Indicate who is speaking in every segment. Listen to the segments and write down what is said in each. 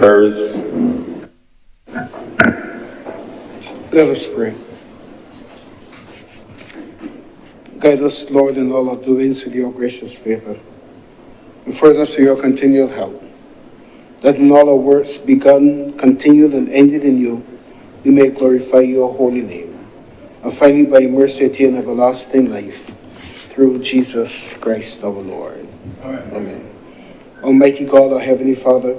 Speaker 1: Affairs.
Speaker 2: Let us pray. Guide us, Lord, in all our doings with your gracious favor, and further us with your continual help, that in all our works begun, continued, and ended in you, we may glorify your holy name, and finally by your mercy attain everlasting life, through Jesus Christ our Lord. Amen. Almighty God, our Heavenly Father,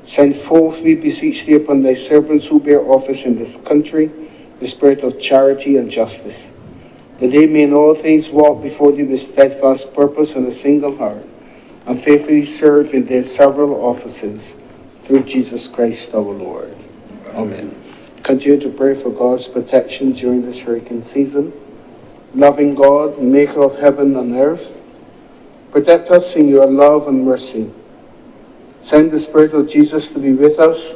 Speaker 2: send forth, we beseech thee, upon thy servants who bear office in this country, the spirit of charity and justice, that they may in all things walk before thee with steadfast purpose and a single heart, and faithfully serve in their several offices, through Jesus Christ our Lord. Amen. Continue to pray for God's protection during this hurricane season. Loving God, maker of heaven and earth, protect us in your love and mercy. Send the Spirit of Jesus to be with us,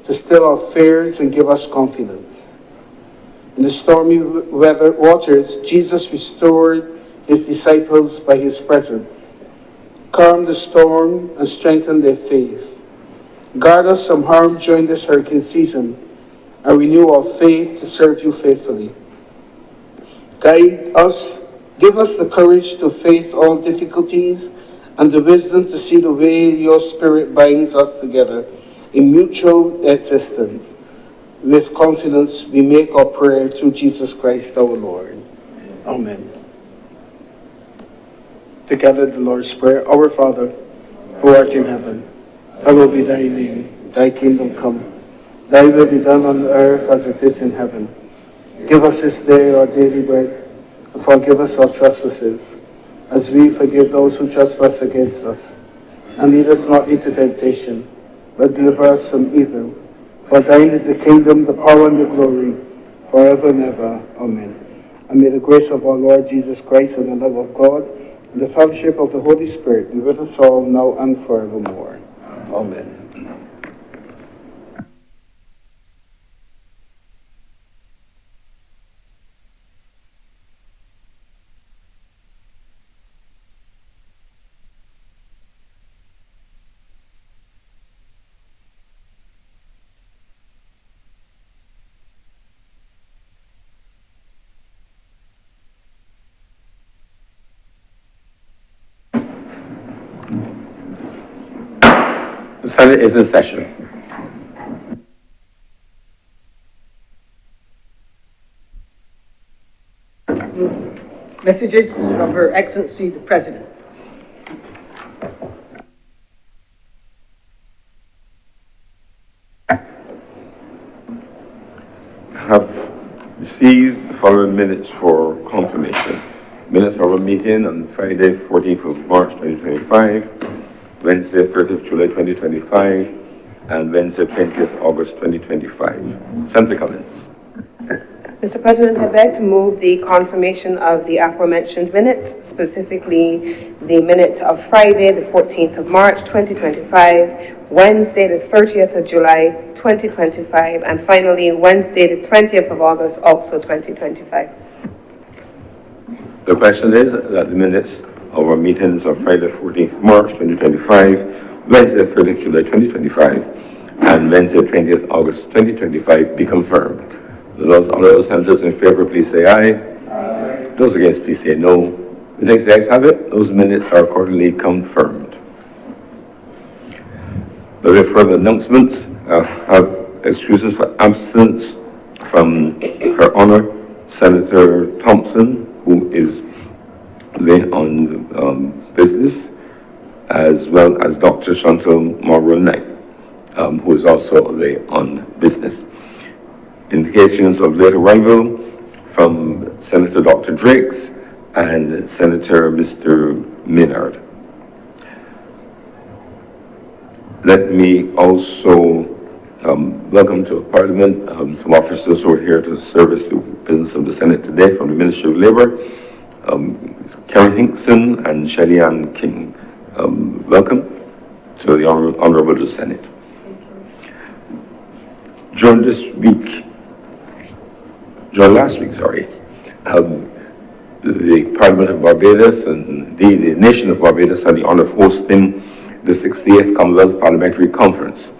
Speaker 2: to still our fears and give us confidence. In the stormy waters, Jesus restored his disciples by his presence, calmed the storm and strengthened their faith. Guard us from harm during this hurricane season, and renew our faith to serve you faithfully. Guide us, give us the courage to face all difficulties and the wisdom to see the way your Spirit binds us together in mutual existence. With confidence, we make our prayer through Jesus Christ our Lord. Amen. Together the Lord's Prayer. Our Father, who art in heaven, hallowed be thy name. Thy kingdom come. Thy will be done on earth as it is in heaven. Give us this day our daily bread, and forgive us our trespasses, as we forgive those who trespass against us. And lead us not into temptation, but deliver us from evil. For thine is the kingdom, the power, and the glory, forever and ever. Amen. And may the grace of our Lord Jesus Christ and the love of God and the fellowship of the Holy Spirit be with us all now and forevermore. Amen.
Speaker 1: The Senate is in session.
Speaker 3: Messages from Her Excellency the President.
Speaker 1: I have received the following minutes for confirmation. Minutes of a meeting on Friday, 14th of March 2025, Wednesday, 30th of July 2025, and Wednesday, 20th August 2025. Senator Collins.
Speaker 4: Mr. President, I beg to move the confirmation of the aforementioned minutes, specifically the minutes of Friday, the 14th of March 2025, Wednesday, the 30th of July 2025, and finally Wednesday, the 20th of August, also 2025.
Speaker 1: The question is that the minutes of our meetings of Friday, 14th March 2025, Wednesday, 30th July 2025, and Wednesday, 20th August 2025 be confirmed. Those honorable senators in favor, please say aye. Aye. Those against, please say no. The next ayes have it. Those minutes are accordingly confirmed. There are further announcements. Have excuses for absence from Her Honor Senator Thompson, who is away on business, as well as Dr. Chantal Morrow-Knight, who is also away on business. Indications of late arrival from Senator Dr. Drakes and Senator Mr. Maynard. Let me also welcome to Parliament some officers who are here to service the business of the Senate today from the Ministry of Labour, Karen Hinkson and Shelley-Ann King. Welcome to the Honourable Senate. During last week, the Parliament of Barbados and indeed the nation of Barbados had the honour of hosting the 68th Commonwealth Parliamentary Conference.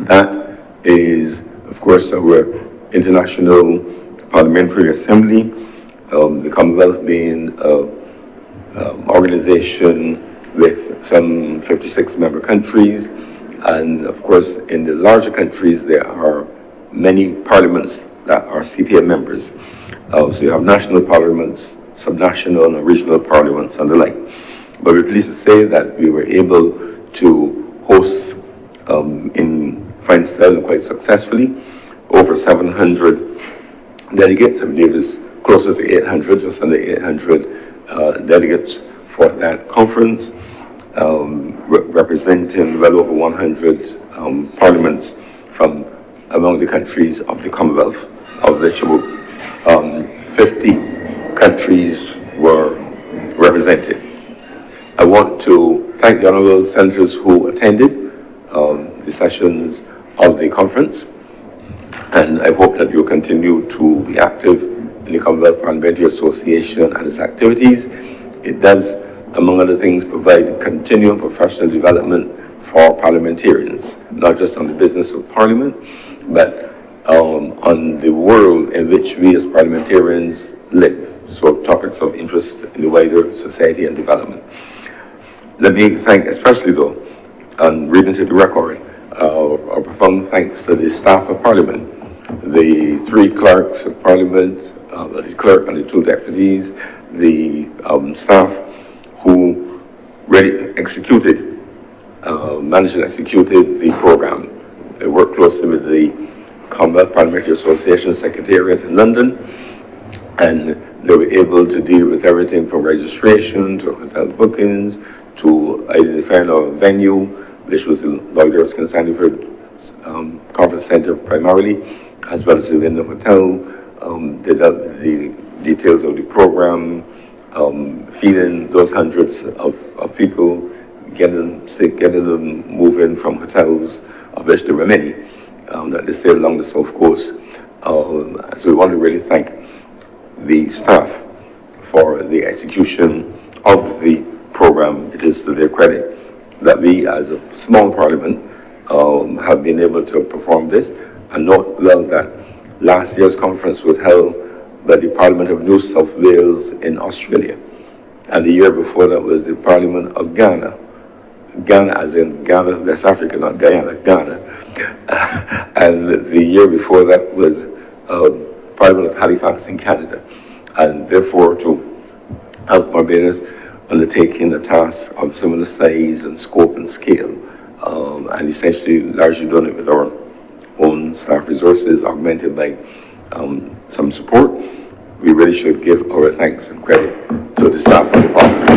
Speaker 1: That is, of course, our International Parliamentary Assembly, the Commonwealth being an organization with some 56 member countries. And of course, in the larger countries, there are many parliaments that are CPA members. So you have national parliaments, subnational and regional parliaments and the like. But we're pleased to say that we were able to host in fine style and quite successfully over 700 delegates. I believe it's closer to 800, just under 800 delegates for that conference, representing well over 100 parliaments from among the countries of the Commonwealth, of which about 50 countries were represented. I want to thank the Honourable Senators who attended the sessions of the conference, and I hope that you'll continue to be active in the Commonwealth Parliamentary Association and its activities. It does, among other things, provide continuing professional development for parliamentarians, not just on the business of Parliament, but on the world in which we as parliamentarians live, so topics of interest in the wider society and development. Let me thank especially though, and reading to the record, our profound thanks to the staff of Parliament, the 3 clerks of Parliament, the clerk and the 2 deputies, the staff who really executed, managed and executed the program. They worked closely with the Commonwealth Parliamentary Association Secretariat in London, and they were able to deal with everything from registration to hotel bookings to identifying our venue, which was the Lloyd Erskine Sandyford Conference Centre primarily, as well as within the hotel, the details of the program, feeding those hundreds of people, getting them moving from hotels, of which there were many that they stayed along the South Coast. So we want to really thank the staff for the execution of the program. It is to their credit that we, as a small parliament, have been able to perform this. And note well that last year's conference was held by the Parliament of New South Wales in Australia. And the year before that was the Parliament of Ghana. Ghana as in Ghana, West Africa, not Guyana, Ghana. And the year before that was Parliament of Halifax in Canada. And therefore to have Barbados undertaking a task of similar size and scope and scale, and essentially largely done it with our own staff resources, augmented by some support. We really should give our thanks and credit to the staff of the Parliament.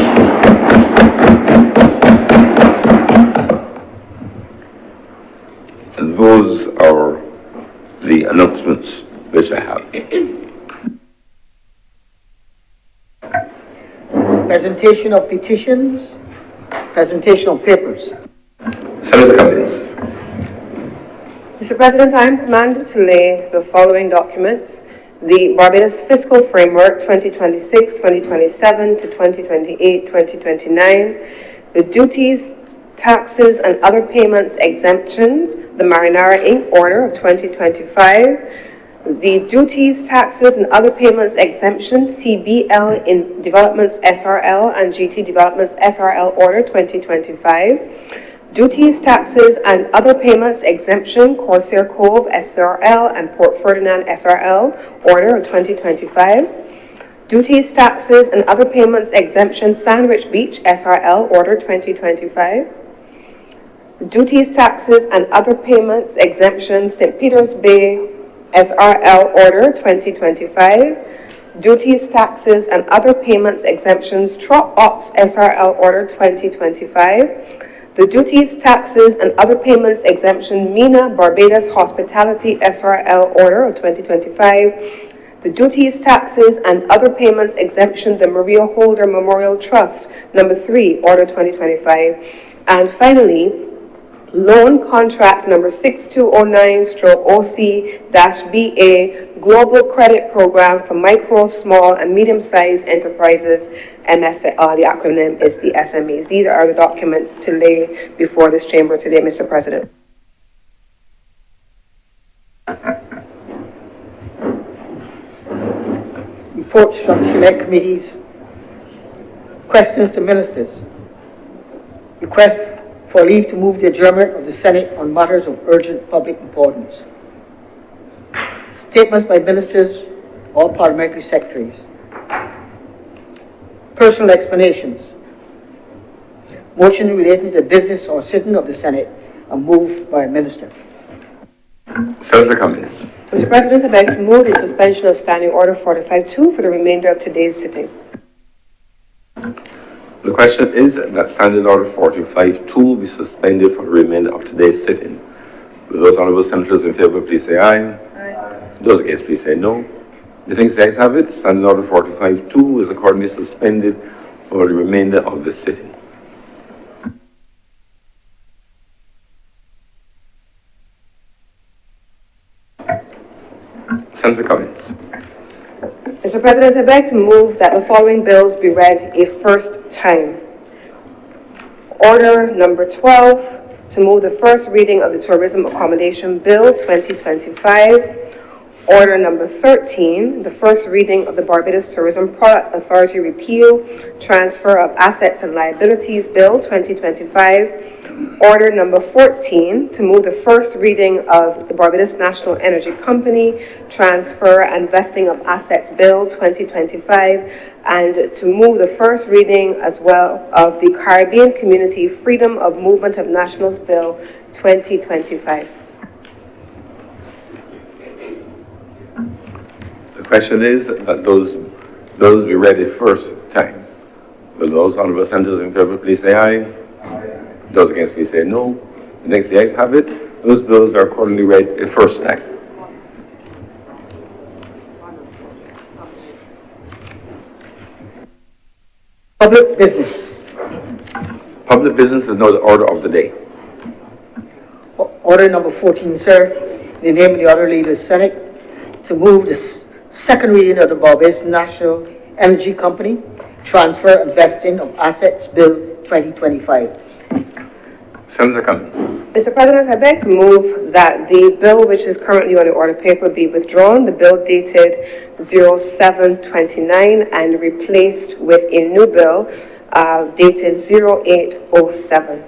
Speaker 1: And those are the announcements which I have.
Speaker 3: Presentation of petitions, presentation of papers.
Speaker 4: Senator Cummings. Mr. President, I am commanded to lay the following documents: the Barbados Fiscal Framework 2026-2027 to 2028-2029, the duties, taxes, and other payments exemptions, the Marinara Inc. Order of 2025, the duties, taxes, and other payments exemptions, CBL in Developments SRL and GT Developments SRL Order 2025, duties, taxes, and other payments exemption, Corsair Cove SRL and Port Ferdinand SRL Order of 2025, duties, taxes, and other payments exemption, Sandwich Beach SRL Order 2025, duties, taxes, and other payments exemption, St. Peter's Bay SRL Order 2025, duties, taxes, and other payments exemptions, Trop Ops SRL Order 2025, the duties, taxes, and other payments exemption, MENA Barbados Hospitality SRL Order of 2025, the duties, taxes, and other payments exemption, the Maria Holder Memorial Trust, number 3, Order 2025, and finally, loan contract number 6209/OC-BA Global Credit Program for Micro, Small, and Medium-Sized Enterprises, MSL, the acronym is the SMEs. These are the documents to lay before this chamber today, Mr. President.
Speaker 3: Reports from select committees. Questions to ministers. Request for leave to move the adjournment of the Senate on matters of urgent public importance. Statements by ministers or parliamentary secretaries. Personal explanations. Motion relating to the business or sitting of the Senate are moved by a minister.
Speaker 1: Senator Cummings.
Speaker 4: Mr. President, I'd like to move the suspension of Standing Order 45-2 for the remainder of today's sitting.
Speaker 1: The question is that Standing Order 45-2 be suspended for the remainder of today's sitting. Will those honourable senators in favour please say aye. Aye. Those against please say no. The things the ayes have it. Standing Order 45-2 is accordingly suspended for the remainder of the sitting. Senator Cummings.
Speaker 4: Mr. President, I'd like to move that the following bills be read a first time. Order number 12, to move the first reading of the Tourism Accommodation Bill 2025. Order number 13, the first reading of the Barbados Tourism Product Authority Repeal, Transfer of Assets and Liabilities Bill 2025. Order number 14, to move the first reading of the Barbados National Energy Company, Transfer and Vesting of Assets Bill 2025, and to move the first reading as well of the Caribbean Community Freedom of Movement of Nationals Bill 2025.
Speaker 1: The question is that those be read a first time. Will those honourable senators in favour please say aye. Aye. Those against please say no. The next the ayes have it. Those bills are accordingly read a first time.
Speaker 3: Public business.
Speaker 1: Public business is now the order of the day.
Speaker 3: Order number 14, sir. In the name of the Honourable Leader of the Senate, to move the second reading of the Barbados National Energy Company, Transfer and Vesting of Assets Bill 2025.
Speaker 1: Senator Cummings.
Speaker 4: Mr. President, I'd like to move that the bill which is currently on the order paper be withdrawn, the bill dated 07/29, and replaced with a new bill dated 08/07.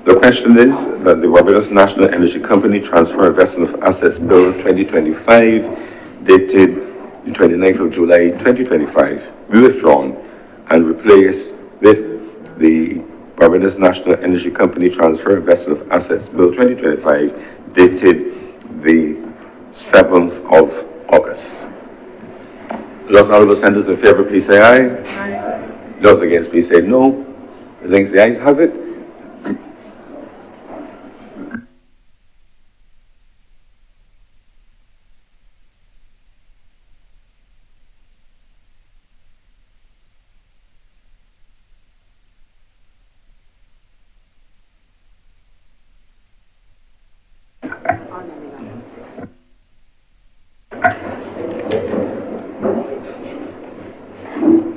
Speaker 1: The question is that the Barbados National Energy Company Transfer Investment of Assets Bill 2025, dated the 29th of July 2025, be withdrawn and replaced with the Barbados National Energy Company Transfer Investment of Assets Bill 2025, dated the 7th of August. Those honourable senators in favour, please say aye. Aye. Those against, please say no. I think the ayes have it.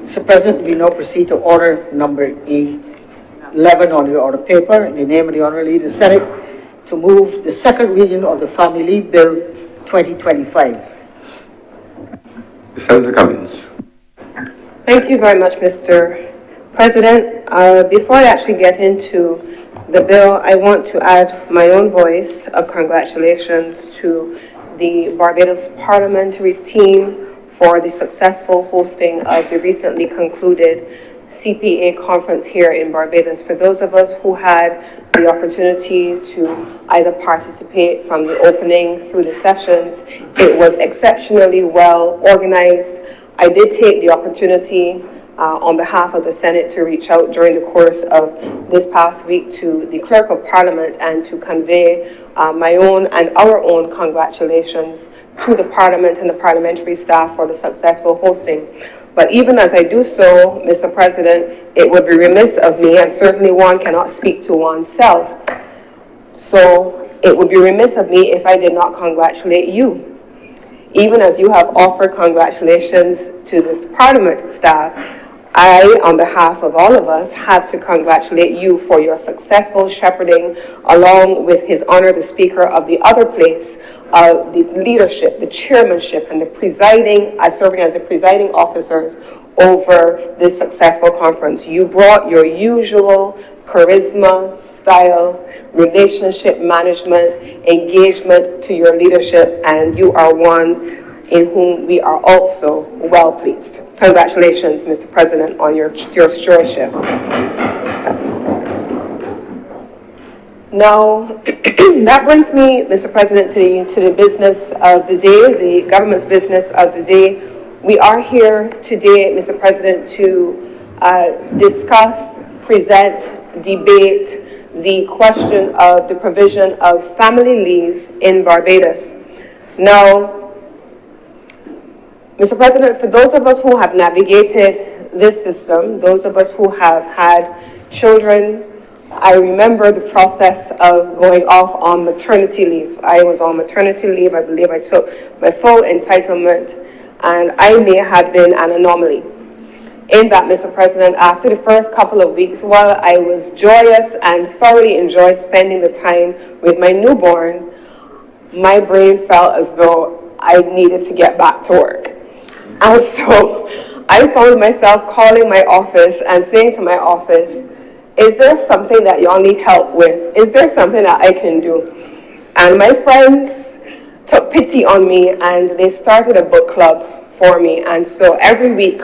Speaker 3: Mr. President, we now proceed to order number 11 on the order paper. In the name of the Honourable Leader of the Senate, to move the second reading of the Family Leave Bill 2025.
Speaker 1: Senator Cummings.
Speaker 4: Thank you very much, Mr. President. Before I actually get into the bill, I want to add my own voice of congratulations to the Barbados parliamentary team for the successful hosting of the recently concluded CPA conference here in Barbados. For those of us who had the opportunity to either participate from the opening through the sessions, it was exceptionally well organized. I did take the opportunity on behalf of the Senate to reach out during the course of this past week to the Clerk of Parliament and to convey my own and our own congratulations to the Parliament and the parliamentary staff for the successful hosting. But even as I do so, Mr. President, it would be remiss of me, and certainly one cannot speak to oneself, so it would be remiss of me if I did not congratulate you. Even as you have offered congratulations to this Parliament staff, I, on behalf of all of us, have to congratulate you for your successful shepherding, along with His Honor, the Speaker of the other place, the leadership, the chairmanship, and the presiding, serving as the presiding officers over this successful conference. You brought your usual charisma, style, relationship management, engagement to your leadership, and you are one in whom we are also well pleased. Congratulations, Mr. President, on your stewardship. Now, that brings me, Mr. President, to the business of the day, the government's business of the day. We are here today, Mr. President, to discuss, present, debate the question of the provision of family leave in Barbados. Now, Mr. President, for those of us who have navigated this system, those of us who have had children, I remember the process of going off on maternity leave. I was on maternity leave. I believe I took my full entitlement, and I may have been an anomaly. In that, Mr. President, after the first couple of weeks, while I was joyous and thoroughly enjoyed spending the time with my newborn, my brain felt as though I needed to get back to work. And so I found myself calling my office and saying to my office, is there something that y'all need help with? Is there something that I can do? And my friends took pity on me and they started a book club for me. And so every week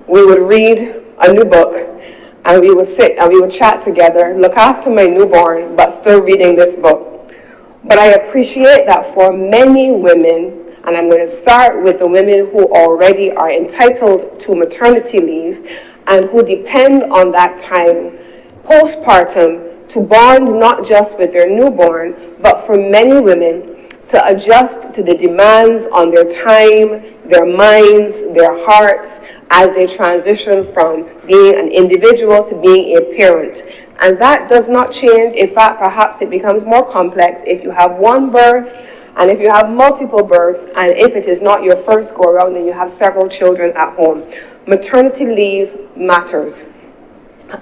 Speaker 4: we would read a new book and we would sit and we would chat together, look after my newborn, but still reading this book. But I appreciate that for many women, and I'm going to start with the women who already are entitled to maternity leave and who depend on that time postpartum to bond not just with their newborn, but for many women to adjust to the demands on their time, their minds, their hearts, as they transition from being an individual to being a parent. And that does not change. In fact, perhaps it becomes more complex if you have one birth, and if you have multiple births, and if it is not your first go-around, then you have several children at home. Maternity leave matters.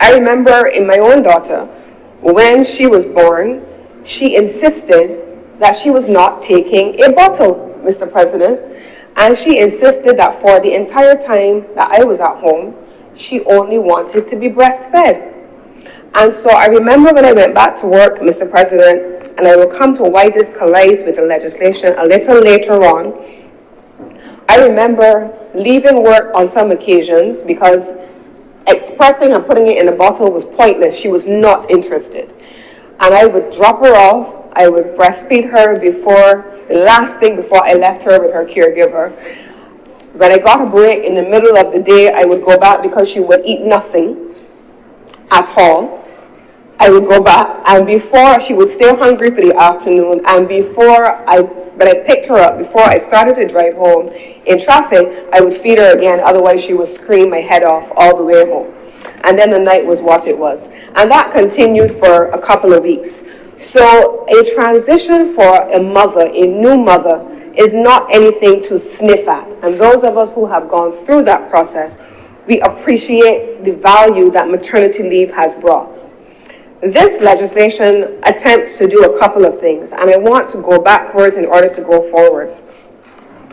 Speaker 4: I remember in my own daughter, when she was born, she insisted that she was not taking a bottle, Mr. President, and she insisted that for the entire time that I was at home, she only wanted to be breastfed. And so I remember when I went back to work, Mr. President, and I will come to why this collides with the legislation a little later on. I remember leaving work on some occasions because expressing and putting it in a bottle was pointless. She was not interested. And I would drop her off. I would breastfeed her the last thing before I left her with her caregiver. When I got a break in the middle of the day, I would go back because she would eat nothing at all. I would go back, and before she would stay hungry for the afternoon, and when I picked her up, before I started to drive home in traffic, I would feed her again, otherwise she would scream my head off all the way home. And then the night was what it was. And that continued for a couple of weeks. So a transition for a mother, a new mother, is not anything to sniff at. And those of us who have gone through that process, we appreciate the value that maternity leave has brought. This legislation attempts to do a couple of things, and I want to go backwards in order to go forwards.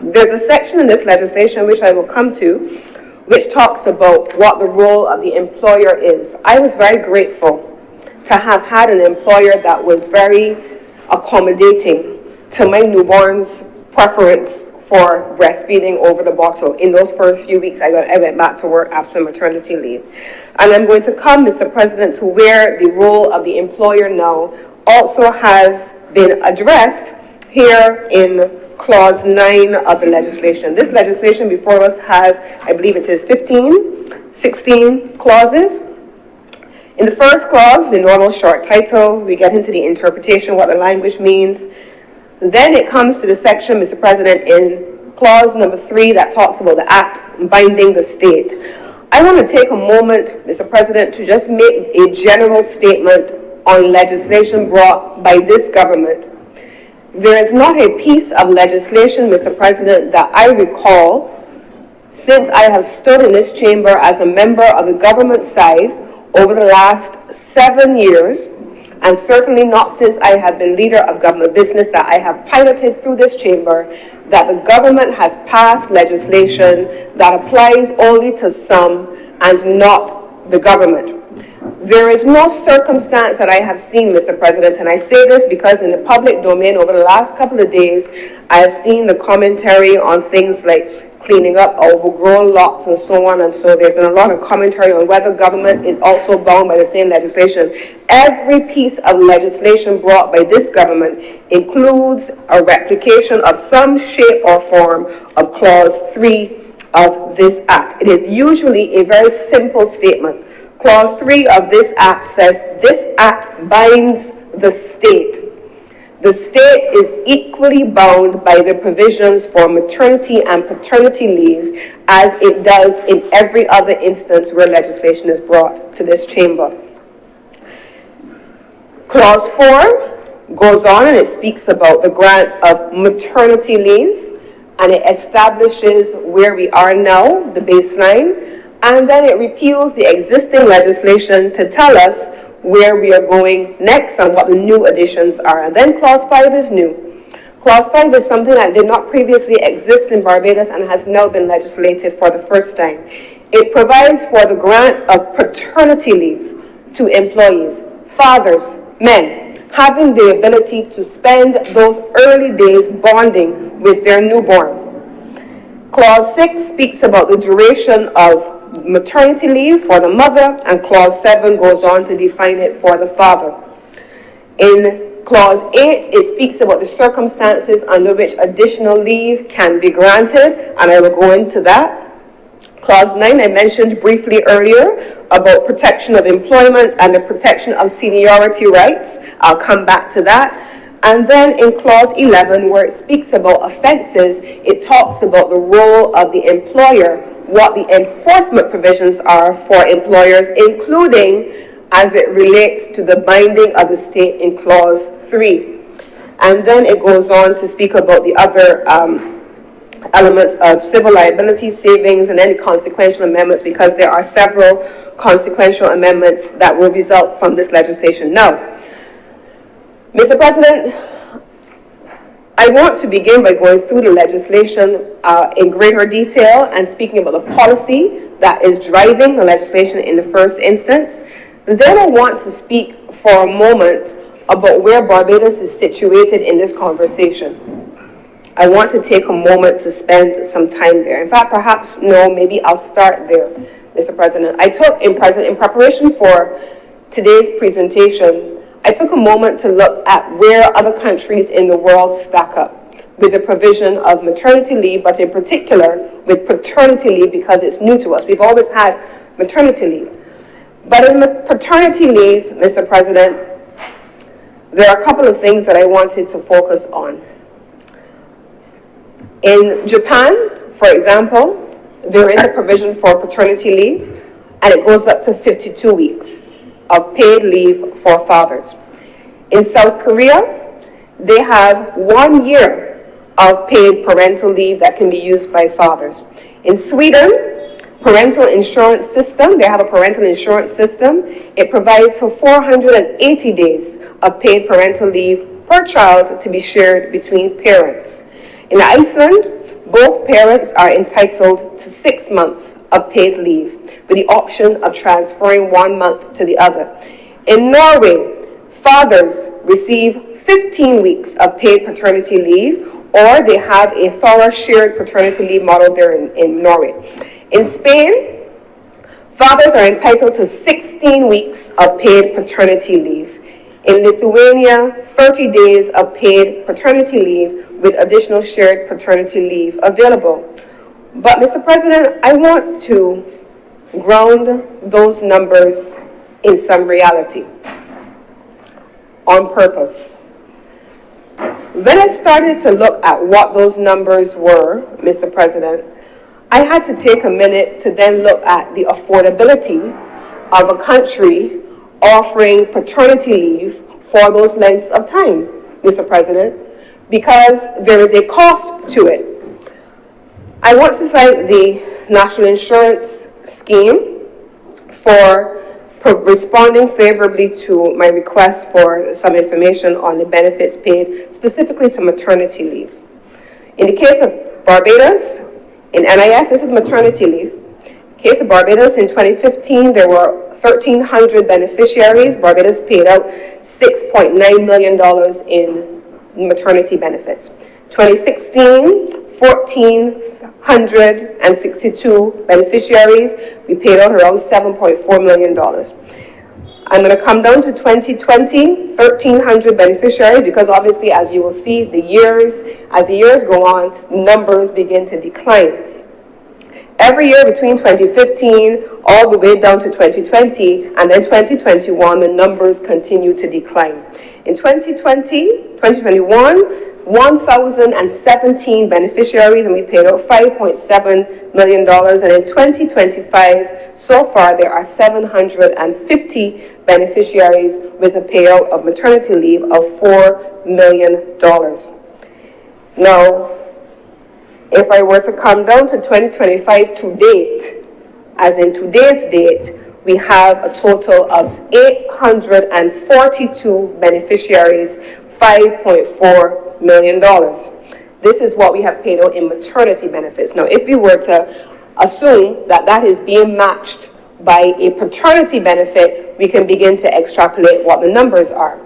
Speaker 4: There's a section in this legislation, which I will come to, which talks about what the role of the employer is. I was very grateful to have had an employer that was very accommodating to my newborn's preference for breastfeeding over the bottle. In those first few weeks, I went back to work after maternity leave. And I'm going to come, Mr. President, to where the role of the employer now also has been addressed here in Clause 9 of the legislation. This legislation before us has, I believe it is 16 clauses. In the first clause, the normal short title, we get into the interpretation, what the language means. Then it comes to the section, Mr. President, in clause number 3 that talks about the act binding the state. I want to take a moment, Mr. President, to just make a general statement on legislation brought by this government. There is not a piece of legislation, Mr. President, that I recall since I have stood in this chamber as a member of the government side over the last 7 years, and certainly not since I have been leader of government business that I have piloted through this chamber, that the government has passed legislation that applies only to some and not the government. There is no circumstance that I have seen, Mr. President, and I say this because in the public domain over the last couple of days, I have seen the commentary on things like cleaning up overgrown lots and so on, and so there's been a lot of commentary on whether government is also bound by the same legislation. Every piece of legislation brought by this government includes a replication of some shape or form of Clause 3 of this Act. It is usually a very simple statement. Clause 3 of this Act says, this Act binds the state. The state is equally bound by the provisions for maternity and paternity leave as it does in every other instance where legislation is brought to this chamber. Clause 4 goes on and it speaks about the grant of maternity leave, and it establishes where we are now, the baseline, and then it repeals the existing legislation to tell us where we are going next and what the new additions are. And then Clause 5 is new. Clause 5 is something that did not previously exist in Barbados and has now been legislated for the first time. It provides for the grant of paternity leave to employees, fathers, men, having the ability to spend those early days bonding with their newborn. Clause 6 speaks about the duration of maternity leave for the mother, and Clause 7 goes on to define it for the father. In Clause 8, it speaks about the circumstances under which additional leave can be granted, and I will go into that. Clause 9, I mentioned briefly earlier about protection of employment and the protection of seniority rights. I'll come back to that. And then in Clause 11, where it speaks about offenses, it talks about the role of the employer, what the enforcement provisions are for employers, including as it relates to the binding of the state in Clause 3. And then it goes on to speak about the other elements of civil liability savings and any consequential amendments, because there are several consequential amendments that will result from this legislation. Now, Mr. President, I want to begin by going through the legislation in greater detail and speaking about the policy that is driving the legislation in the first instance. Then I want to speak for a moment about where Barbados is situated in this conversation. I want to take a moment to spend some time there. In fact, perhaps, no, maybe I'll start there, Mr. President. In preparation for today's presentation, I took a moment to look at where other countries in the world stack up with the provision of maternity leave, but in particular with paternity leave because it's new to us. We've always had maternity leave. But in paternity leave, Mr. President, there are a couple of things that I wanted to focus on. In Japan, for example, there is a provision for paternity leave, and it goes up to 52 weeks of paid leave for fathers. In South Korea, they have 1 year of paid parental leave that can be used by fathers. In Sweden, they have a parental insurance system. It provides for 480 days of paid parental leave per child to be shared between parents. In Iceland, both parents are entitled to 6 months of paid leave with the option of transferring 1 month to the other. In Norway, fathers receive 15 weeks of paid paternity leave, or they have a thorough shared paternity leave model there in Norway. In Spain, fathers are entitled to 16 weeks of paid paternity leave. In Lithuania, 30 days of paid paternity leave with additional shared paternity leave available. But, Mr. President, I want to ground those numbers in some reality on purpose. When I started to look at what those numbers were, Mr. President, I had to take a minute to then look at the affordability of a country offering paternity leave for those lengths of time, Mr. President, because there is a cost to it. I want to thank the National Insurance Scheme for responding favorably to my request for some information on the benefits paid specifically to maternity leave. In the case of Barbados, in NIS, this is maternity leave. In the case of Barbados, in 2015, there were 1,300 beneficiaries. Barbados paid out $6.9 million in maternity benefits. 2016, 1,462 beneficiaries. We paid out around $7.4 million. I'm going to come down to 2020, 1,300 beneficiaries, because obviously, as you will see, as the years go on, numbers begin to decline. Every year between 2015 all the way down to 2020, and then 2021, the numbers continue to decline. In 2021, 1,017 beneficiaries, and we paid out $5.7 million. And in 2025, so far, there are 750 beneficiaries with a payout of maternity leave of $4 million. Now, if I were to come down to 2025 to date, as in today's date, we have a total of 842 beneficiaries, $5.4 million. This is what we have paid out in maternity benefits. Now, if you were to assume that that is being matched by a paternity benefit, we can begin to extrapolate what the numbers are.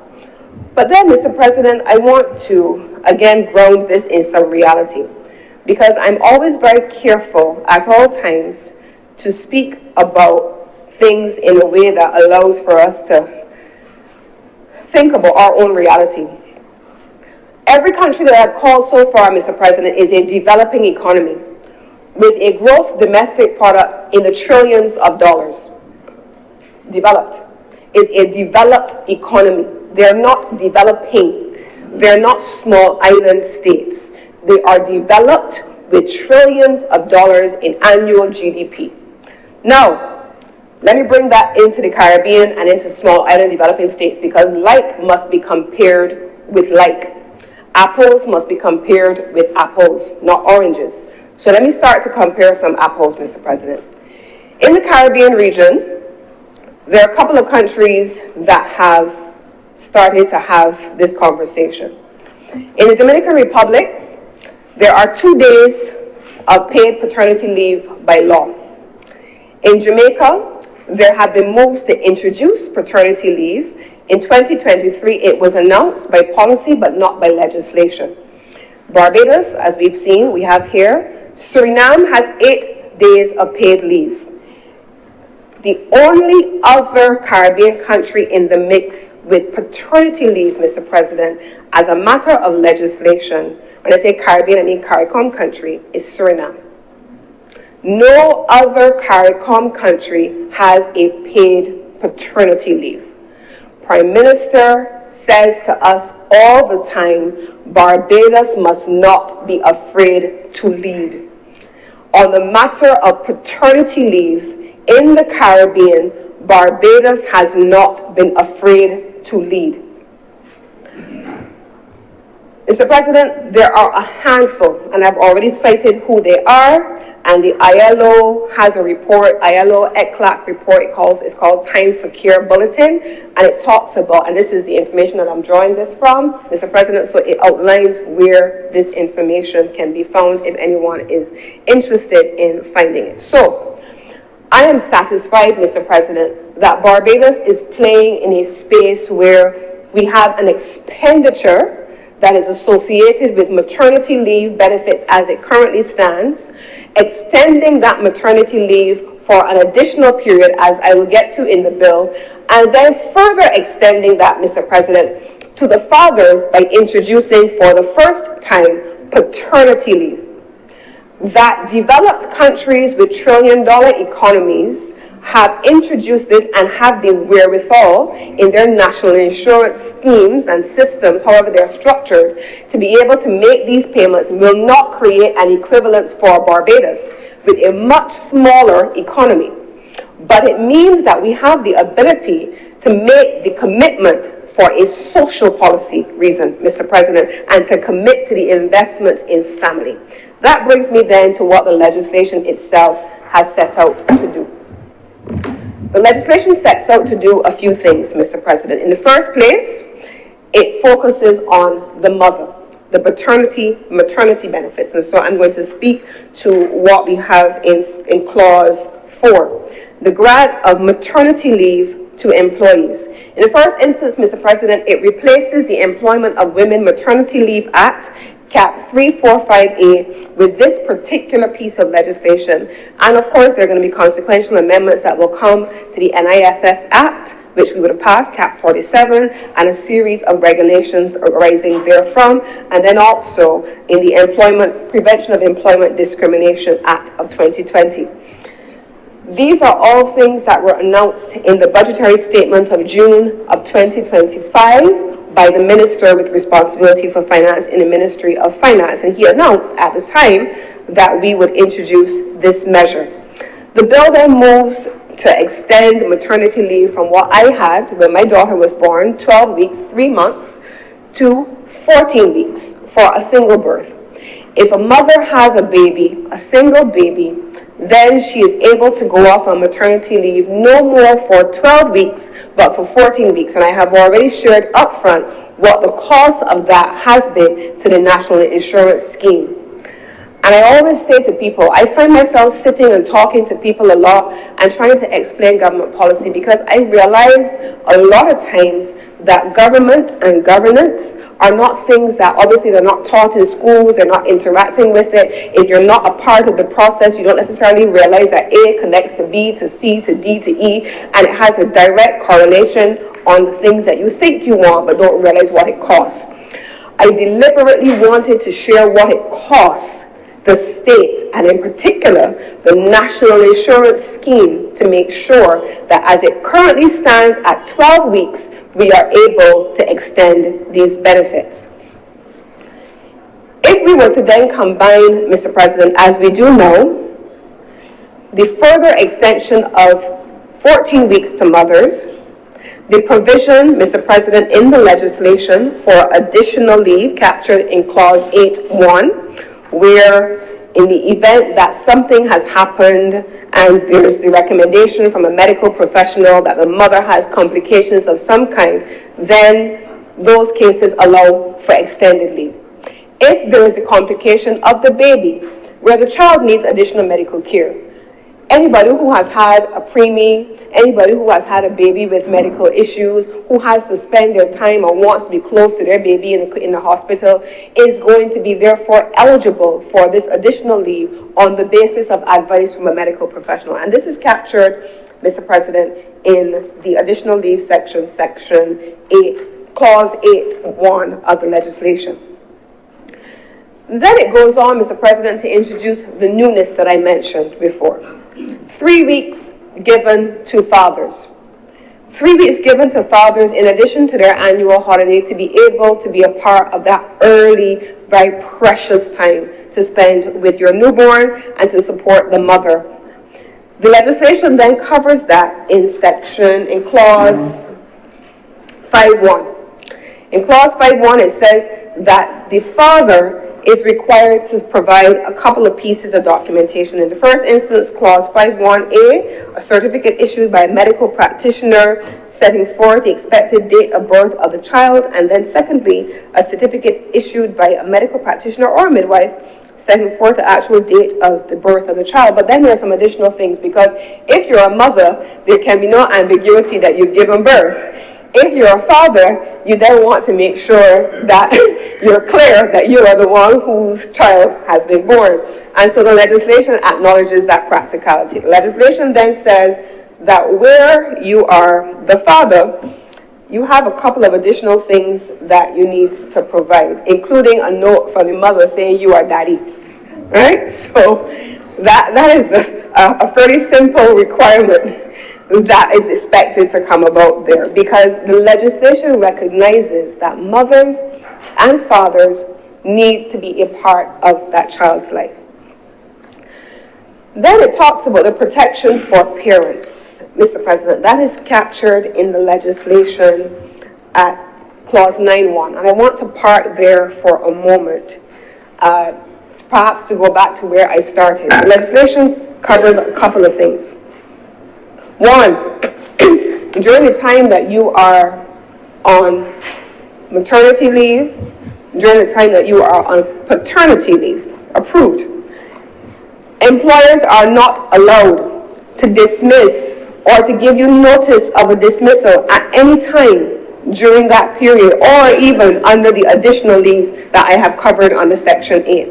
Speaker 4: But then, Mr. President, I want to, again, ground this in some reality, because I'm always very careful at all times to speak about things in a way that allows for us to think about our own reality. Every country that I've called so far, Mr. President, is a developing economy with a gross domestic product in the trillions of dollars. Developed. Is a developed economy. They're not developing. They're not small island states. They are developed with trillions of dollars in annual GDP. Now, let me bring that into the Caribbean and into small island developing states, because like must be compared with like. Apples must be compared with apples, not oranges. So let me start to compare some apples, Mr. President. In the Caribbean region, there are a couple of countries that have started to have this conversation. In the Dominican Republic, there are 2 days of paid paternity leave by law. In Jamaica, There have been moves to introduce paternity leave. In 2023, it was announced by policy but not by legislation. Barbados, as we've seen, we have here, Suriname has 8 days of paid leave. The only other Caribbean country in the mix with paternity leave, Mr. President, as a matter of legislation, when I say Caribbean, I mean CARICOM country, is Suriname. No other CARICOM country has a paid paternity leave. Prime Minister says to us all the time, Barbados must not be afraid to lead. On the matter of paternity leave in the Caribbean, Barbados has not been afraid to lead. Mr. President, there are a handful, and I've already cited who they are, and the ILO has a report, ILO ECLAC report, it's called Time for Care Bulletin, and it talks about, and this is the information that I'm drawing this from, Mr. President, so it outlines where this information can be found if anyone is interested in finding it. So, I am satisfied, Mr. President, that Barbados is playing in a space where we have an expenditure that is associated with maternity leave benefits as it currently stands, extending that maternity leave for an additional period, as I will get to in the bill, and then further extending that, Mr. President, to the fathers by introducing for the first time paternity leave. That developed countries with trillion-dollar economies have introduced this and have the wherewithal in their national insurance schemes and systems, however they're structured, to be able to make these payments will not create an equivalence for Barbados with a much smaller economy. But it means that we have the ability to make the commitment for a social policy reason, Mr. President, and to commit to the investments in family. That brings me then to what the legislation itself has set out to do. The legislation sets out to do a few things, Mr. President. In the first place, it focuses on the mother, the maternity benefits. And so I'm going to speak to what we have in clause 4, the grant of maternity leave to employees. In the first instance, Mr. President, it replaces the Employment of Women Maternity Leave Act, Cap 345A, with this particular piece of legislation. And of course, there are going to be consequential amendments that will come to the NISS Act, which we would have passed, Cap 47, and a series of regulations arising therefrom, and then also in the Prevention of Employment Discrimination Act of 2020. These are all things that were announced in the budgetary statement of June of 2025 by the Minister with responsibility for finance in the Ministry of Finance, and he announced at the time that we would introduce this measure. The bill then moves to extend maternity leave from what I had when my daughter was born, 12 weeks, 3 months, to 14 weeks for a single birth. If a mother has a baby, a single baby, then she is able to go off on maternity leave no more for 12 weeks, but for 14 weeks. And I have already shared upfront what the cost of that has been to the National Insurance Scheme. And I always say to people, I find myself sitting and talking to people a lot and trying to explain government policy, because I realize a lot of times that government and governance are not things that obviously they're not taught in schools, they're not interacting with it. If you're not a part of the process, you don't necessarily realize that A connects to B, to C, to D, to E, and it has a direct correlation on the things that you think you want but don't realize what it costs. I deliberately wanted to share what it costs the state, and in particular, the National Insurance Scheme, to make sure that as it currently stands at 12 weeks, we are able to extend these benefits. If we were to then combine, Mr. President, as we do now, the further extension of 14 weeks to mothers, the provision, Mr. President, in the legislation for additional leave captured in clause 8.1, where in the event that something has happened and there's the recommendation from a medical professional that the mother has complications of some kind, then those cases allow for extended leave. If there is a complication of the baby where the child needs additional medical care, Anybody who has had a preemie, anybody who has had a baby with medical issues, who has to spend their time or wants to be close to their baby in the hospital, is going to be therefore eligible for this additional leave on the basis of advice from a medical professional. And this is captured, Mr. President, in the additional leave section, section 8, clause 8(1) of the legislation. Then it goes on, Mr. President, to introduce the newness that I mentioned before. 3 weeks given to fathers. 3 weeks given to fathers in addition to their annual holiday to be able to be a part of that early, very precious time to spend with your newborn and to support the mother. The legislation then covers that in clause 5(1). In clause 5(1), it says that the father is required to provide a couple of pieces of documentation. In the first instance, clause 5(1)(a), a certificate issued by a medical practitioner setting forth the expected date of birth of the child, and then secondly, a certificate issued by a medical practitioner or a midwife setting forth the actual date of the birth of the child. But then there are some additional things, because if you're a mother, there can be no ambiguity that you've given birth. If you're a father, you then want to make sure that you're clear that you are the one whose child has been born. And so the legislation acknowledges that practicality. The legislation then says that where you are the father, you have a couple of additional things that you need to provide, including a note from the mother saying you are daddy, right? So that is a fairly simple requirement that is expected to come about there, because the legislation recognizes that mothers and fathers need to be a part of that child's life. Then it talks about the protection for parents, Mr. President. That is captured in the legislation at clause 9(1). And I want to park there for a moment, perhaps to go back to where I started. The legislation covers a couple of things. One, during the time that you are on maternity leave, during the time that you are on paternity leave, approved, employers are not allowed to dismiss or to give you notice of a dismissal at any time during that period, or even under the additional leave that I have covered under Section 8.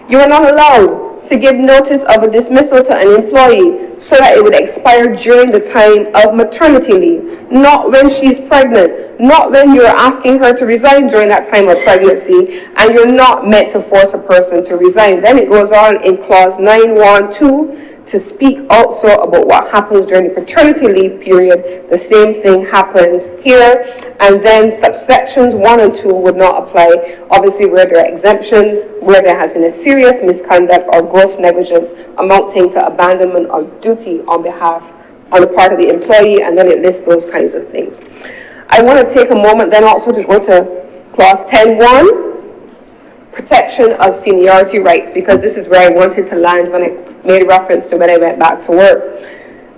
Speaker 4: You are not allowed to give notice of a dismissal to an employee so that it would expire during the time of maternity leave, not when she's pregnant, not when you're asking her to resign during that time of pregnancy, and you're not meant to force a person to resign. Then it goes on in clause 9(1)(2) to speak also about what happens during the paternity leave period. The same thing happens here, and then subsections 1 and 2 would not apply, obviously where there are exemptions, where there has been a serious misconduct or gross negligence amounting to abandonment of duty on the part of the employee, and then it lists those kinds of things. I want to take a moment then also to go to clause 10(1), protection of seniority rights, because this is where I wanted to land when I made reference to when I went back to work.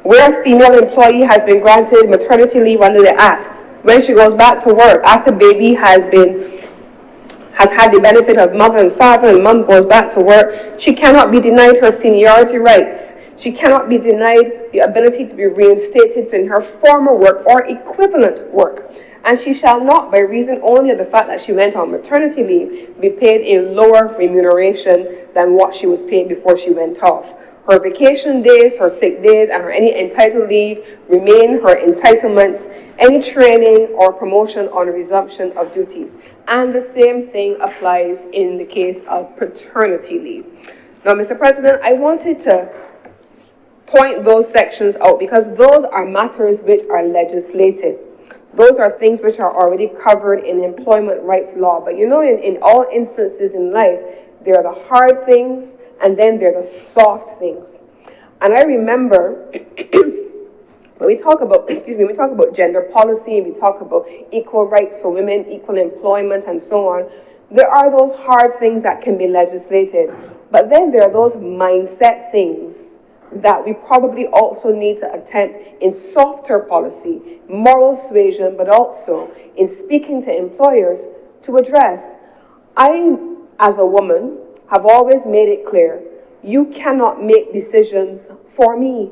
Speaker 4: Where a female employee has been granted maternity leave under the Act, when she goes back to work after baby has had the benefit of mother and father, and mom goes back to work, she cannot be denied her seniority rights. She cannot be denied the ability to be reinstated in her former work or equivalent work. And she shall not, by reason only of the fact that she went on maternity leave, be paid a lower remuneration than what she was paid before she went off. Her vacation days, her sick days, and her any entitled leave remain her entitlements, any training or promotion on resumption of duties. And the same thing applies in the case of paternity leave. Now, Mr. President, I wanted to point those sections out because those are matters which are legislated. Those are things which are already covered in employment rights law. But you know, in all instances in life, there are the hard things and then there are the soft things. And I remember when we talk about, we talk about gender policy, and we talk about equal rights for women, equal employment, and so on, there are those hard things that can be legislated. But then there are those mindset things that we probably also need to attempt in softer policy, moral suasion, but also in speaking to employers to address. I, as a woman, have always made it clear, You cannot make decisions for me.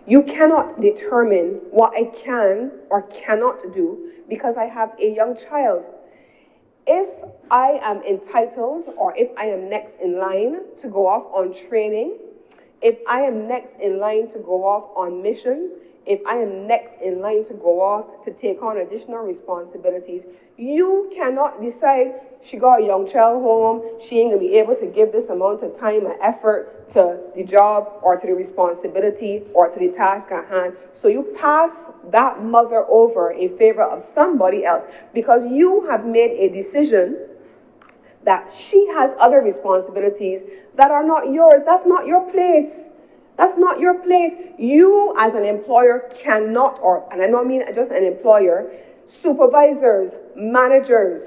Speaker 4: You cannot determine what I can or cannot do because I have a young child. If I am entitled or if I am next in line to go off on training, if I am next in line to go off on mission, if I am next in line to go off to take on additional responsibilities, you cannot decide she got a young child home, she ain't gonna be able to give this amount of time and effort to the job or to the responsibility or to the task at hand. So you pass that mother over in favor of somebody else because you have made a decision that she has other responsibilities that are not yours. That's not your place. That's not your place. You as an employer cannot, and I don't mean just an employer, supervisors, managers,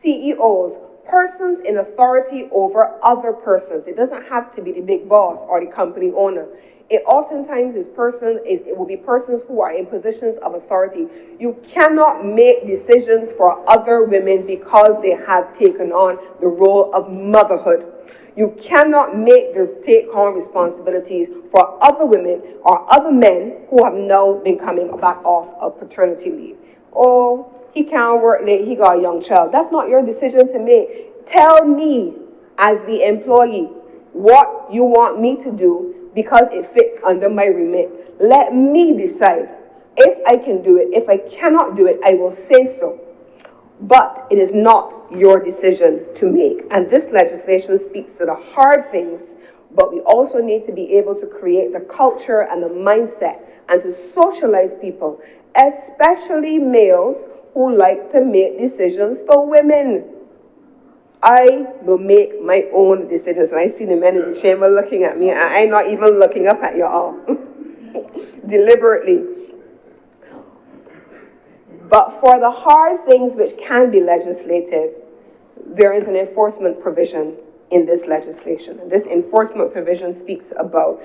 Speaker 4: CEOs, persons in authority over other persons. It doesn't have to be the big boss or the company owner. It oftentimes it will be persons who are in positions of authority. You cannot make decisions for other women because they have taken on the role of motherhood. You cannot take on responsibilities for other women or other men who have now been coming back off of paternity leave. Oh, he can't work late, he got a young child. That's not your decision to make. Tell me, as the employee, what you want me to do because it fits under my remit. Let me decide if I can do it. If I cannot do it, I will say so. But it is not your decision to make. And this legislation speaks to the hard things, but we also need to be able to create the culture and the mindset and to socialize people, especially males who like to make decisions for women. I will make my own decisions. And I see the men in the chamber looking at me, and I'm not even looking up at y'all. Deliberately. But for the hard things which can be legislated, there is an enforcement provision in this legislation. And this enforcement provision speaks about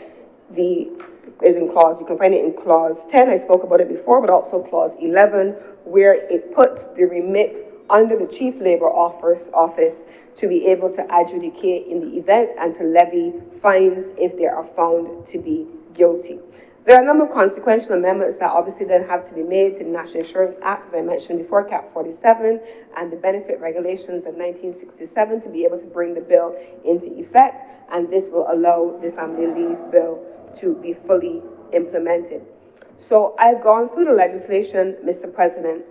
Speaker 4: you can find it in clause 10, I spoke about it before, but also clause 11, where it puts the remit under the Chief Labour Office to be able to adjudicate in the event and to levy fines if they are found to be guilty. There are a number of consequential amendments that obviously then have to be made to the National Insurance Act, as I mentioned before, Cap 47, and the benefit regulations of 1967 to be able to bring the bill into effect, and this will allow the family leave bill to be fully implemented. So I've gone through the legislation, Mr. President.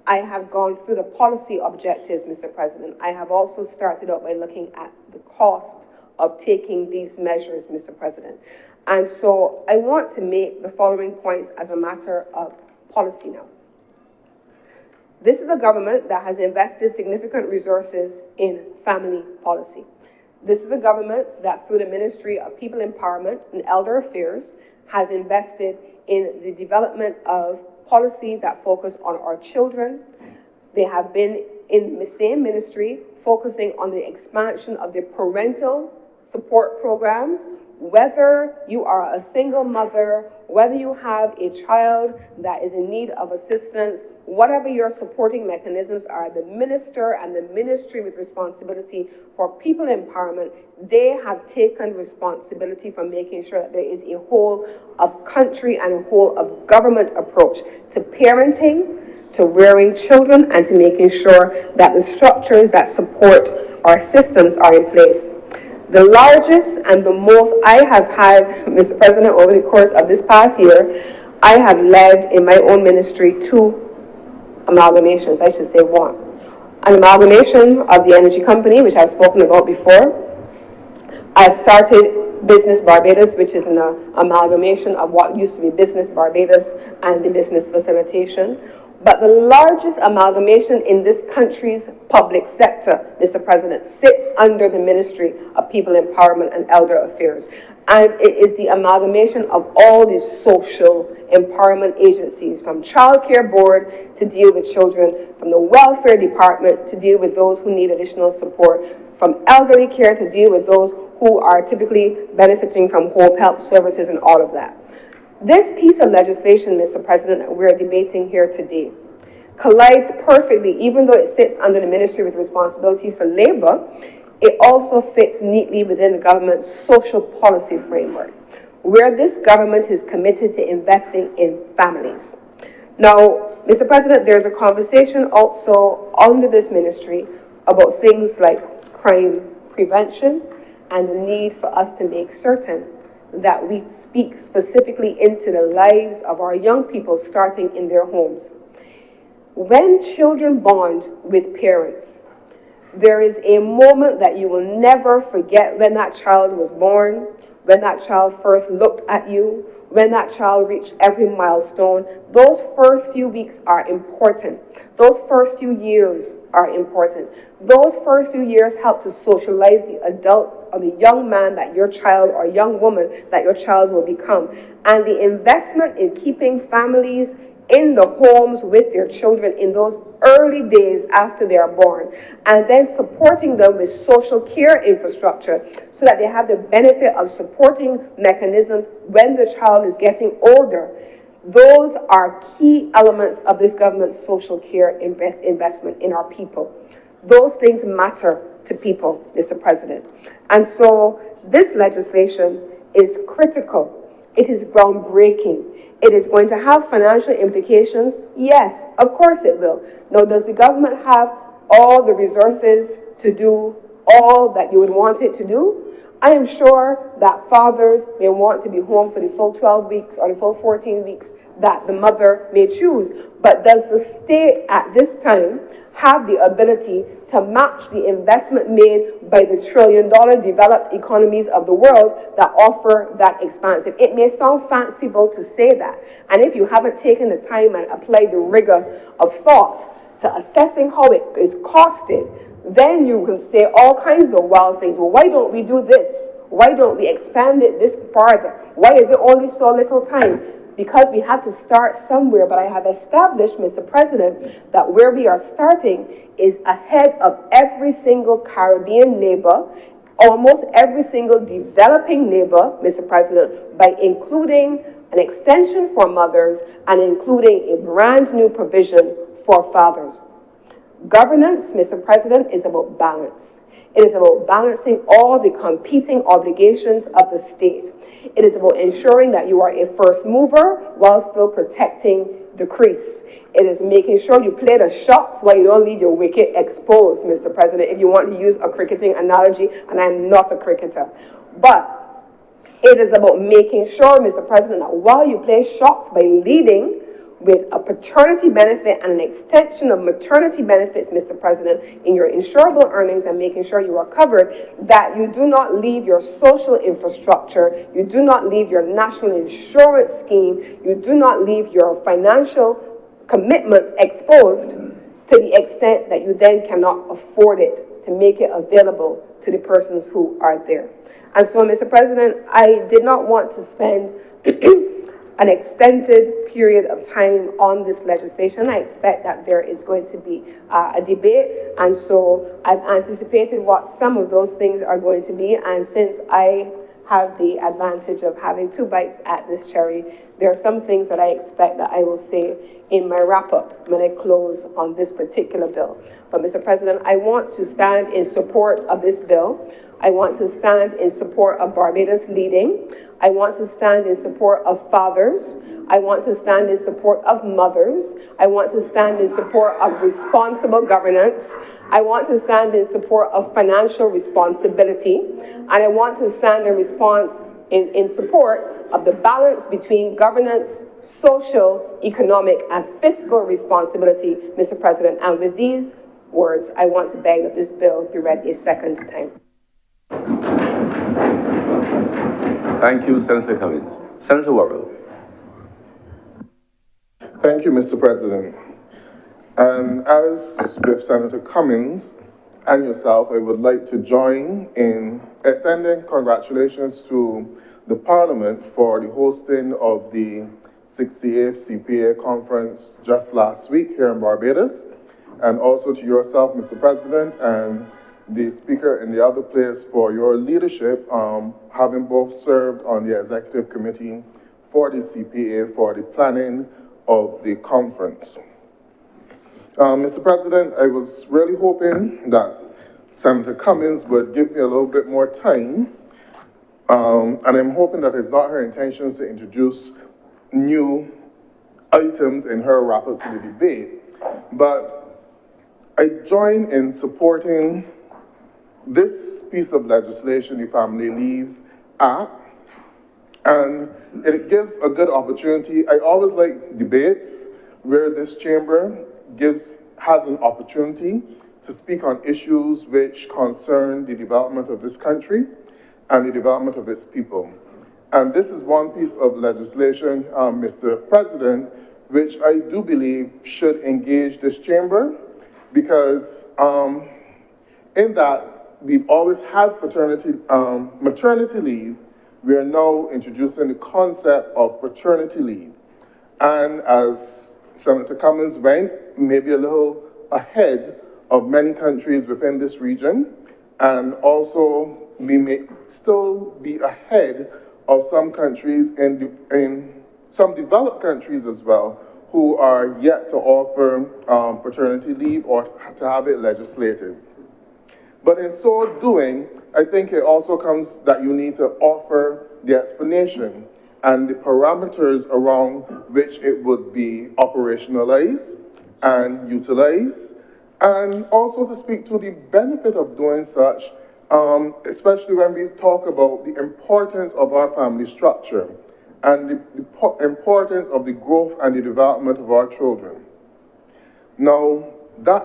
Speaker 4: I have gone through the policy objectives, Mr. President. I have also started out by looking at the cost of taking these measures, Mr. President. And so I want to make the following points as a matter of policy now. This is a government that has invested significant resources in family policy. This is a government that, through the Ministry of People Empowerment and Elder Affairs, has invested in the development of policies that focus on our children. They have been in the same ministry focusing on the expansion of the parental support programs. Whether you are a single mother, whether you have a child that is in need of assistance, whatever your supporting mechanisms are, the minister and the ministry with responsibility for people empowerment, they have taken responsibility for making sure that there is a whole of country and a whole of government approach to parenting, to rearing children, and to making sure that the structures that support our systems are in place. The largest and the most I have had, Mr. President, over the course of this past year, I have led in my own ministry 2 amalgamations, I should say 1. An amalgamation of the energy company, which I've spoken about before. I've started Business Barbados, which is an amalgamation of what used to be Business Barbados and the business facilitation. But the largest amalgamation in this country's public sector, Mr. President, sits under the Ministry of People Empowerment and Elder Affairs. And it is the amalgamation of all these social empowerment agencies, from Child Care Board to deal with children, from the Welfare Department to deal with those who need additional support, from elderly care to deal with those who are typically benefiting from home health services and all of that. This piece of legislation, Mr. President, that we're debating here today collides perfectly, even though it sits under the Ministry with responsibility for labor, it also fits neatly within the government's social policy framework, where this government is committed to investing in families. Now, Mr. President, there's a conversation also under this ministry about things like crime prevention and the need for us to make certain that we speak specifically into the lives of our young people starting in their homes. When children bond with parents, there is a moment that you will never forget when that child was born, when that child first looked at you, when that child reached every milestone. Those first few weeks are important. Those first few years are important. Those first few years help to socialize the adult or the young man that your child or young woman that your child will become. And the investment in keeping families in the homes with their children in those early days after they are born, and then supporting them with social care infrastructure so that they have the benefit of supporting mechanisms when the child is getting older. Those are key elements of this government's social care investment in our people. Those things matter to people, Mr. President. And so this legislation is critical. It is groundbreaking. It is going to have financial implications. Yes, of course it will. Now, does the government have all the resources to do all that you would want it to do? I am sure that fathers may want to be home for the full 12 weeks or the full 14 weeks that the mother may choose. But does the state at this time have the ability to match the investment made by the trillion-dollar developed economies of the world that offer that expansive? It may sound fanciful to say that, and if you haven't taken the time and applied the rigor of thought to assessing how it is costed, then you can say all kinds of wild things. Well, why don't we do this? Why don't we expand it this farther? Why is it only so little time? Because we have to start somewhere, but I have established, Mr. President, that where we are starting is ahead of every single Caribbean neighbor, almost every single developing neighbor, Mr. President, by including an extension for mothers and including a brand new provision for fathers. Governance, Mr. President, is about balance. It is about balancing all the competing obligations of the state. It is about ensuring that you are a first mover while still protecting the crease. It is making sure you play the shots while you don't leave your wicket exposed, Mr. President, if you want to use a cricketing analogy, and I'm not a cricketer. But it is about making sure, Mr. President, that while you play shots by leading with a paternity benefit and an extension of maternity benefits, Mr. President, in your insurable earnings and making sure you are covered, that you do not leave your social infrastructure, you do not leave your national insurance scheme, you do not leave your financial commitments exposed to the extent that you then cannot afford it to make it available to the persons who are there. And so, Mr. President, I did not want to spend an extended period of time on this legislation. I expect that there is going to be a debate, and so I've anticipated what some of those things are going to be, and since I have the advantage of having two bites at this cherry, there are some things that I expect that I will say in my wrap-up when I close on this particular bill. But, Mr. President, I want to stand in support of this bill. I want to stand in support of Barbados leading. I want to stand in support of fathers. I want to stand in support of mothers. I want to stand in support of responsible governance. I want to stand in support of financial responsibility. And I want to stand in support of the balance between governance, social, economic, and fiscal responsibility, Mr. President. And with these words, I want to beg that this bill be read a second time.
Speaker 1: Thank you, Senator Cummings. Senator Worrell.
Speaker 5: Thank you, Mr. President. And as with Senator Cummings and yourself, I would like to join in extending congratulations to the Parliament for the hosting of the 68th CPA conference just last week here in Barbados, and also to yourself, Mr. President, and the Speaker in the other place for your leadership, having both served on the Executive Committee for the CPA for the planning of the conference. Mr. President, I was really hoping that Senator Cummings would give me a little bit more time, and I'm hoping that it's not her intention to introduce new items in her wrap-up to the debate, but I join in supporting this piece of legislation, the Family Leave Act, and it gives a good opportunity. I always like debates where this chamber has an opportunity to speak on issues which concern the development of this country and the development of its people. And this is one piece of legislation, Mr. President, which I do believe should engage this chamber, because in that we've always had maternity leave. We are now introducing the concept of paternity leave. And as Senator Cummings went maybe a little ahead of many countries within this region, and also we may still be ahead of some countries in some developed countries as well, who are yet to offer paternity leave or to have it legislated. But in so doing, I think it also comes that you need to offer the explanation and the parameters around which it would be operationalized and utilized, and also to speak to the benefit of doing such, especially when we talk about the importance of our family structure and the importance of the growth and the development of our children. Now,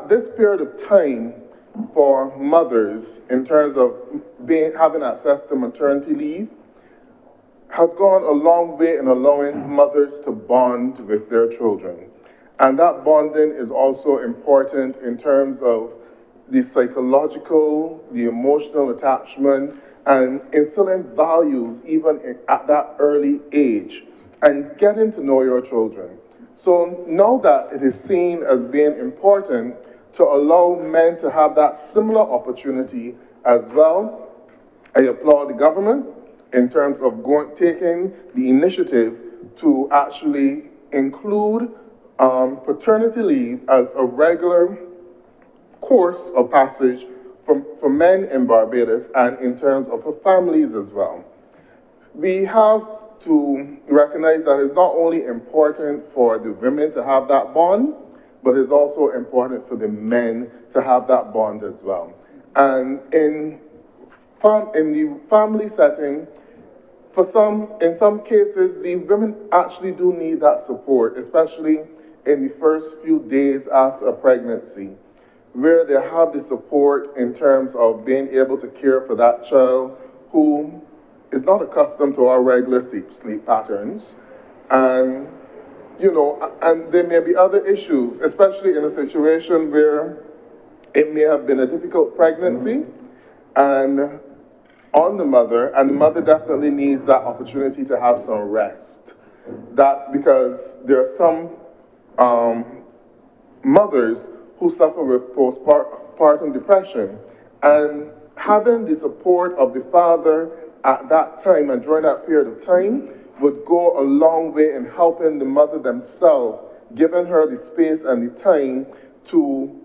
Speaker 5: this period of time for mothers in terms of having access to maternity leave has gone a long way in allowing mothers to bond with their children. And that bonding is also important in terms of the psychological, the emotional attachment, and instilling values even at that early age, and getting to know your children. So now that it is seen as being important to allow men to have that similar opportunity as well, I applaud the government in terms of taking the initiative to actually include paternity leave as a regular course of passage for men in Barbados and in terms of for families as well. We have to recognize that it's not only important for the women to have that bond, but it's also important for the men to have that bond as well. And in the family setting, in some cases, the women actually do need that support, especially in the first few days after a pregnancy, where they have the support in terms of being able to care for that child who is not accustomed to our regular sleep patterns. And, and there may be other issues, especially in a situation where it may have been a difficult pregnancy and on the mother, and the mother definitely needs that opportunity to have some rest. That because there are some mothers who suffer with postpartum depression, and having the support of the father at that time and during that period of time would go a long way in helping the mother themselves, giving her the space and the time to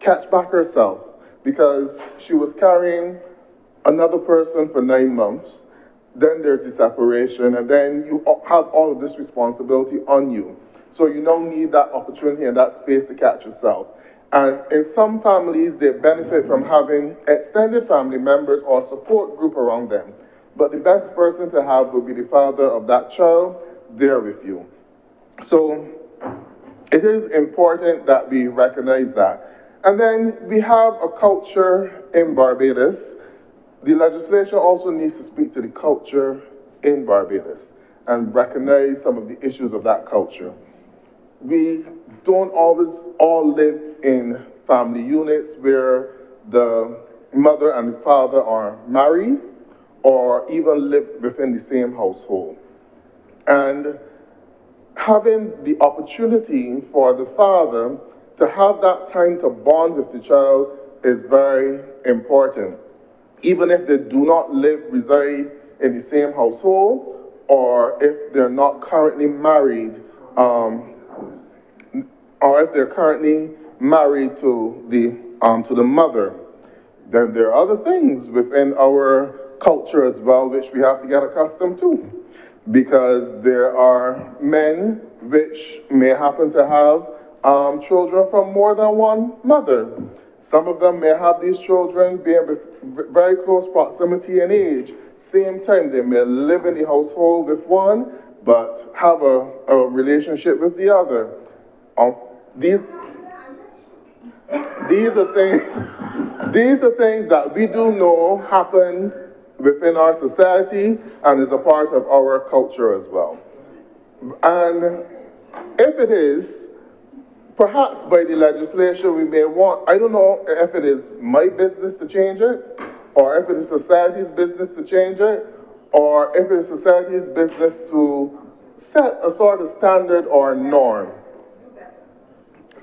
Speaker 5: catch back herself, because she was carrying another person for 9 months, then there's the separation, and then you have all of this responsibility on you. So you now need that opportunity and that space to catch yourself. And in some families, they benefit from having extended family members or support group around them. But the best person to have would be the father of that child there with you. So it is important that we recognize that. And then we have a culture in Barbados. The legislation also needs to speak to the culture in Barbados and recognize some of the issues of that culture. We don't always all live in family units where the mother and the father are married or even live within the same household. And having the opportunity for the father to have that time to bond with the child is very important, even if they do not reside in the same household, or if they're not currently married, or if they're currently married to the mother. Then there are other things within our culture as well which we have to get accustomed to, because there are men which may happen to have children from more than one mother. Some of them may have these children being very close proximity in age. Same time, they may live in the household with one, but have a relationship with the other. These are things that we do know happen within our society and is a part of our culture as well. And if it is, perhaps by the legislation we may want, I don't know if it is my business to change it, or if it is society's business to change it, or if it is society's business to set a sort of standard or norm.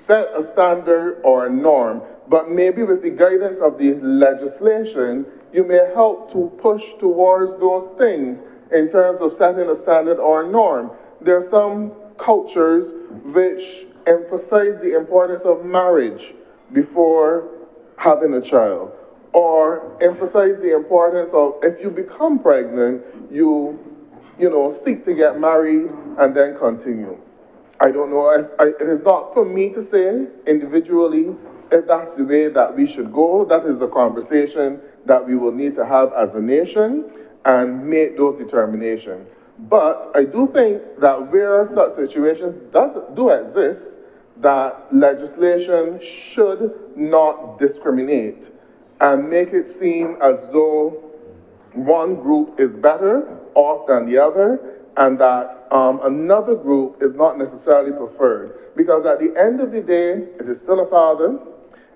Speaker 5: Set a standard or a norm, but maybe with the guidance of the legislation, you may help to push towards those things in terms of setting a standard or a norm. There are some cultures which emphasize the importance of marriage before having a child, or emphasize the importance of, if you become pregnant, you seek to get married and then continue. I don't know, it is not for me to say individually if that's the way that we should go. That is a conversation that we will need to have as a nation and make those determinations. But I do think that where such situations do exist, that legislation should not discriminate and make it seem as though one group is better off than the other, and that another group is not necessarily preferred. Because at the end of the day, it is still a father.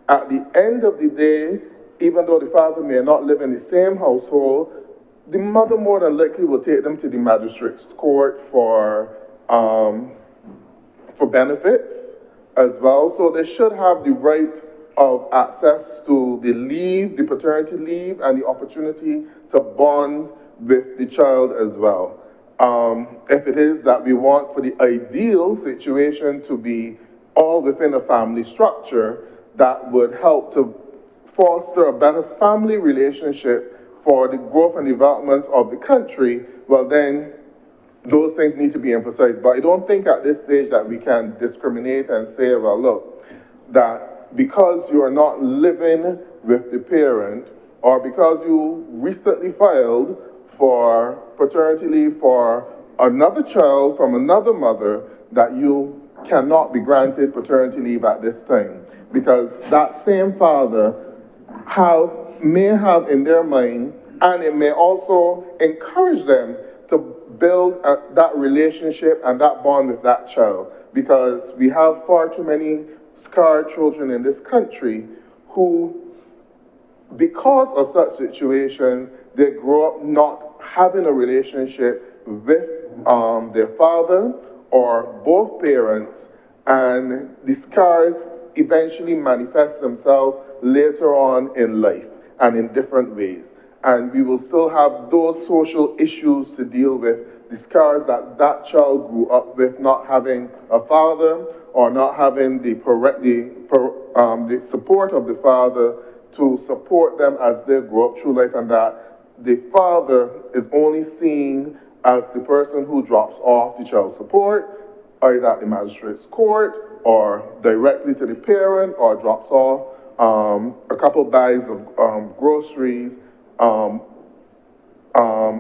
Speaker 5: At the end of the day, even though the father may not live in the same household, the mother more than likely will take them to the magistrate's court for benefits as well. So they should have the right of access to the leave, the paternity leave, and the opportunity to bond with the child as well. If it is that we want for the ideal situation to be all within a family structure, that would help to foster a better family relationship for the growth and development of the country, well then, those things need to be emphasized. But I don't think at this stage that we can discriminate and say, well, look, that because you are not living with the parent, or because you recently filed for paternity leave for another child from another mother, that you cannot be granted paternity leave at this time. Because that same father may have in their mind, and it may also encourage them to build that relationship and that bond with that child. Because we have far too many scarred children in this country who, because of such situations, they grow up not having a relationship with their father or both parents, and the scars eventually manifest themselves later on in life and in different ways. And we will still have those social issues to deal with, the scars that that child grew up with, not having a father or not having the support of the father to support them as they grow up through life, and that the father is only seen as the person who drops off the child support, either at the magistrate's court or directly to the parent, or drops off a couple bags of groceries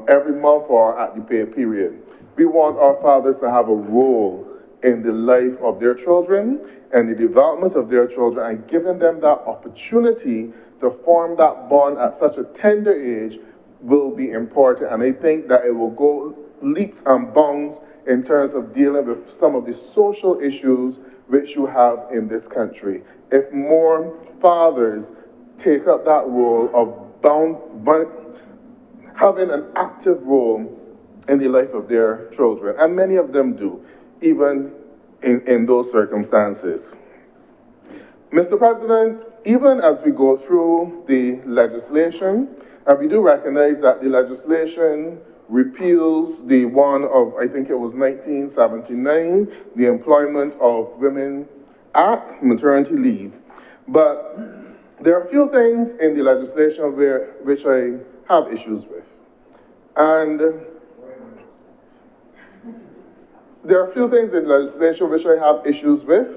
Speaker 5: every month or at the pay period. We want our fathers to have a role in the life of their children and the development of their children, and giving them that opportunity to form that bond at such a tender age will be important. And I think that it will go leaps and bounds in terms of dealing with some of the social issues which you have in this country. If more fathers take up that role of having an active role in the life of their children, and many of them do, even in those circumstances. Mr. President, even as we go through the legislation, and we do recognize that the legislation repeals the one of, I think it was 1979, the Employment of Women Act, maternity leave. But There are a few things in the legislation which I have issues with. And there are a few things in legislation which I have issues with,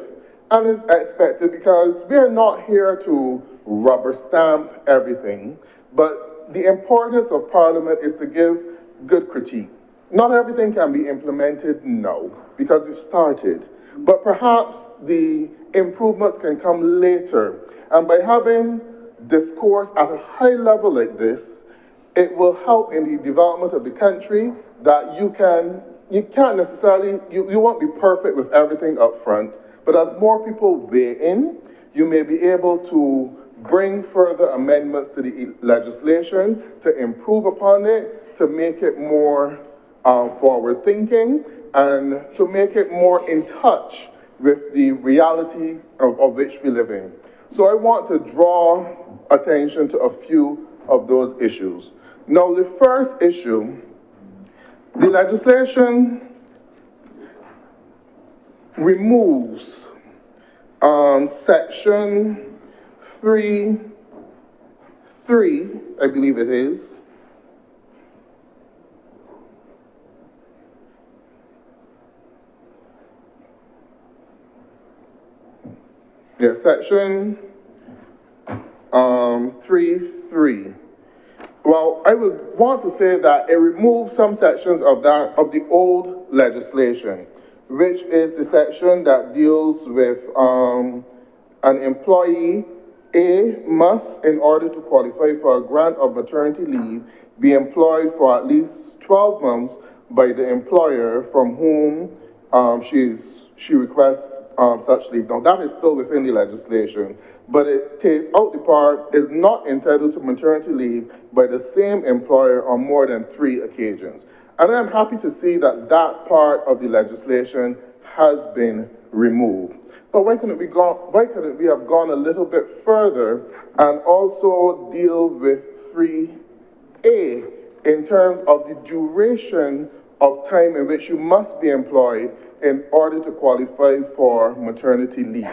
Speaker 5: and it's expected because we are not here to rubber stamp everything, but the importance of Parliament is to give good critique. Not everything can be implemented now, because we've started, but perhaps the improvements can come later. And by having discourse at a high level like this, it will help in the development of the country that you can't necessarily, you won't be perfect with everything up front, but as more people weigh in, you may be able to bring further amendments to the legislation to improve upon it, to make it more forward thinking, and to make it more in touch with the reality of which we live in. So I want to draw attention to a few of those issues. Now, the first issue, the legislation removes section 3, I believe it is. Yeah, section 3.3. Well, I would want to say that it removes some sections of the old legislation, which is the section that deals with an employee, A, must, in order to qualify for a grant of maternity leave, be employed for at least 12 months by the employer from whom she requests such leave. Now, that is still within the legislation, but it takes out the part is not entitled to maternity leave by the same employer on more than 3 occasions. And I'm happy to see that that part of the legislation has been removed. But why couldn't we have gone a little bit further and also deal with 3A in terms of the duration of time in which you must be employed in order to qualify for maternity leave?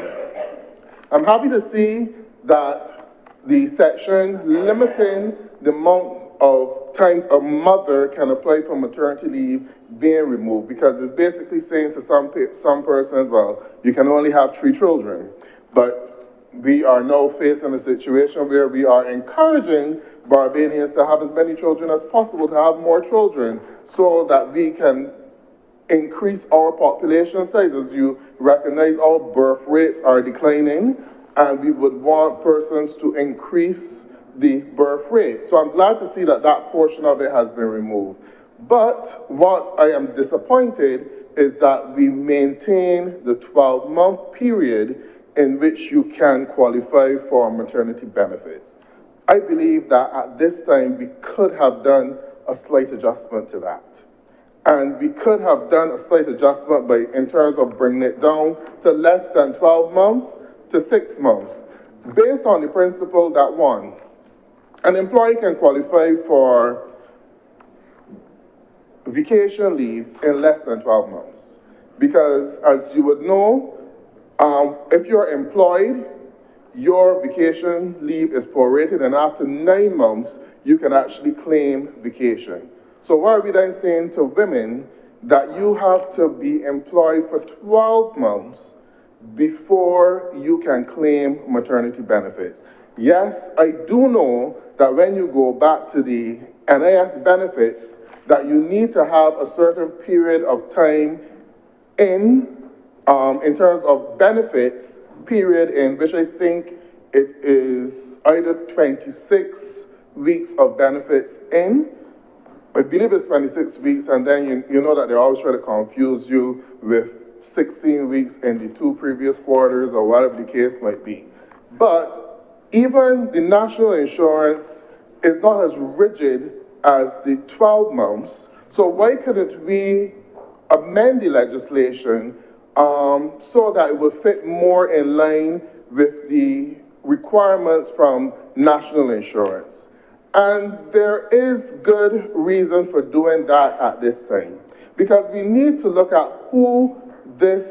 Speaker 5: I'm happy to see that the section limiting the amount of times a mother can apply for maternity leave being removed, because it's basically saying to some persons, well, you can only have 3 children. But we are now facing a situation where we are encouraging Barbadians to have as many children as possible, to have more children, so that we can increase our population size. As you recognize, our birth rates are declining, and we would want persons to increase the birth rate. So I'm glad to see that that portion of it has been removed. But what I am disappointed is that we maintain the 12-month period in which you can qualify for maternity benefits. I believe that at this time we could have done a slight adjustment to that. And we could have done a slight adjustment in terms of bringing it down to less than 12 months to 6 months, based on the principle that, one, an employee can qualify for vacation leave in less than 12 months. Because, as you would know, if you're employed, your vacation leave is prorated, and after 9 months, you can actually claim vacation. So why are we then saying to women that you have to be employed for 12 months before you can claim maternity benefits? Yes, I do know that when you go back to the NIS benefits, that you need to have a certain period of time in terms of benefits period, in which I think it is either 26 weeks of benefits in. I believe it's 26 weeks, and then you know that they always try to confuse you with 16 weeks in the 2 previous quarters, or whatever the case might be. But even the national insurance is not as rigid as the 12 months. So why couldn't we amend the legislation so that it would fit more in line with the requirements from national insurance? And there is good reason for doing that at this time, because we need to look at who this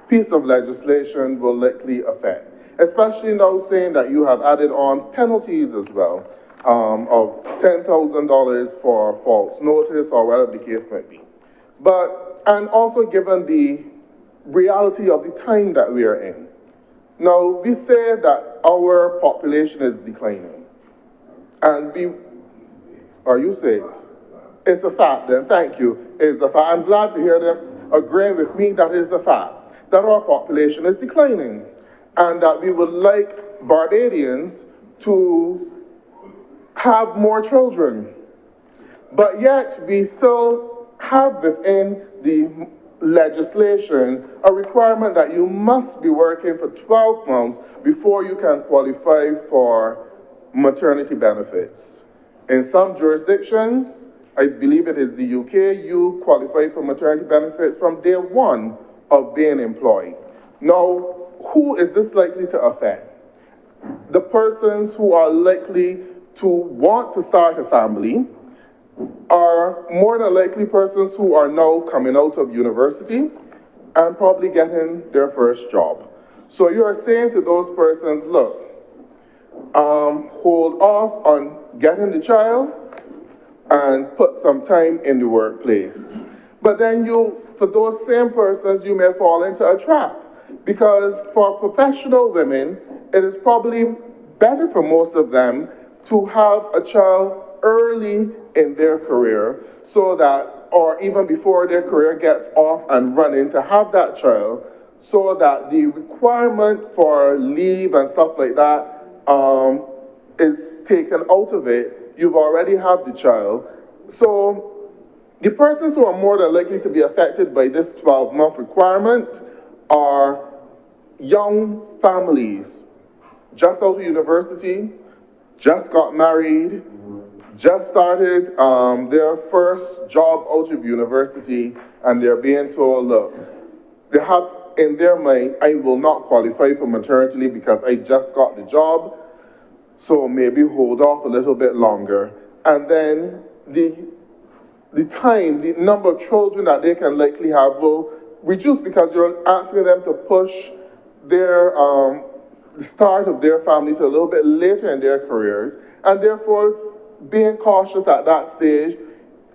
Speaker 5: piece of legislation will likely affect. especially now saying that you have added on penalties as well, of $10,000 for false notice or whatever the case might be. But, and also given the reality of the time that we are in. Now, we say that our population is declining. And or you say, it's a fact then, thank you, it's a fact. I'm glad to hear them agree with me that it's a fact, that our population is declining, and that we would like Barbadians to have more children. But yet, we still have within the legislation a requirement that you must be working for 12 months before you can qualify for maternity benefits. In some jurisdictions, I believe it is the UK, you qualify for maternity benefits from day one of being employed. Now, who is this likely to affect? The persons who are likely to want to start a family are more than likely persons who are now coming out of university and probably getting their first job. So you are saying to those persons, look, hold off on getting the child and put some time in the workplace. But then for those same persons, you may fall into a trap, because for professional women, it is probably better for most of them to have a child early in their career, so that, or even before their career gets off and running, to have that child, so that the requirement for leave and stuff like that is taken out of it. You've already had the child. So the persons who are more than likely to be affected by this 12-month requirement are young families, just out of university, just got married, just started their first job out of university, and they're being told, look, they have in their mind, I will not qualify for maternity leave because I just got the job, so maybe hold off a little bit longer. And then the number of children that they can likely have will reduce, because you're asking them to push their the start of their families a little bit later in their careers, and therefore being cautious at that stage.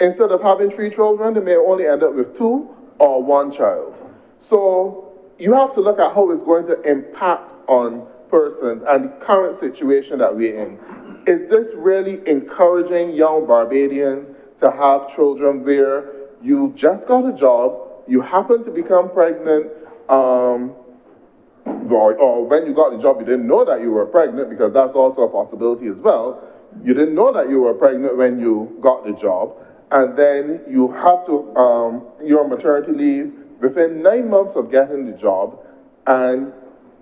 Speaker 5: Instead of having 3 children, they may only end up with 2 or 1 child. So you have to look at how it's going to impact on persons and the current situation that we're in. Is this really encouraging young Barbadians to have children where you just got a job, you happen to become pregnant, or when you got the job you didn't know that you were pregnant, because that's also a possibility as well. You didn't know that you were pregnant when you got the job, and then you have to, your maternity leave within 9 months of getting the job, and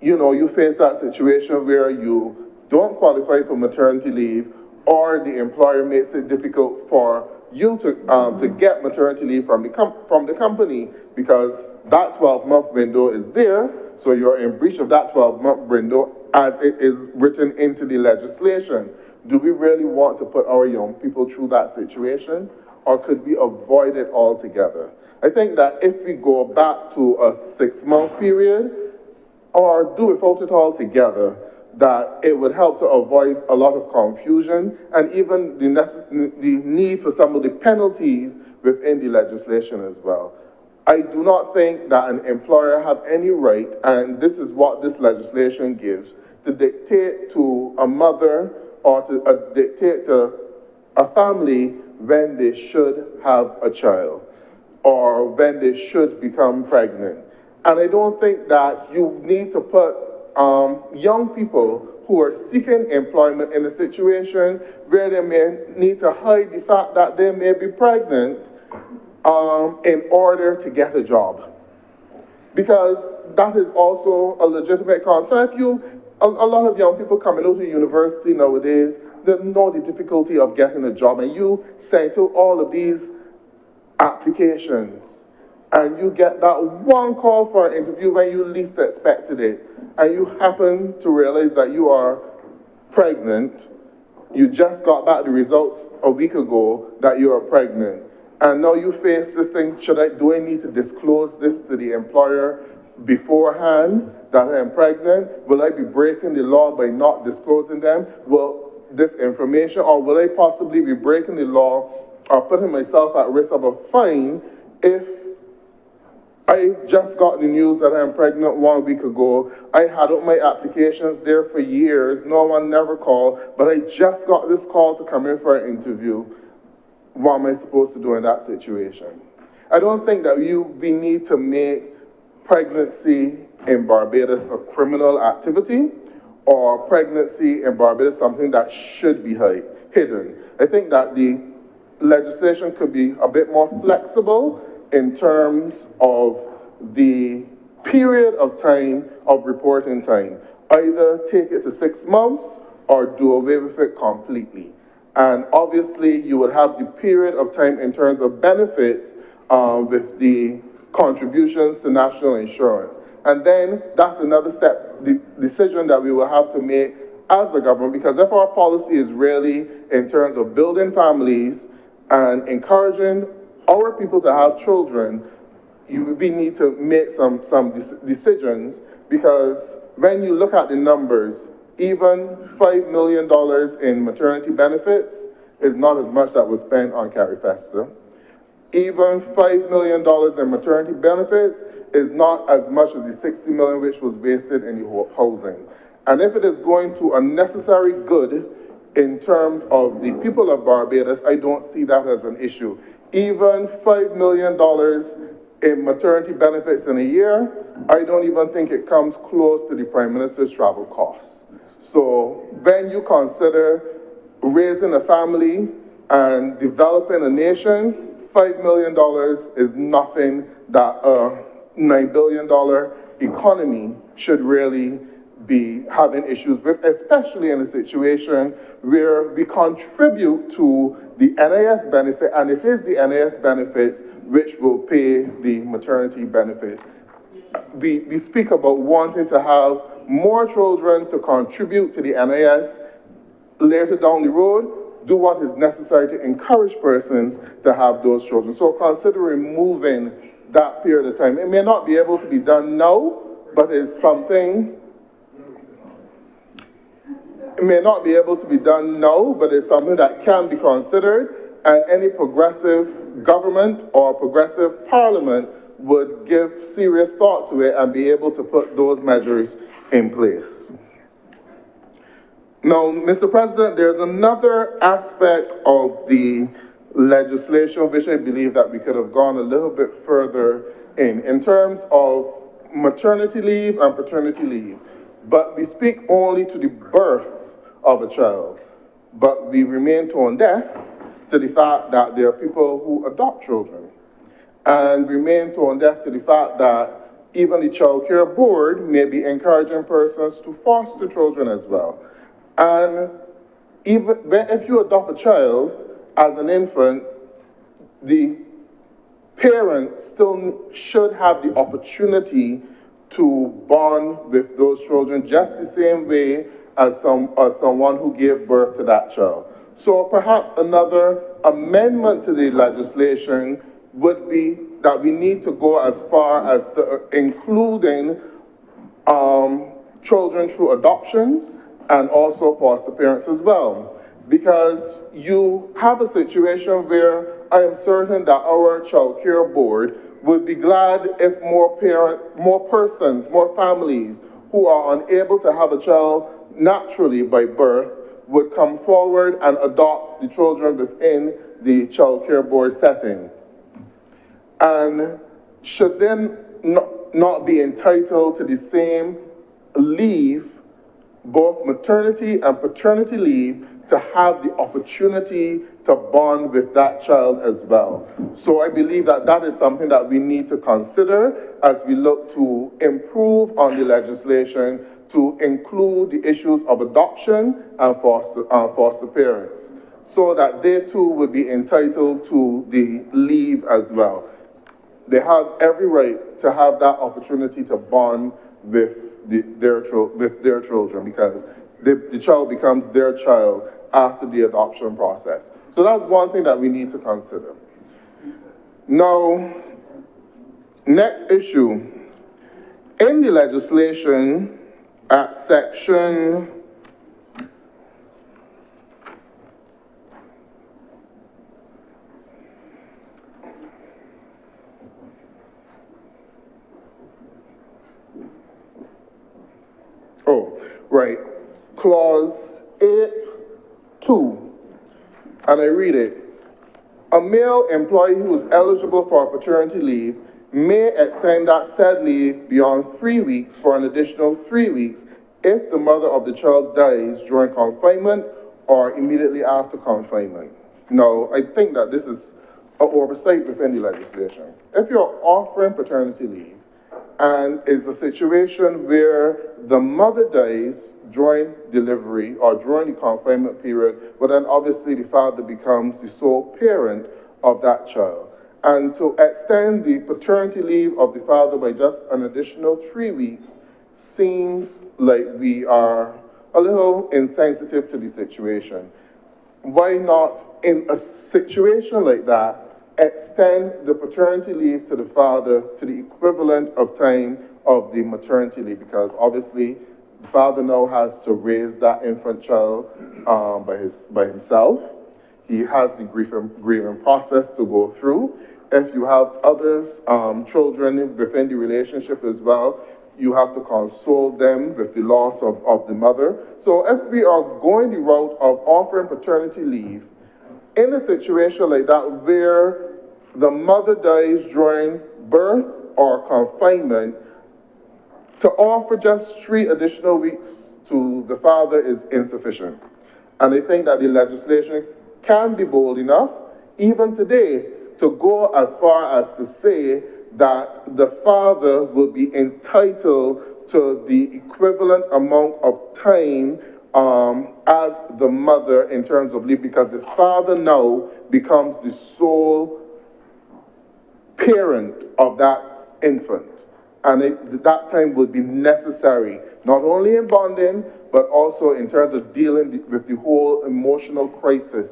Speaker 5: you face that situation where you don't qualify for maternity leave, or the employer makes it difficult for you to get maternity leave from the company, because that 12-month window is there, so you're in breach of that 12-month window as it is written into the legislation. Do we really want to put our young people through that situation, or could we avoid it altogether? I think that if we go back to a 6-month period, or do without it altogether, that it would help to avoid a lot of confusion and even the need for some of the penalties within the legislation as well. I do not think that an employer has any right, and this is what this legislation gives, to dictate to a mother or to dictate to a family when they should have a child or when they should become pregnant. And I don't think that you need to put young people who are seeking employment in a situation where they may need to hide the fact that they may be pregnant in order to get a job. Because that is also a legitimate concern. A lot of young people coming out of university nowadays, they know the difficulty of getting a job, and you send to all of these applications, and you get that one call for an interview when you least expected it, and you happen to realize that you are pregnant. You just got back the results a week ago that you are pregnant, and now you face this thing, do I need to disclose this to the employer beforehand that I am pregnant? Will I be breaking the law by not disclosing them? Will this information, or will I possibly be breaking the law or putting myself at risk of a fine if I just got the news that I'm pregnant 1 week ago? I had my applications there for years. No one never called, but I just got this call to come in for an interview. What am I supposed to do in that situation? I don't think that we need to make pregnancy in Barbados a criminal activity, or pregnancy in Barbados something that should be hidden. I think that the legislation could be a bit more flexible in terms of the period of time of reporting time. Either take it to 6 months or do away with it completely. And obviously you would have the period of time in terms of benefits with the contributions to national insurance. And then that's another step, the decision that we will have to make as a government, because if our policy is really in terms of building families and encouraging our people to have children, we need to make some decisions, because when you look at the numbers, even $5 million in maternity benefits is not as much that was spent on Carrie Fester. Even $5 million in maternity benefits is not as much as the $60 million which was wasted in the housing. And if it is going to a necessary good in terms of the people of Barbados, I don't see that as an issue. Even $5 million in maternity benefits in a year, I don't even think it comes close to the Prime Minister's travel costs. So when you consider raising a family and developing a nation, $5 million is nothing that a $9 billion economy should really be having issues with, especially in a situation where we contribute to the NIS benefit, and it is the NIS benefits which will pay the maternity benefits. We speak about wanting to have more children to contribute to the NIS later down the road. Do what is necessary to encourage persons to have those children. So consider removing that period of time. It may not be able to be done now, but it's something. It may not be able to be done now, but it's something that can be considered, and any progressive government or progressive parliament would give serious thought to it and be able to put those measures in place. Now, Mr. President, there's another aspect of the legislation which I believe that we could have gone a little bit further in terms of maternity leave and paternity leave. But we speak only to the birth of a child, but we remain tone deaf to the fact that there are people who adopt children, and remain tone deaf to the fact that even the Child Care Board may be encouraging persons to foster children as well. And even if you adopt a child as an infant, the parent still should have the opportunity to bond with those children just the same way as someone who gave birth to that child. So perhaps another amendment to the legislation would be that we need to go as far as to including children through adoption and also foster parents as well. Because you have a situation where I am certain that our Child Care Board would be glad if more persons, more families who are unable to have a child naturally by birth would come forward and adopt the children within the Child Care Board setting. And should then not be entitled to the same leave, both maternity and paternity leave, to have the opportunity to bond with that child as well. So I believe that that is something that we need to consider as we look to improve on the legislation to include the issues of adoption and foster parents, so that they too would be entitled to the leave as well. They have every right to have that opportunity to bond with their children, because the child becomes their child after the adoption process. So that's one thing that we need to consider. Now, next issue In the legislation, at section clause 8(2), and I read it. A male employee who is eligible for paternity leave may extend that said leave beyond 3 weeks for an additional 3 weeks if the mother of the child dies during confinement or immediately after confinement. Now, I think that this is an oversight within the legislation. If you're offering paternity leave and it's a situation where the mother dies during delivery or during the confinement period, but then obviously the father becomes the sole parent of that child. And to extend the paternity leave of the father by just an additional 3 weeks seems like we are a little insensitive to the situation. Why not, in a situation like that, extend the paternity leave to the father to the equivalent of time of the maternity leave? Because obviously, the father now has to raise that infant child by himself. He has the grieving process to go through. If you have other children within the relationship as well, you have to console them with the loss of the mother. So if we are going the route of offering paternity leave, in a situation like that where the mother dies during birth or confinement, to offer just 3 additional weeks to the father is insufficient. And I think that the legislation can be bold enough, even today, to go as far as to say that the father will be entitled to the equivalent amount of time as the mother in terms of leave, because the father now becomes the sole parent of that infant. And that time would be necessary, not only in bonding, but also in terms of dealing with the whole emotional crisis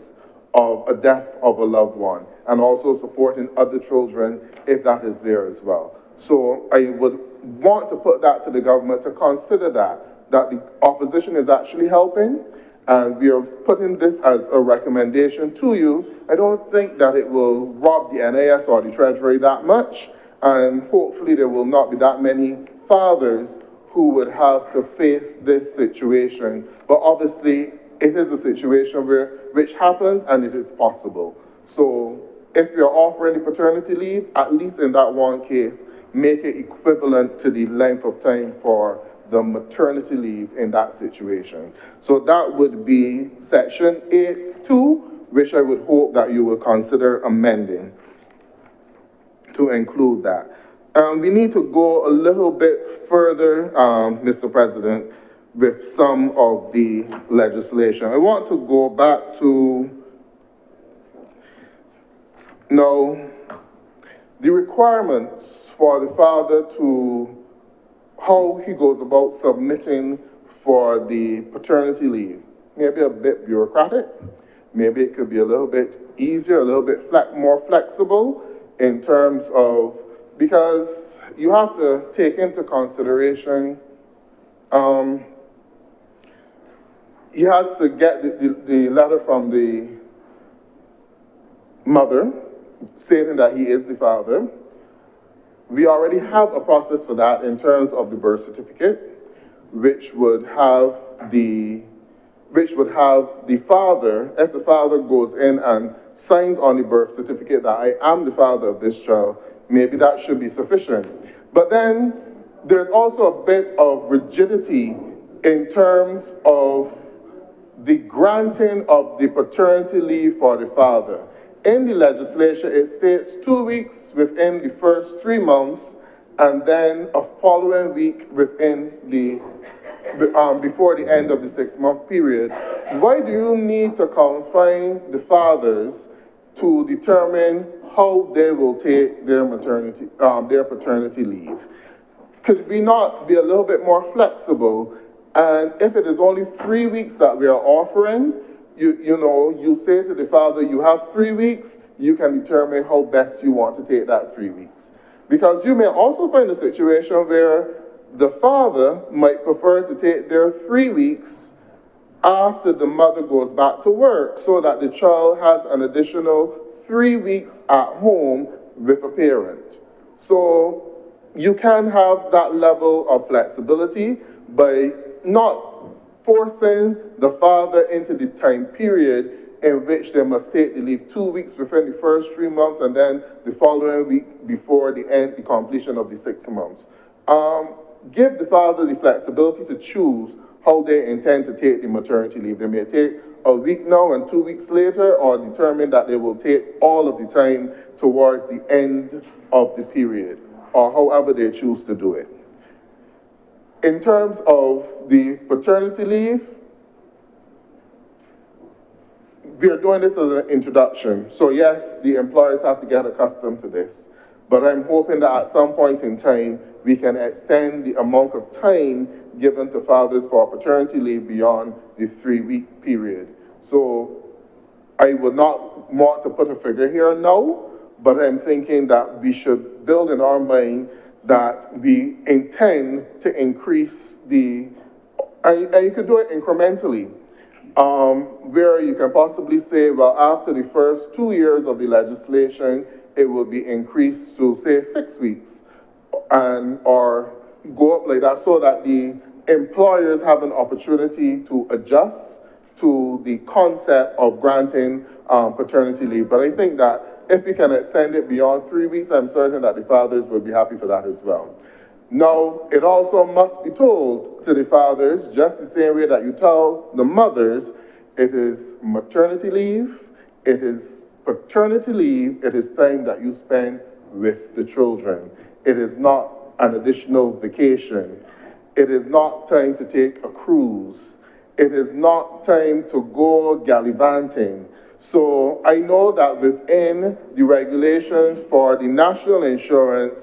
Speaker 5: of a death of a loved one, and also supporting other children if that is there as well. So I would want to put that to the government to consider that the opposition is actually helping, and we are putting this as a recommendation to you. I don't think that it will rob the NAS or the Treasury that much, and hopefully there will not be that many fathers who would have to face this situation. But obviously, it is a situation which happens, and it is possible. So if you're offering the paternity leave, at least in that one case, make it equivalent to the length of time for the maternity leave in that situation. So that would be section 8(2), which I would hope that you will consider amending to include that. We need to go a little bit further, Mr. President, with some of the legislation. I want to go back to now the requirements for the father to how he goes about submitting for the paternity leave. Maybe a bit bureaucratic, maybe it could be a little bit easier, a little bit more flexible in terms of, because you have to take into consideration he has to get the letter from the mother stating that he is the father. We already have a process for that in terms of the birth certificate, which would have the father, if the father goes in and signs on the birth certificate that I am the father of this child, maybe that should be sufficient. But then there's also a bit of rigidity in terms of the granting of the paternity leave for the father. In the legislation, it states 2 weeks within the first 3 months, and then a following week within the before the end of the 6-month period. Why do you need to confine the fathers to determine how they will take their paternity leave? Could we not be a little bit more flexible? And if it is only 3 weeks that we are offering, you say to the father, you have 3 weeks, you can determine how best you want to take that 3 weeks. Because you may also find a situation where the father might prefer to take their 3 weeks after the mother goes back to work so that the child has an additional 3 weeks at home with a parent. So you can have that level of flexibility by not forcing the father into the time period in which they must take the leave 2 weeks within the first 3 months and then the following week before the completion of the 6 months. Give the father the flexibility to choose how they intend to take the maternity leave. They may take a week now and 2 weeks later, or determine that they will take all of the time towards the end of the period, or however they choose to do it. In terms of the paternity leave, we are doing this as an introduction. So yes, the employers have to get accustomed to this. But I'm hoping that at some point in time, we can extend the amount of time given to fathers for paternity leave beyond the 3-week period. So I would not want to put a figure here now, but I'm thinking that we should build in our mind that we intend to increase and you could do it incrementally, where you can possibly say, well, after the first 2 years of the legislation, it will be increased to, say, 6 weeks, or go up like that, so that the employers have an opportunity to adjust to the concept of granting paternity leave. But I think that if we can extend it beyond 3 weeks, I'm certain that the fathers will be happy for that as well. Now, it also must be told to the fathers, just the same way that you tell the mothers, it is maternity leave, it is paternity leave, it is time that you spend with the children. It is not an additional vacation. It is not time to take a cruise. It is not time to go gallivanting. So I know that within the regulations for the national insurance,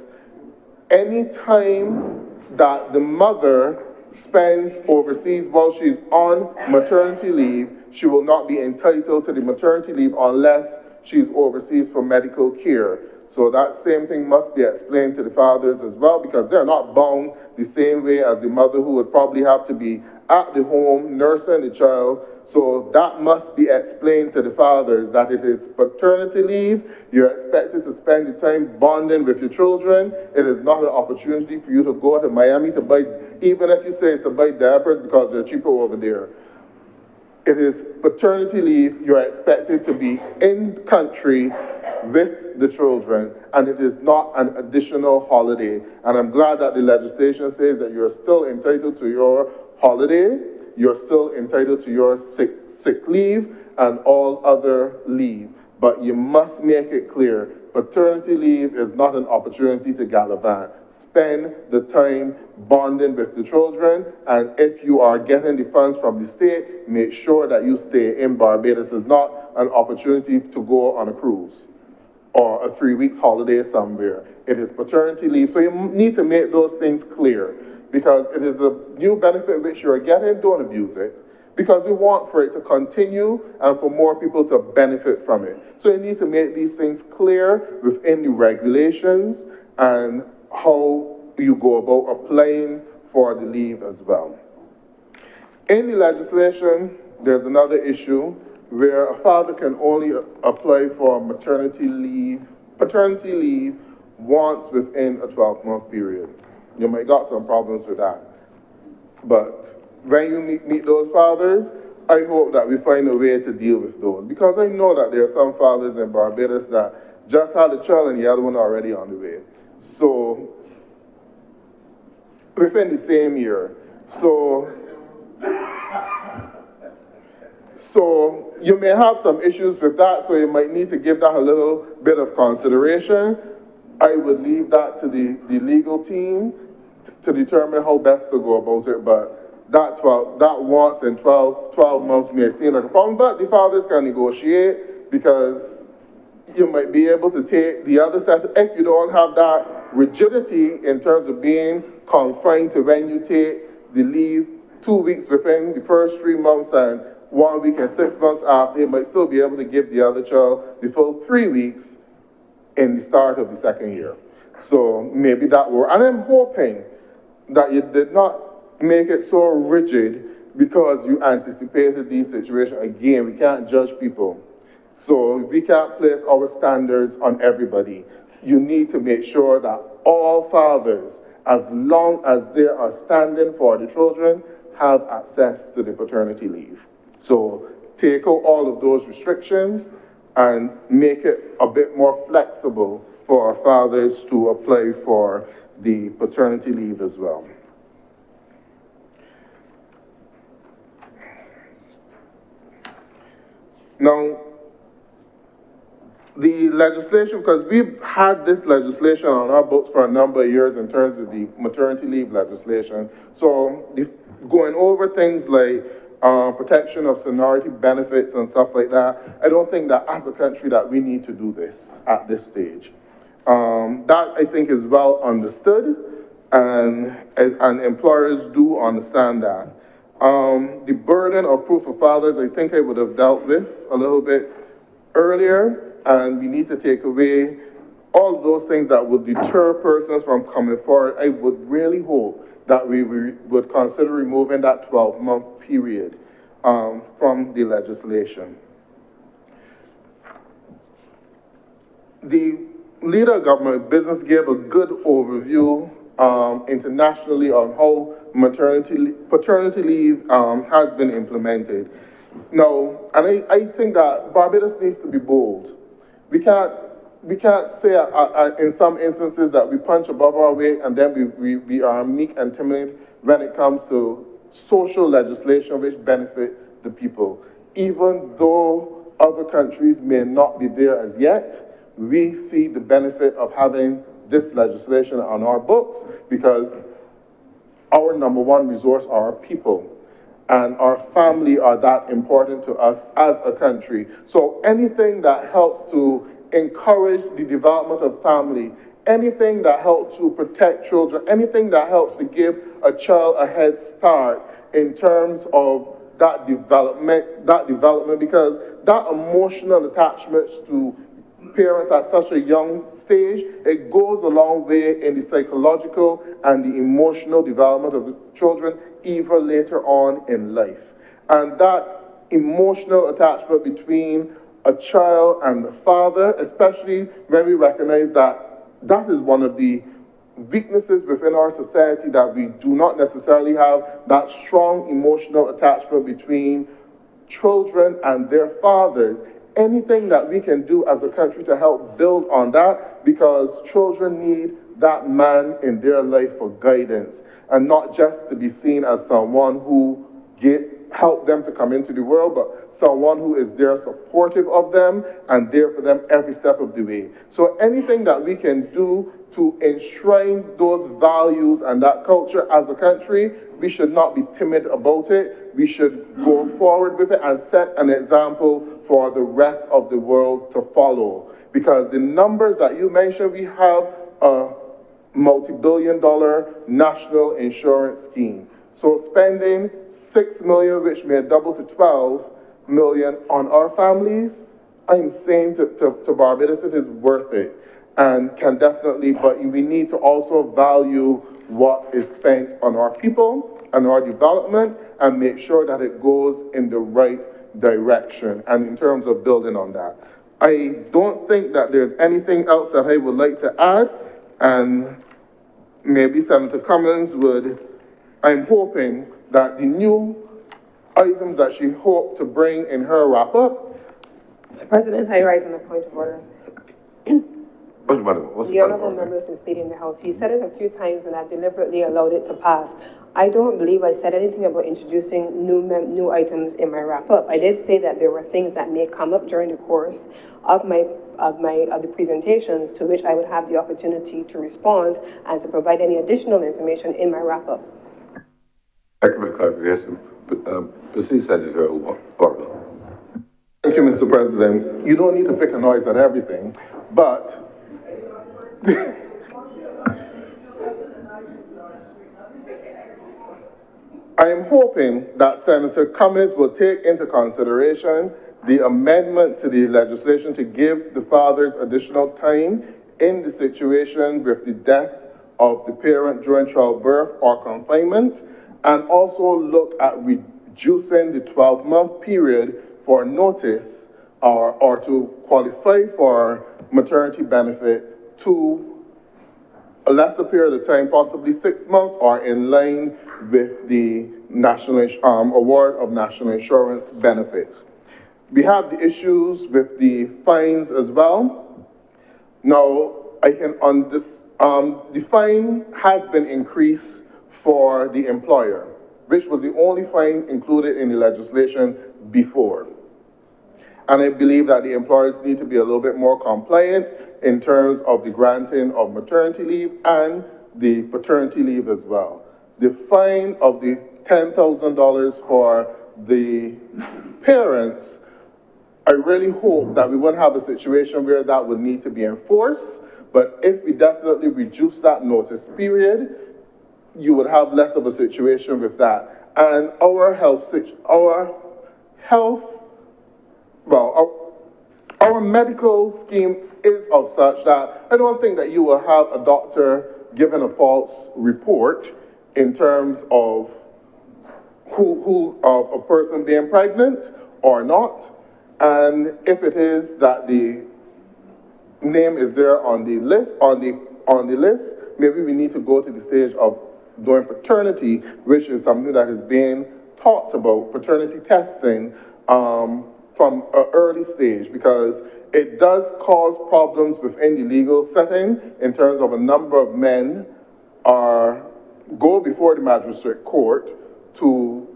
Speaker 5: any time that the mother spends overseas while she's on maternity leave, she will not be entitled to the maternity leave unless she's overseas for medical care. So that same thing must be explained to the fathers as well, because they're not bound the same way as the mother, who would probably have to be at the home nursing the child. So that must be explained to the fathers, that it is paternity leave. You're expected to spend the time bonding with your children. It is not an opportunity for you to go to Miami to buy, even if you say it's to buy diapers because they're cheaper over there. It is paternity leave. You're expected to be in country with the children, and it is not an additional holiday. And I'm glad that the legislation says that you're still entitled to your holiday, you're still entitled to your sick leave and all other leave. But you must make it clear, paternity leave is not an opportunity to gallivant. Spend the time bonding with the children, and if you are getting the funds from the state, make sure that you stay in Barbados. It's not an opportunity to go on a cruise or a 3-week holiday somewhere. It is paternity leave. So you need to make those things clear, because it is a new benefit which you're getting. Don't abuse it, because we want for it to continue and for more people to benefit from it. So you need to make these things clear within the regulations and how you go about applying for the leave as well. In the legislation, there's another issue where a father can only apply for paternity leave once within a 12-month period. You might got some problems with that. But when you meet those fathers, I hope that we find a way to deal with those. Because I know that there are some fathers in Barbados that just had a child and the other one already on the way. So, within the same year. So you may have some issues with that, so you might need to give that a little bit of consideration. I would leave that to the legal team to determine how best to go about it, but that once in 12 months may seem like a problem, but the fathers can negotiate, because you might be able to take the other side. If you don't have that rigidity in terms of being confined to when you take the leave 2 weeks within the first 3 months and 1 week and 6 months after, you might still be able to give the other child the full 3 weeks in the start of the second year. So maybe that will, and I'm hoping that you did not make it so rigid because you anticipated these situations. Again, we can't judge people. So we can't place our standards on everybody. You need to make sure that all fathers, as long as they are standing for the children, have access to the paternity leave. So take out all of those restrictions and make it a bit more flexible for fathers to apply for the paternity leave as well. Now, the legislation, because we've had this legislation on our books for a number of years in terms of the maternity leave legislation. So going over things like protection of seniority benefits and stuff like that, I don't think that as a country that we need to do this at this stage. That I think is well understood, and employers do understand that. The burden of proof of fathers, I think I would have dealt with a little bit earlier, and we need to take away all of those things that would deter persons from coming forward. I would really hope that we would consider removing that 12-month period from the legislation. The leader of government business gave a good overview internationally on how paternity leave has been implemented. Now, and I think that Barbados needs to be bold. We can't say in some instances that we punch above our weight and then we are meek and timid when it comes to social legislation which benefit the people. Even though other countries may not be there as yet, we see the benefit of having this legislation on our books because our number one resource are our people. And our family are that important to us as a country. So anything that helps to encourage the development of family, anything that helps to protect children, anything that helps to give a child a head start in terms of that development, because that emotional attachment to parents at such a young stage, it goes a long way in the psychological and the emotional development of the children even later on in life. And that emotional attachment between a child and the father, especially when we recognize that that is one of the weaknesses within our society, that we do not necessarily have that strong emotional attachment between children and their fathers. Anything that we can do as a country to help build on that, because children need that man in their life for guidance and not just to be seen as someone who help them to come into the world, but someone who is there supportive of them and there for them every step of the way. So anything that we can do to enshrine those values and that culture as a country, we should not be timid about it. We should go forward with it and set an example for the rest of the world to follow. Because the numbers that you mentioned, we have a multi-billion-dollar national insurance scheme. So spending $6 million, which may double to $12 million on our families, I'm saying to Barbados, it is worth it. And can definitely, but we need to also value what is spent on our people and our development and make sure that it goes in the right direction and in terms of building on that. I don't think that there's anything else that I would like to add, and maybe Senator Cummins would, I'm hoping that the new items that she hoped to bring in her wrap-up.
Speaker 4: Mr. President, I rise on the point of order.
Speaker 1: What's
Speaker 4: The honourable member has been speaking in the House. He said it a few times and I deliberately allowed it to pass. I don't believe I said anything about introducing new items in my wrap-up. I did say that there were things that may come up during the course of the presentations to which I would have the opportunity to respond and to provide any additional information in my wrap-up.
Speaker 1: Thank you for the clarification. Proceed, Senator Honourable.
Speaker 5: Thank you, Mr. President. You don't need to pick a noise at everything, but I am hoping that Senator Cummins will take into consideration the amendment to the legislation to give the fathers additional time in the situation with the death of the parent during childbirth or confinement, and also look at reducing the 12-month period for notice or to qualify for maternity benefit to a lesser period of time, possibly 6 months, or in line with the national award of national insurance benefits. We have the issues with the fines as well. Now, I can on this, the fine has been increased for the employer, which was the only fine included in the legislation before. And I believe that the employers need to be a little bit more compliant in terms of the granting of maternity leave and the paternity leave as well. The fine of the $10,000 for the parents, I really hope that we won't have a situation where that would need to be enforced, but if we definitely reduce that notice period, you would have less of a situation with that. And our medical scheme is of such that I don't think that you will have a doctor giving a false report in terms of a person being pregnant or not. And if it is that the name is there on the list, maybe we need to go to the stage of doing paternity, which is something that is being talked about, paternity testing, from an early stage, because it does cause problems within the legal setting in terms of a number of men go before the magistrate court to,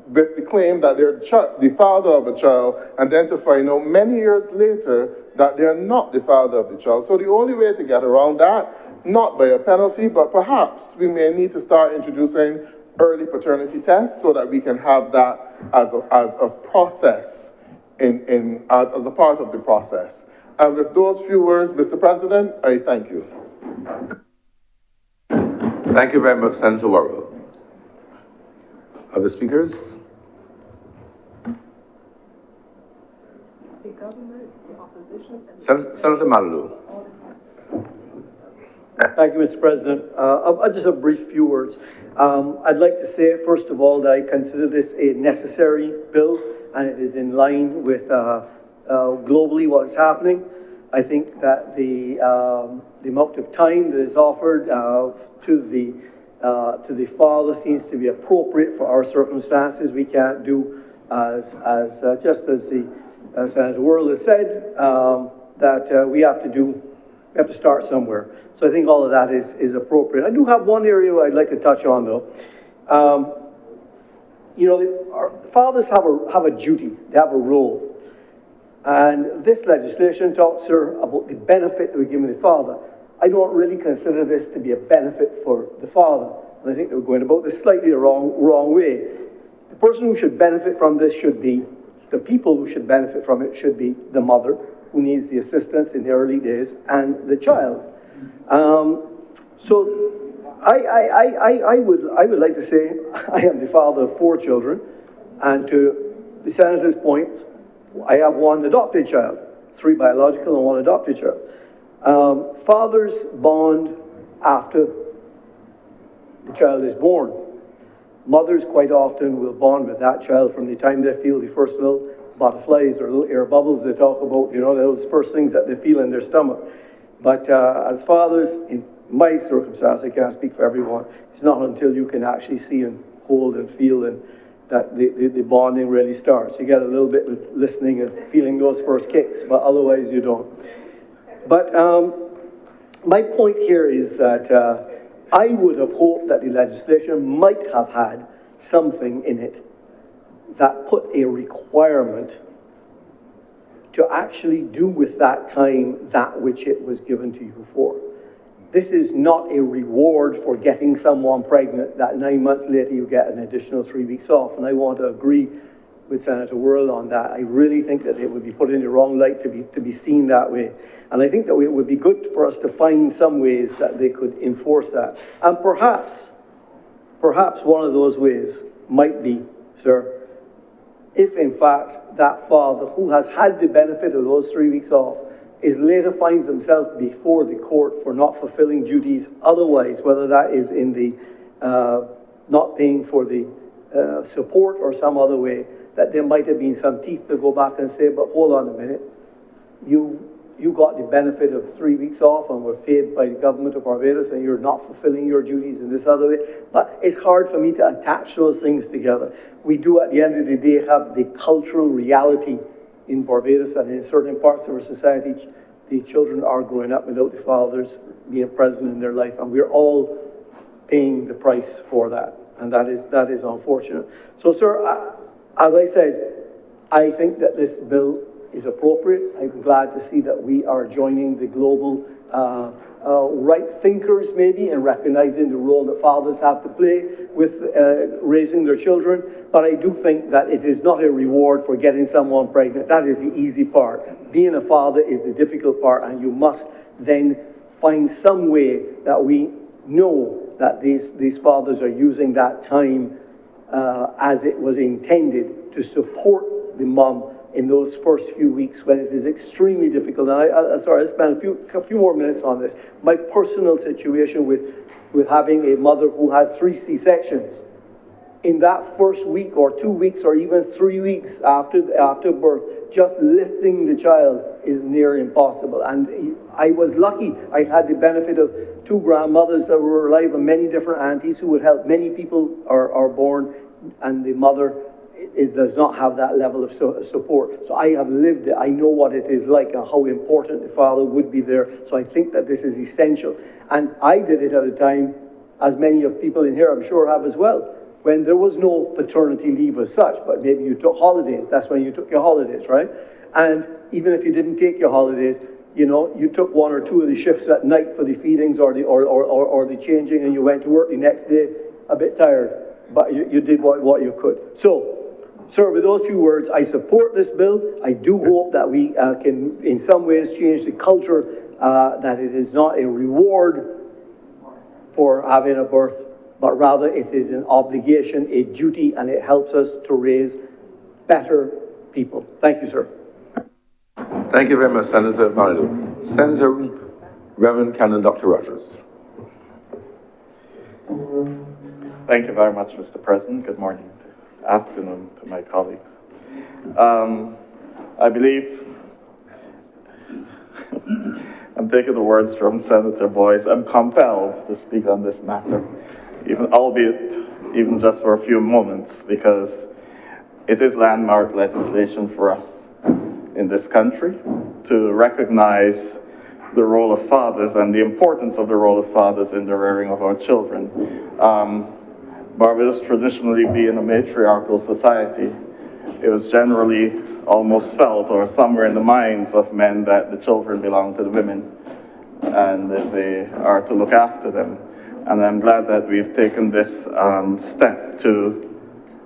Speaker 5: with the claim that they're the father of a child, and then to find out many years later that they're not the father of the child. So the only way to get around that, not by a penalty, but perhaps we may need to start introducing early paternity tests so that we can have that as a process, as a part of the process. And with those few words, Mr. President, I thank you.
Speaker 1: Thank you very much, Senator Worrell. Other speakers?
Speaker 4: The government, the opposition, and
Speaker 1: Senator Malalu.
Speaker 6: Thank you, Mr. President. I'll just a brief few words. I'd like to say, first of all, that I consider this a necessary bill, and it is in line with globally what is happening. I think that the amount of time that is offered to the father seems to be appropriate for our circumstances. We can't do just as the Senator Worrell has said, that we have to start somewhere. So I think all of that is appropriate. I do have one area I'd like to touch on, though. Our fathers have a duty, they have a role. And this legislation talks here about the benefit that we're giving the father. I don't really consider this to be a benefit for the father. And I think that we're going about this slightly the wrong way. The person who should benefit from this should be, the people who should benefit from it should be the mother, who needs the assistance in the early days, and the child. So I would like to say I am the father of 4 children, and to the Senator's point, I have 1 adopted child, 3 biological and 1 adopted child. Fathers bond after the child is born. Mothers quite often will bond with that child from the time they feel the first little butterflies or little air bubbles they talk about, those first things that they feel in their stomach. But as fathers, in my circumstance, I can't speak for everyone, it's not until you can actually see and hold and feel and that the bonding really starts. You get a little bit with listening and feeling those first kicks, but otherwise you don't. But my point here is that I would have hoped that the legislation might have had something in it that put a requirement to actually do with that time that which it was given to you for. This is not a reward for getting someone pregnant that 9 months later you get an additional 3 weeks off. And I want to agree with Senator Worrell on that. I really think that it would be put in the wrong light to be seen that way. And I think that it would be good for us to find some ways that they could enforce that. And perhaps one of those ways might be, sir, if in fact that father who has had the benefit of those 3 weeks off is later finds themselves before the court for not fulfilling duties otherwise, whether that is in the not paying for the support or some other way, that there might have been some teeth to go back and say, but hold on a minute, you got the benefit of 3 weeks off and were paid by the government of Barbados and you're not fulfilling your duties in this other way. But it's hard for me to attach those things together. We do at the end of the day have the cultural reality in Barbados and in certain parts of our society. The children are growing up without the fathers being present in their life, and we're all paying the price for that, and that is unfortunate. So, sir, as I said, I think that this bill is appropriate. I'm glad to see that we are joining the global right thinkers, maybe, in recognizing the role that fathers have to play with raising their children. But I do think that it is not a reward for getting someone pregnant. That is the easy part. Being a father is the difficult part, and you must then find some way that we know that these fathers are using that time as it was intended to support the mom in those first few weeks when it is extremely difficult. And I spent a few more minutes on this. My personal situation with having a mother who had 3 C-sections. In that first week or 2 weeks or even 3 weeks after birth, just lifting the child is near impossible. And I was lucky. I had the benefit of 2 grandmothers that were alive and many different aunties who would help. Many people are born and the mother does not have that level of support. So I have lived it. I know what it is like and how important the father would be there. So I think that this is essential. And I did it at a time, as many of people in here I'm sure have as well, when there was no paternity leave as such, but maybe you took holidays. That's when you took your holidays, right? And even if you didn't take your holidays, you know, you took 1 or 2 of the shifts at night for the feedings or the changing, and you went to work the next day a bit tired, but you did what you could. So, sir, with those few words, I support this bill. I do hope that we can, in some ways, change the culture, that it is not a reward for having a birth, but rather it is an obligation, a duty, and it helps us to raise better people. Thank you, sir.
Speaker 1: Thank you very much, Senator Honourable. Senator Reverend Canon Dr. Rogers.
Speaker 7: Thank you very much, Mr. President. Good morning, afternoon to my colleagues. I believe I'm taking the words from Senator Boyce. I'm compelled to speak on this matter, albeit just for a few moments, because it is landmark legislation for us in this country to recognize the role of fathers and the importance of the role of fathers in the rearing of our children. Barbados traditionally being a matriarchal society, it was generally almost felt, or somewhere in the minds of men, that the children belong to the women and that they are to look after them. And I'm glad that we've taken this step to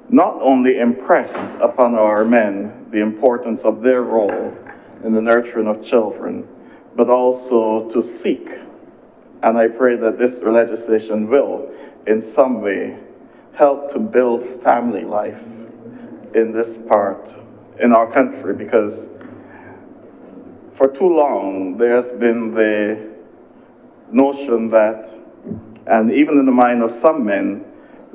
Speaker 7: not only impress upon our men the importance of their role in the nurturing of children, but also to seek, and I pray that this legislation will, in some way, help to build family life in this part, in our country, because for too long there has been the notion that, and even in the mind of some men,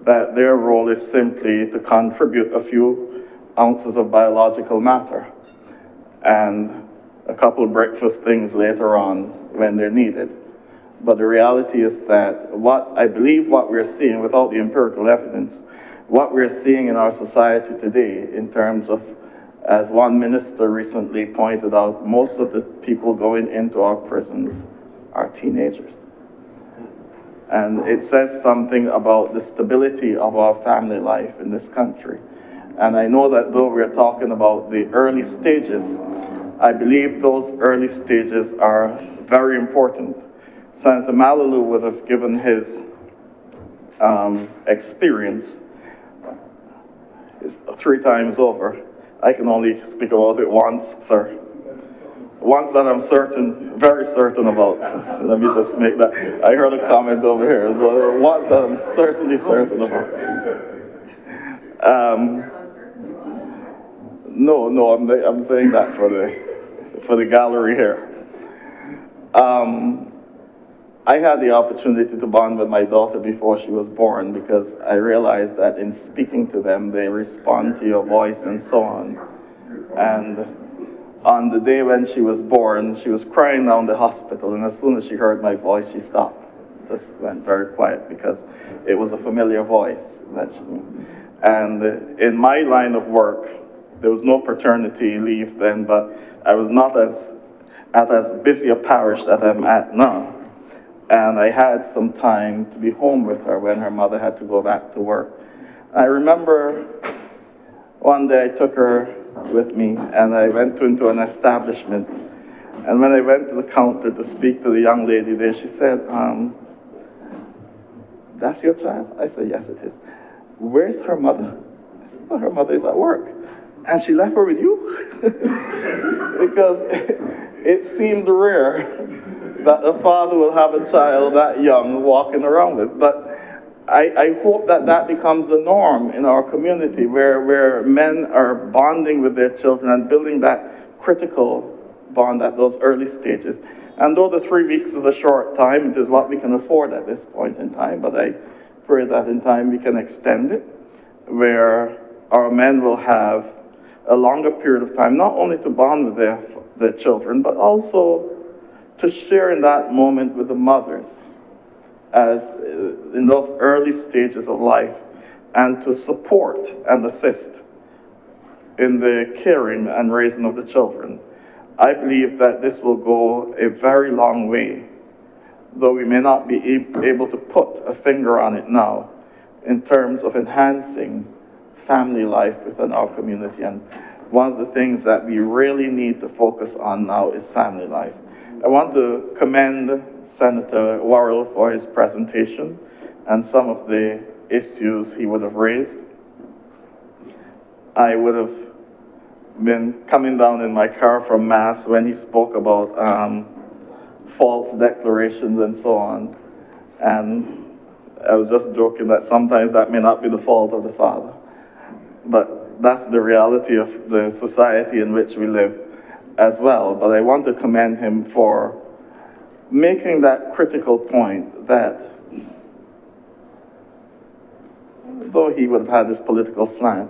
Speaker 7: that their role is simply to contribute a few ounces of biological matter and a couple of breakfast things later on when they're needed. But the reality is that what we're seeing, without the empirical evidence, what we're seeing in our society today in terms of, as one minister recently pointed out, most of the people going into our prisons are teenagers. And it says something about the stability of our family life in this country. And I know that though we're talking about the early stages, I believe those early stages are very important. Senator Malalu would have given his experience 3 times over. I can only speak about it once, sir. Once that I'm certain, very certain about. Let me just make that. I heard a comment over here. So once that I'm certainly certain about. No, I'm saying that for the gallery here. I had the opportunity to bond with my daughter before she was born because I realized that in speaking to them, they respond to your voice and so on. And on the day when she was born, she was crying down the hospital, and as soon as she heard my voice, she stopped. Just went very quiet because it was a familiar voice that she knew. And in my line of work, there was no paternity leave then, but I was not at as busy a parish that I'm at now. And I had some time to be home with her when her mother had to go back to work. I remember one day I took her with me and I went into an establishment. And when I went to the counter to speak to the young lady there, she said, that's your child? I said, yes, it is. Where's her mother? I said, well, her mother is at work. And she left her with you? Because it seemed rare that a father will have a child that young walking around with. But I hope that that becomes the norm in our community where men are bonding with their children and building that critical bond at those early stages. And though the 3 weeks is a short time, it is what we can afford at this point in time, but I pray that in time we can extend it, where our men will have a longer period of time, not only to bond with their children, but also to share in that moment with the mothers as in those early stages of life, and to support and assist in the caring and raising of the children. I believe that this will go a very long way, though we may not be able to put a finger on it now, in terms of enhancing family life within our community. And one of the things that we really need to focus on now is family life. I want to commend Senator Worrell for his presentation and some of the issues he would have raised. I would have been coming down in my car from Mass when he spoke about false declarations and so on. And I was just joking that sometimes that may not be the fault of the father. But that's the reality of the society in which we live as well. But I want to commend him for making that critical point that, though he would have had this political slant,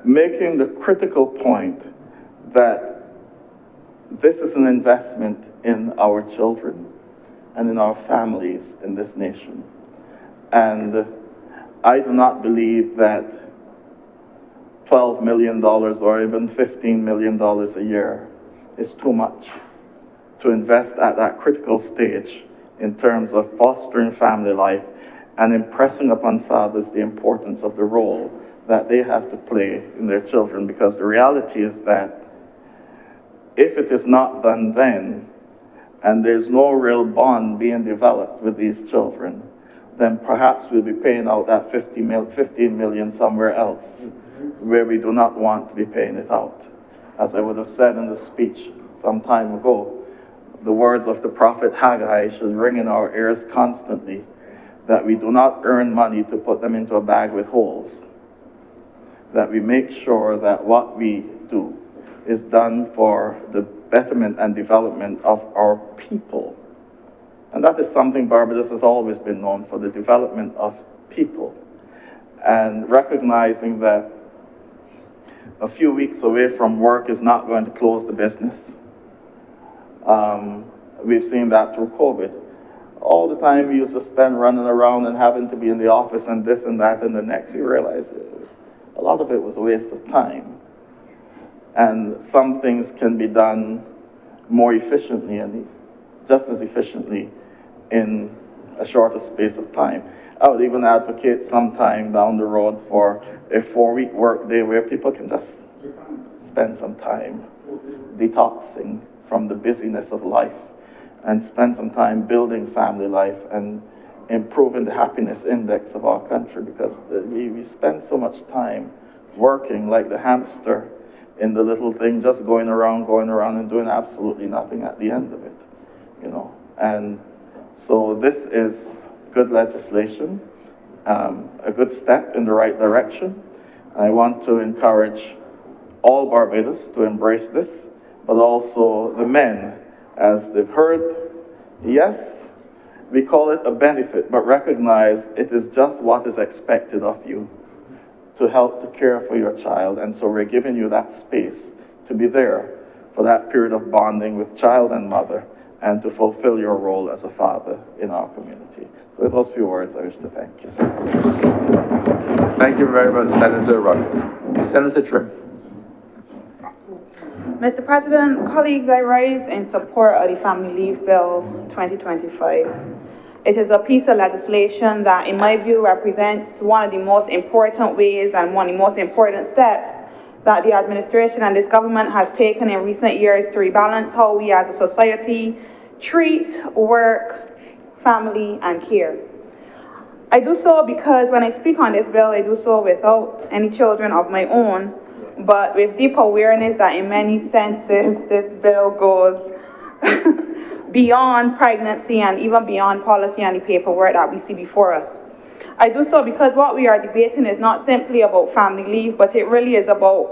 Speaker 7: making the critical point that this is an investment in our children and in our families in this nation. And I do not believe that $12 million or even $15 million a year is too much to invest at that critical stage in terms of fostering family life and impressing upon fathers the importance of the role that they have to play in their children. Because the reality is that if it is not done then, and there's no real bond being developed with these children, then perhaps we'll be paying out that 15 million somewhere else, where we do not want to be paying it out. As I would have said in the speech some time ago, the words of the prophet Haggai should ring in our ears constantly, that we do not earn money to put them into a bag with holes, that we make sure that what we do is done for the betterment and development of our people. And that is something Barbados has always been known for, the development of people. And recognizing that a few weeks away from work is not going to close the business. We've seen that through COVID. All the time we used to spend running around and having to be in the office and this and that and the next, you realize a lot of it was a waste of time. And some things can be done more efficiently and just as efficiently in a shorter space of time. I would even advocate sometime down the road for a 4-week work day where people can just spend some time detoxing from the busyness of life and spend some time building family life and improving the happiness index of our country, because we spend so much time working like the hamster in the little thing, just going around and doing absolutely nothing at the end of it, you know. And so this is good legislation, a good step in the right direction. I want to encourage all Barbados to embrace this, but also the men, as they've heard Yes, we call it a benefit, but recognize it is just what is expected of you to help to care for your child. And so we're giving you that space to be there for that period of bonding with child and mother and to fulfill your role as a father in our community. So with those few words, I wish to thank you, sir.
Speaker 8: Thank you very much, Senator Ruggles. Senator Trim.
Speaker 9: Mr. President, colleagues, I rise in support of the Family Leave Bill 2025. It is a piece of legislation that, in my view, represents one of the most important ways and one of the most important steps that the administration and this government has taken in recent years to rebalance how we as a society treat work, family, and care. I do so because when I speak on this bill, I do so without any children of my own, but with deep awareness that in many senses this bill goes beyond pregnancy and even beyond policy and the paperwork that we see before us. I do so because what we are debating is not simply about family leave, but it really is about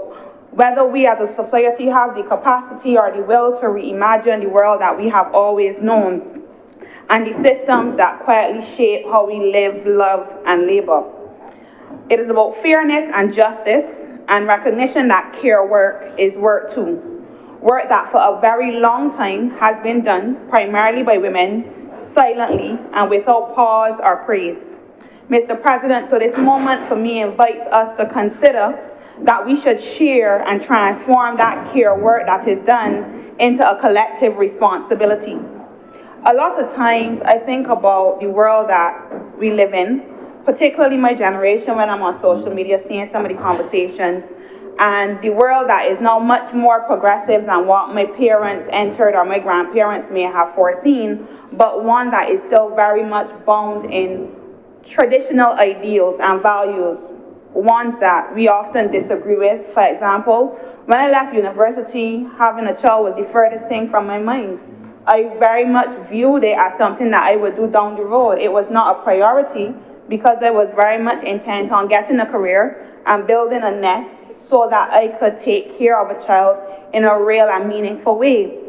Speaker 9: whether we as a society have the capacity or the will to reimagine the world that we have always known and the systems that quietly shape how we live, love, and labor. It is about fairness and justice and recognition that care work is work too. Work that for a very long time has been done primarily by women, silently and without pause or praise. Mr. President, so this moment for me invites us to consider that we should share and transform that care work that is done into a collective responsibility. A lot of times I think about the world that we live in, particularly my generation when I'm on social media seeing some of the conversations, and the world that is now much more progressive than what my parents entered or my grandparents may have foreseen, but one that is still very much bound in traditional ideals and values, ones that we often disagree with. For example, when I left university, having a child was the furthest thing from my mind. I very much viewed it as something that I would do down the road. It was not a priority because I was very much intent on getting a career and building a nest so that I could take care of a child in a real and meaningful way.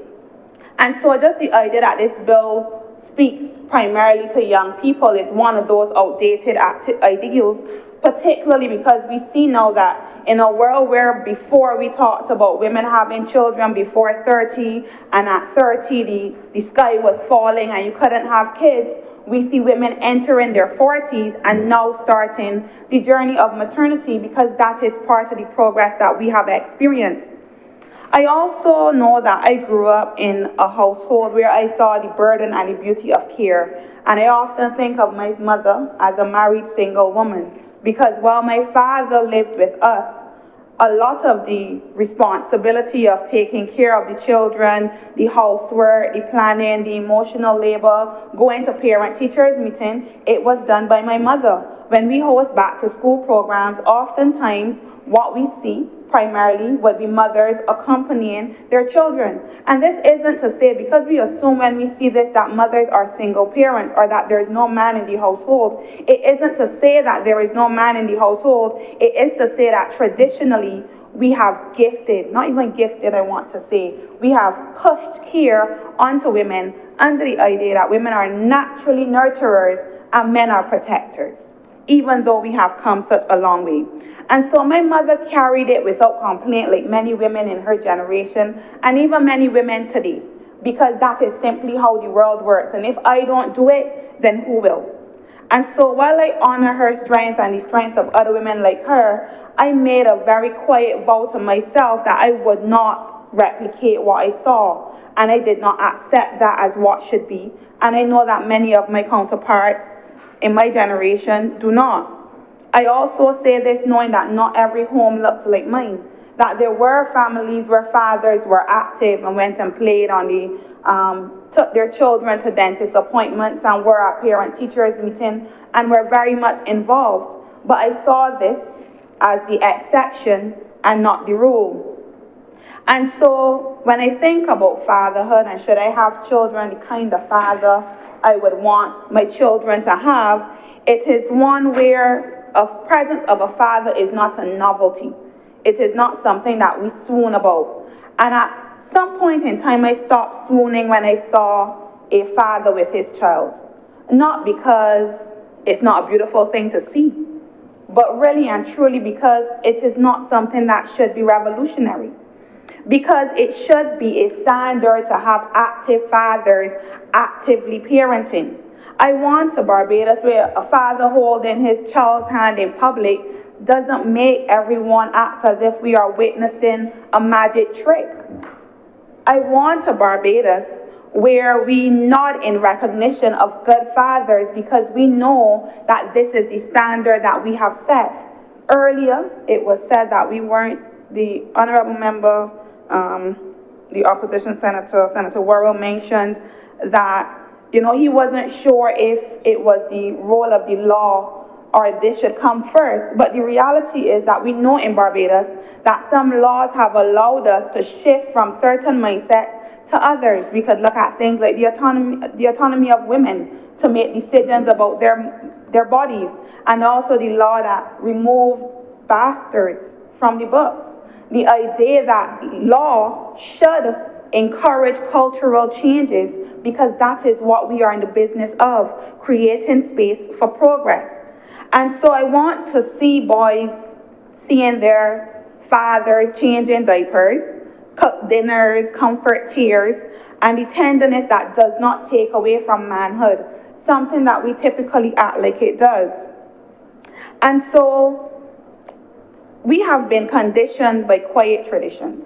Speaker 9: And so just the idea that this bill speaks primarily to young people is one of those outdated ideals, particularly because we see now that in a world where before we talked about women having children before 30, and at 30 the sky was falling and you couldn't have kids, we see women entering their 40s and now starting the journey of maternity because that is part of the progress that we have experienced. I also know that I grew up in a household where I saw the burden and the beauty of care, and I often think of my mother as a married single woman because while my father lived with us, a lot of the responsibility of taking care of the children, the housework, the planning, the emotional labor, going to parent-teachers meeting, it was done by my mother. When we host back-to-school programs, oftentimes what we see primarily would be mothers accompanying their children. And this isn't to say, because we assume when we see this that mothers are single parents or that there's no man in the household, it isn't to say that there is no man in the household. It is to say that traditionally we have gifted, not even gifted I want to say, we have pushed care onto women under the idea that women are naturally nurturers and men are protectors, even though we have come such a long way. And so my mother carried it without complaint like many women in her generation and even many women today, because that is simply how the world works. And if I don't do it, then who will? And so while I honor her strength and the strength of other women like her, I made a very quiet vow to myself that I would not replicate what I saw. And I did not accept that as what should be. And I know that many of my counterparts in my generation do not. I also say this knowing that not every home looks like mine, that there were families where fathers were active and went and played on took their children to dentist appointments and were at parent-teachers meeting and were very much involved. But I saw this as the exception and not the rule. And so when I think about fatherhood and should I have children, the kind of father I would want my children to have, it is one where a presence of a father is not a novelty. It is not something that we swoon about. And at some point in time, I stopped swooning when I saw a father with his child. Not because it's not a beautiful thing to see, but really and truly because it is not something that should be revolutionary. Because it should be a standard to have active fathers actively parenting. I want a Barbados where a father holding his child's hand in public doesn't make everyone act as if we are witnessing a magic trick. I want a Barbados where we nod in recognition of good fathers because we know that this is the standard that we have set. Earlier, it was said that we weren't, the honorable member, the opposition senator, Senator Worrell, mentioned that, he wasn't sure if it was the role of the law or this should come first. But the reality is that we know in Barbados that some laws have allowed us to shift from certain mindsets to others. We could look at things like the autonomy of women to make decisions about their bodies, and also the law that removed bastards from the books. The idea that law should encourage cultural changes because that is what we are in the business of, creating space for progress. And so I want to see boys seeing their fathers changing diapers, cook dinners, comfort tears, and the tenderness that does not take away from manhood, something that we typically act like it does. And so we have been conditioned by quiet traditions,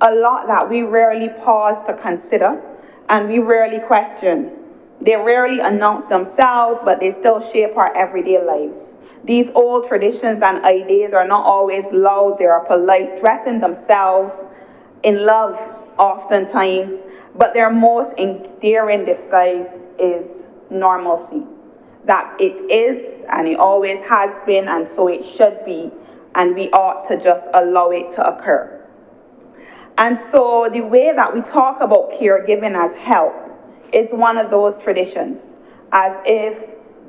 Speaker 9: a lot that we rarely pause to consider and we rarely question. They rarely announce themselves, but they still shape our everyday lives. These old traditions and ideas are not always loud, they are polite, dressing themselves in love oftentimes, but their most endearing disguise is normalcy. That it is, and it always has been, and so it should be, and we ought to just allow it to occur. And so the way that we talk about caregiving as help is one of those traditions, as if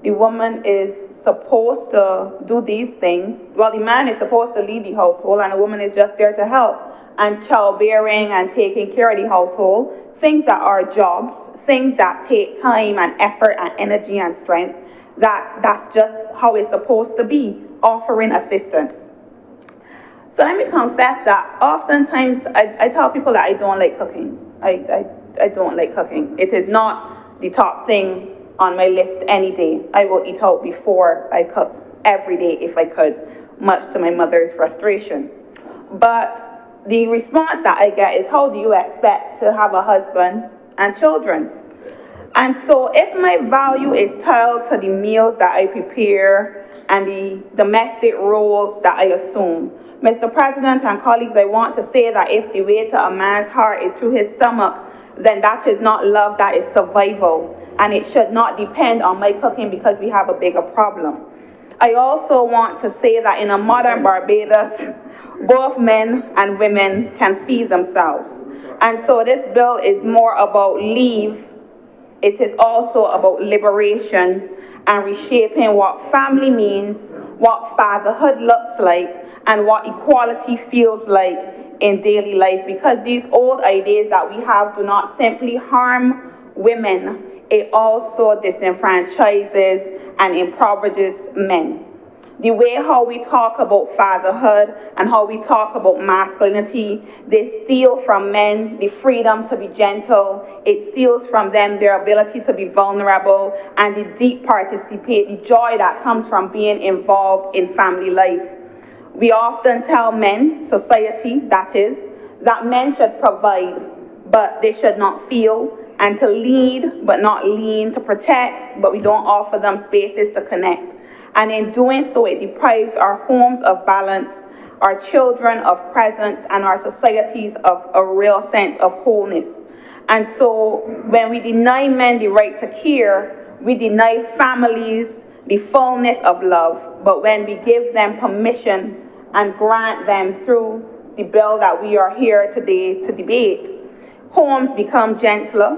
Speaker 9: the woman is supposed to do these things. Well, the man is supposed to lead the household and the woman is just there to help. And childbearing and taking care of the household, things that are jobs, things that take time and effort and energy and strength, that's just how it's supposed to be, offering assistance. So let me confess that oftentimes I tell people that I don't like cooking. I don't like cooking. It is not the top thing on my list any day. I will eat out before I cook every day if I could, much to my mother's frustration. But the response that I get is, how do you expect to have a husband and children? And so if my value is tied to the meals that I prepare and the domestic roles that I assume, Mr. President and colleagues, I want to say that if the way to a man's heart is through his stomach, then that is not love, that is survival. And it should not depend on my cooking because we have a bigger problem. I also want to say that in a modern Barbados, both men and women can feed themselves. And so this bill is more about leave. It is also about liberation and reshaping what family means, what fatherhood looks like, and what equality feels like in daily life, because these old ideas that we have do not simply harm women, it also disenfranchises and impoverishes men. The way how we talk about fatherhood and how we talk about masculinity, they steal from men the freedom to be gentle, it steals from them their ability to be vulnerable, and the deep participate, the joy that comes from being involved in family life. We often tell men, society that is, that men should provide, but they should not feel, and to lead, but not lean, to protect, but we don't offer them spaces to connect. And in doing so, it deprives our homes of balance, our children of presence, and our societies of a real sense of wholeness. And so when we deny men the right to care, we deny families the fullness of love. But when we give them permission and grant them through the bill that we are here today to debate, homes become gentler,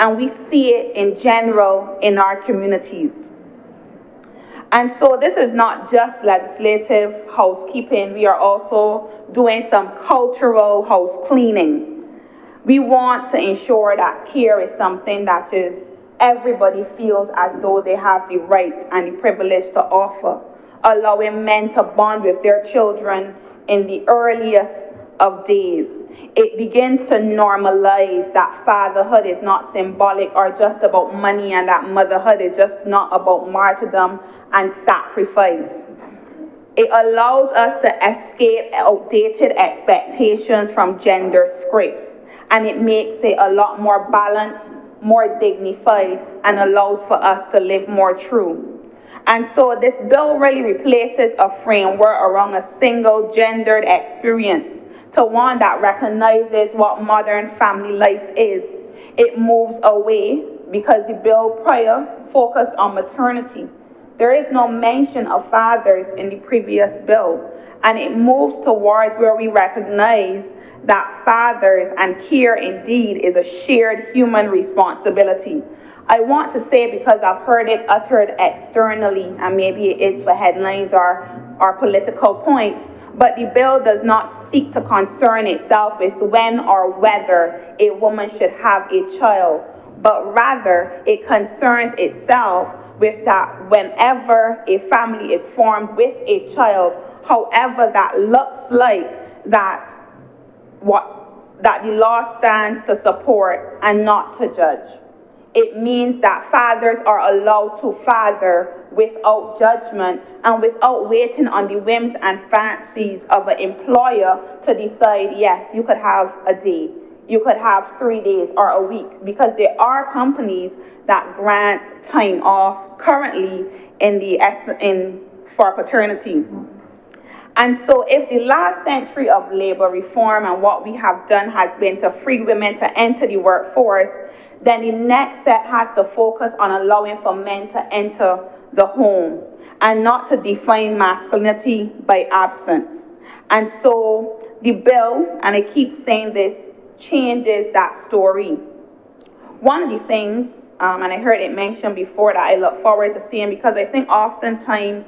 Speaker 9: and we see it in general in our communities. And so this is not just legislative housekeeping, we are also doing some cultural house cleaning. We want to ensure that care is something that is everybody feels as though they have the right and the privilege to offer, allowing men to bond with their children in the earliest of days. It begins to normalize that fatherhood is not symbolic or just about money, and that motherhood is just not about martyrdom and sacrifice. It allows us to escape outdated expectations from gender scripts, and it makes it a lot more balanced, more dignified, and allows for us to live more true. And so this bill really replaces a framework around a single gendered experience to one that recognizes what modern family life is. It moves away, because the bill prior focused on maternity. There is no mention of fathers in the previous bill, and it moves towards where we recognize that fathers and care indeed is a shared human responsibility. I want to say, because I've heard it uttered externally, and maybe it is for headlines or political points, but the bill does not seek to concern itself with when or whether a woman should have a child, but rather it concerns itself with that whenever a family is formed with a child, however that looks like, that the law stands to support and not to judge. It means that fathers are allowed to father without judgment and without waiting on the whims and fancies of an employer to decide, yes, you could have a day, you could have 3 days or a week, because there are companies that grant time off currently for paternity. And so if the last century of labor reform and what we have done has been to free women to enter the workforce, then the next set has to focus on allowing for men to enter the home and not to define masculinity by absence. And so the bill, and I keep saying this, changes that story. One of the things, and I heard it mentioned before, that I look forward to seeing, because I think oftentimes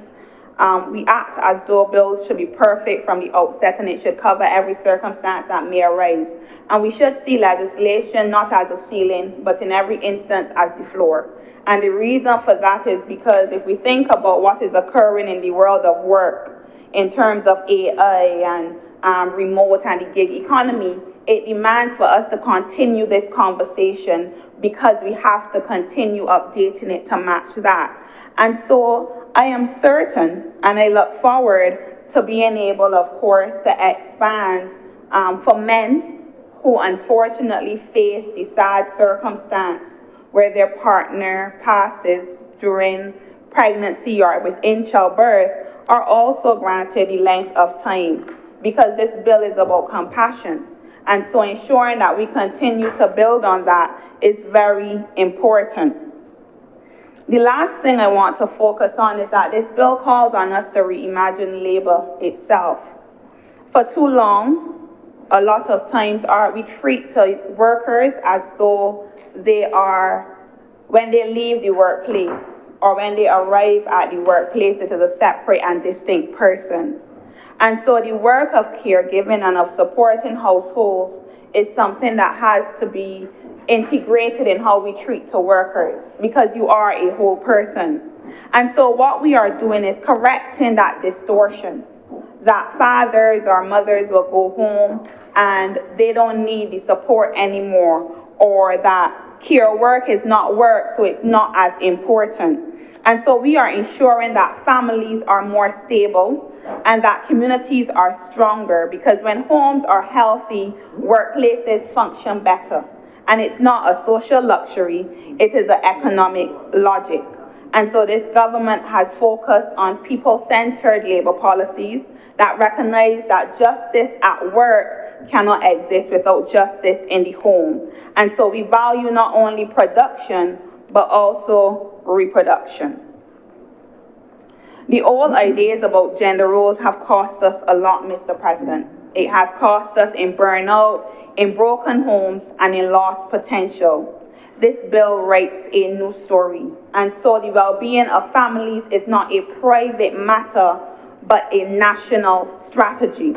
Speaker 9: we act as though bills should be perfect from the outset and it should cover every circumstance that may arise. And we should see legislation not as a ceiling, but in every instance as the floor. And the reason for that is because if we think about what is occurring in the world of work in terms of AI and remote and the gig economy, it demands for us to continue this conversation, because we have to continue updating it to match that. And so I am certain, and I look forward to being able, of course, to expand for men who unfortunately face the sad circumstance where their partner passes during pregnancy or within childbirth, are also granted the length of time, because this bill is about compassion. And so ensuring that we continue to build on that is very important. The last thing I want to focus on is that this bill calls on us to reimagine labor itself. For too long, a lot of times we treat workers as though they are, when they leave the workplace or when they arrive at the workplace, it is a separate and distinct person. And so the work of caregiving and of supporting households is something that has to be integrated in how we treat the workers, because you are a whole person. And so what we are doing is correcting that distortion, that fathers or mothers will go home and they don't need the support anymore, or that care work is not work, so it's not as important. And so we are ensuring that families are more stable and that communities are stronger, because when homes are healthy, workplaces function better. And it's not a social luxury, it is an economic logic. And so this government has focused on people-centered labor policies that recognize that justice at work cannot exist without justice in the home. And so we value not only production, but also reproduction. The old ideas about gender roles have cost us a lot, Mr. President. It has cost us in burnout, in broken homes, and in lost potential. This bill writes a new story. And so the well-being of families is not a private matter, but a national strategy.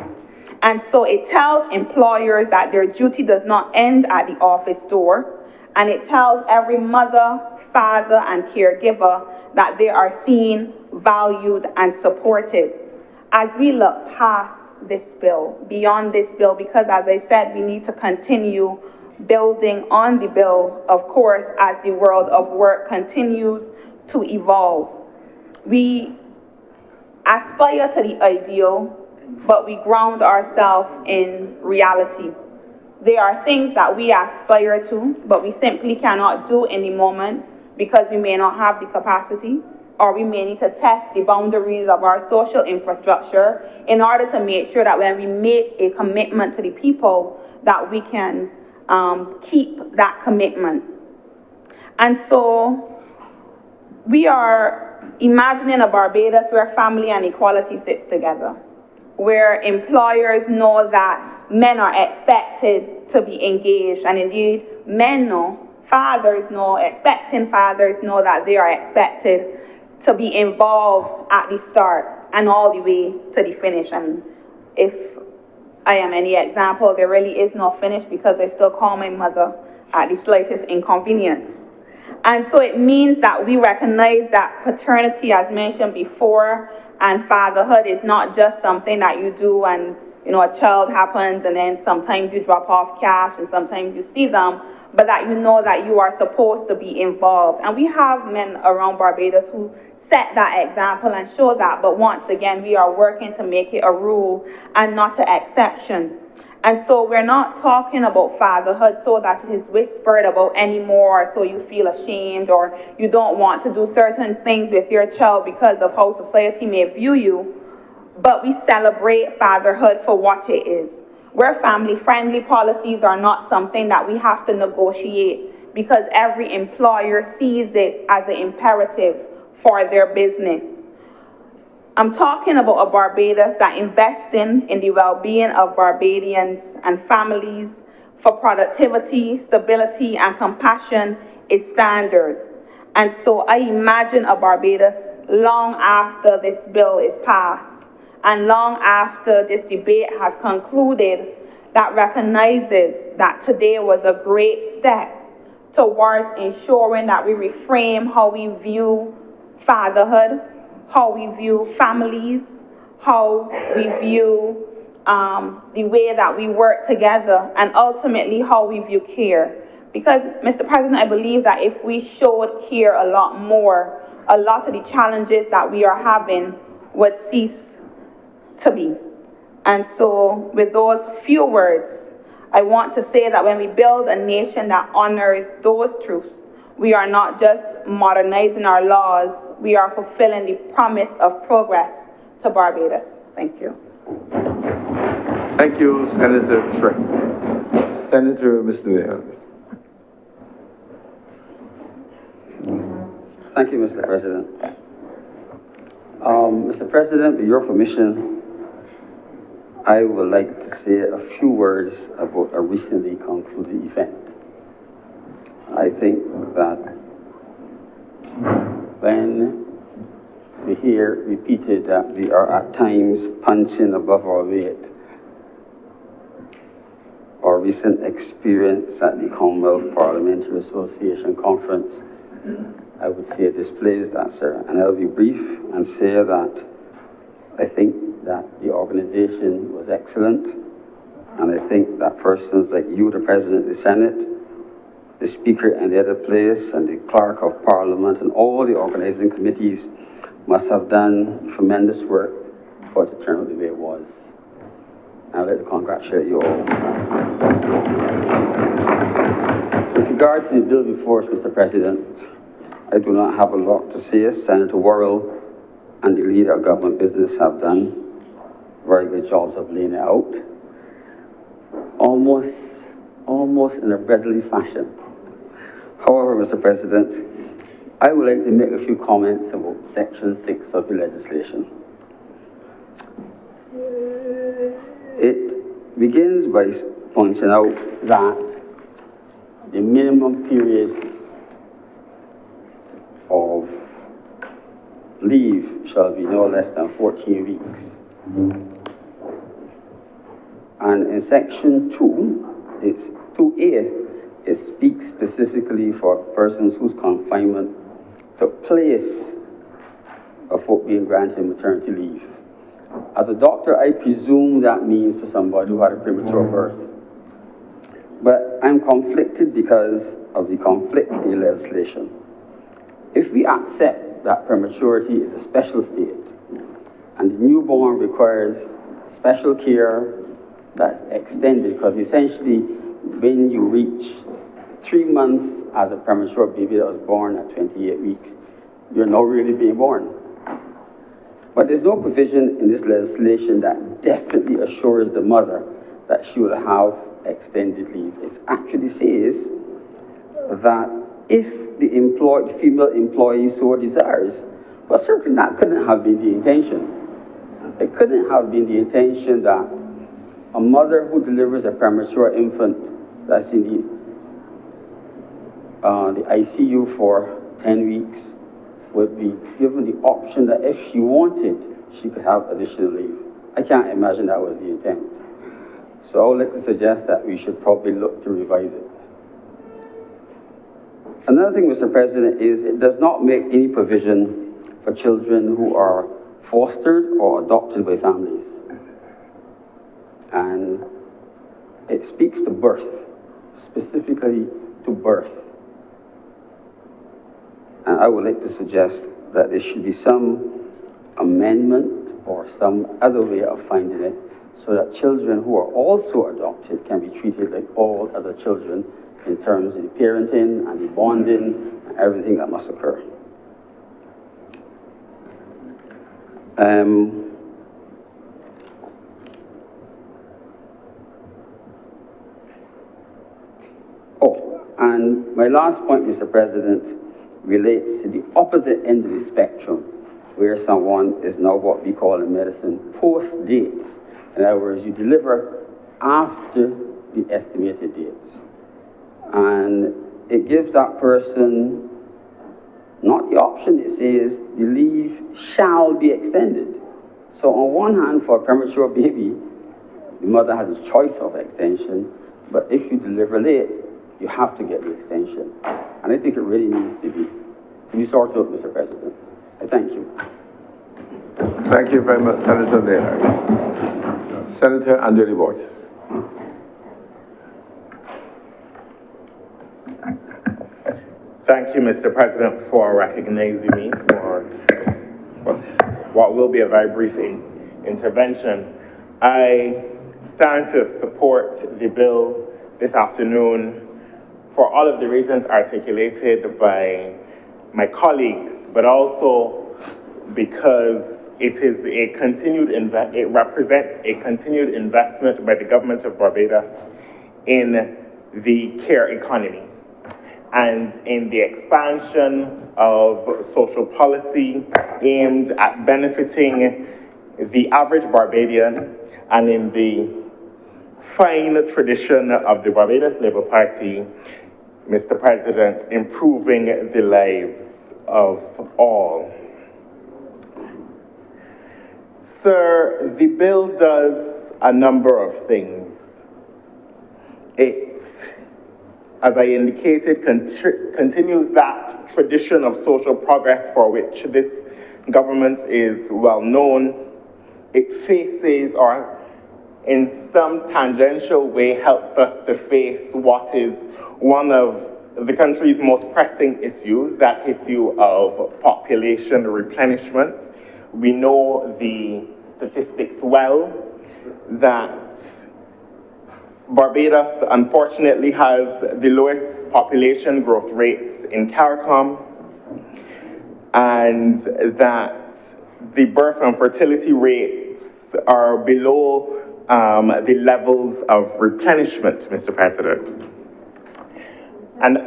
Speaker 9: And so it tells employers that their duty does not end at the office door, and it tells every mother, father, and caregiver that they are seen, valued, and supported. As we look past this bill, beyond this bill, because as I said, we need to continue building on the bill, of course, as the world of work continues to evolve. We aspire to the ideal, but we ground ourselves in reality. There are things that we aspire to, but we simply cannot do in the moment because we may not have the capacity, or we may need to test the boundaries of our social infrastructure in order to make sure that when we make a commitment to the people, that we can keep that commitment. And so we are imagining a Barbados where family and equality sits together, where employers know that men are expected to be engaged, and indeed men know, fathers know, expecting fathers know that they are expected to be involved at the start and all the way to the finish. And if I am any example, there really is no finish, because I still call my mother at the slightest inconvenience. And so it means that we recognize that paternity, as mentioned before, and fatherhood is not just something that you do and, you know, a child happens and then sometimes you drop off cash and sometimes you see them, but that you know that you are supposed to be involved. And we have men around Barbados who set that example and show that, but once again, we are working to make it a rule and not an exception. And so we're not talking about fatherhood so that it is whispered about anymore, so you feel ashamed or you don't want to do certain things with your child because of how society may view you, but we celebrate fatherhood for what it is. Where family-friendly policies are not something that we have to negotiate, because every employer sees it as an imperative for their business. I'm talking about a Barbados that invests in the well-being of Barbadians and families, for productivity, stability, and compassion is standard. And so I imagine a Barbados long after this bill is passed and long after this debate has concluded, that recognizes that today was a great step towards ensuring that we reframe how we view fatherhood, how we view families, how we view the way that we work together, and ultimately how we view care. Because, Mr. President, I believe that if we showed care a lot more, a lot of the challenges that we are having would cease to be. And so, with those few words, I want to say that when we build a nation that honors those truths, we are not just modernizing our laws, we are fulfilling the promise of progress to Barbados. Thank you.
Speaker 8: Thank you, Senator Trent. Senator Mr. Mayor.
Speaker 10: Thank you, Mr. President. Mr. President, with your permission, I would like to say a few words about a recently concluded event. I think that when we hear repeated that we are at times punching above our weight, our recent experience at the Commonwealth Parliamentary Association Conference, I would say displays that, sir. And I'll be brief and say that I think that the organization was excellent, and I think that persons like you, the President of the Senate, the Speaker and the other place, and the Clerk of Parliament, and all the organizing committees must have done tremendous work for it to turn out the way it was. I'd like to congratulate you all. With regard to the bill before us, Mr. President, I do not have a lot to say. Senator Worrell and the leader of government business have done very good jobs of laying it out, almost in a brotherly fashion. However, Mr. President, I would like to make a few comments about Section 6 of the legislation. It begins by pointing out that the minimum period of leave shall be no less than 14 weeks. And in section 2, it's 2A, it speaks specifically for persons whose confinement took place before being granted maternity leave. As a doctor, I presume that means for somebody who had a premature birth. But I'm conflicted because of the conflict in the legislation. If we accept that prematurity is a special state, and the newborn requires special care that's extended, because essentially when you reach 3 months as a premature baby that was born at 28 weeks, you're not really being born. But there's no provision in this legislation that definitely assures the mother that she will have extended leave. It actually says that if the female employee so desires, but certainly that couldn't have been the intention. It couldn't have been the intention that a mother who delivers a premature infant that's in the ICU for 10 weeks would be given the option that if she wanted, she could have additional leave. I can't imagine that was the intent. So I would like to suggest that we should probably look to revise it. Another thing, Mr. President, is it does not make any provision for children who are fostered or adopted by families. And it speaks to birth, specifically to birth. And I would like to suggest that there should be some amendment or some other way of finding it so that children who are also adopted can be treated like all other children in terms of the parenting and the bonding and everything that must occur. And my last point, Mr. President, relates to the opposite end of the spectrum, where someone is now what we call in medicine post-dates. In other words, you deliver after the estimated dates. And it gives that person not the option, it says the leave shall be extended. So on one hand, for a premature baby, the mother has a choice of extension, but if you deliver late, you have to get the extension. And I think it really needs to be sorted out, Mr. President. I thank you.
Speaker 8: Thank you very much, Senator Naylor. Senator Angeli Boyce.
Speaker 11: Thank you, Mr. President, for recognizing me for what will be a very brief intervention. I stand to support the bill this afternoon for all of the reasons articulated by my colleagues, but also because it represents a continued investment by the government of Barbados in the care economy and in the expansion of social policy aimed at benefiting the average Barbadian, and in the fine tradition of the Barbados Labour Party, Mr. President, improving the lives of all. Sir, the bill does a number of things. It, as I indicated, continues that tradition of social progress for which this government is well known. It faces, or in some tangential way, helps us to face what is one of the country's most pressing issues, that issue of population replenishment. We know the statistics well, that Barbados, unfortunately, has the lowest population growth rates in CARICOM, and that the birth and fertility rates are below the levels of replenishment, Mr. President. And,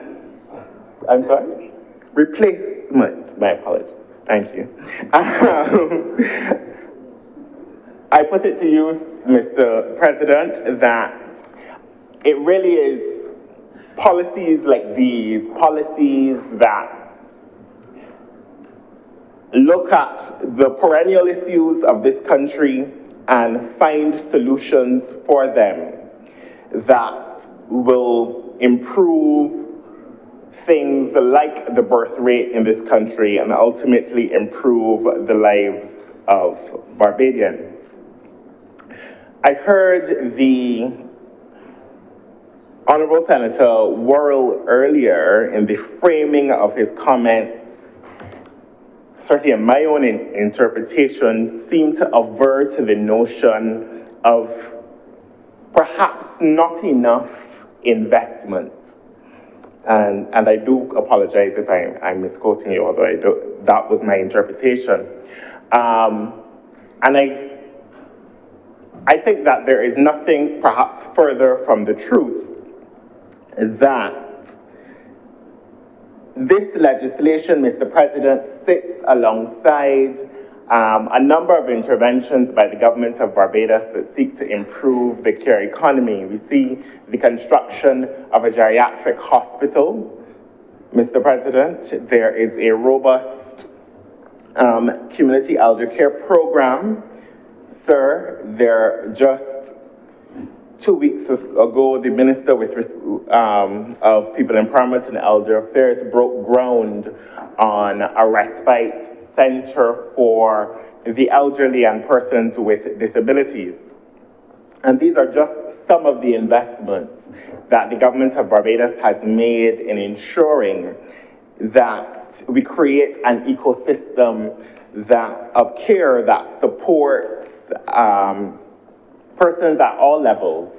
Speaker 11: I'm sorry? Replacement, my apologies. Thank you. I put it to you, Mr. President, that it really is policies like these, policies that look at the perennial issues of this country and find solutions for them that will improve things like the birth rate in this country and ultimately improve the lives of Barbadians. I heard the Honourable Senator Worrell earlier in the framing of his comments, certainly in my own interpretation, seem to aver to the notion of perhaps not enough investment. And I do apologize if I'm misquoting you, although that was my interpretation. And I think that there is nothing perhaps further from the truth that this legislation, Mr. President, sits alongside a number of interventions by the government of Barbados that seek to improve the care economy. We see the construction of a geriatric hospital, Mr. President. There is a robust community elder care program. Sir, there just 2 weeks ago, the Minister of People Empowerment and Elder Affairs broke ground on a respite center for the elderly and persons with disabilities. And these are just some of the investments that the government of Barbados has made in ensuring that we create an ecosystem of care that supports persons at all levels,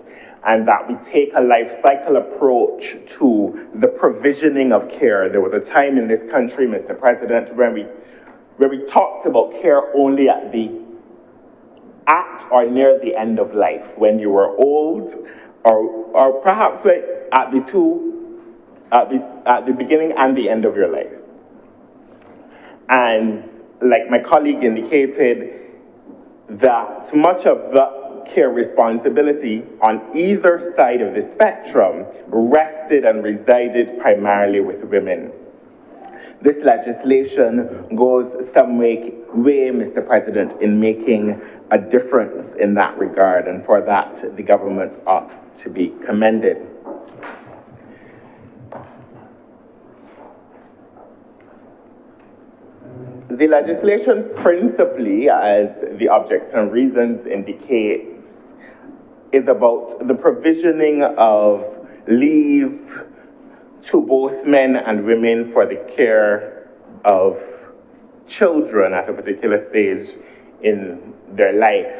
Speaker 11: and that we take a life cycle approach to the provisioning of care. There was a time in this country, Mr. President, where we talked about care only at or near the end of life, when you were old, or perhaps at the beginning and the end of your life. And like my colleague indicated, that much of the care responsibility on either side of the spectrum rested and resided primarily with women. This legislation goes some way, Mr. President, in making a difference in that regard, and for that, the government ought to be commended. The legislation principally, as the objects and reasons indicate, is about the provisioning of leave to both men and women for the care of children at a particular stage in their life.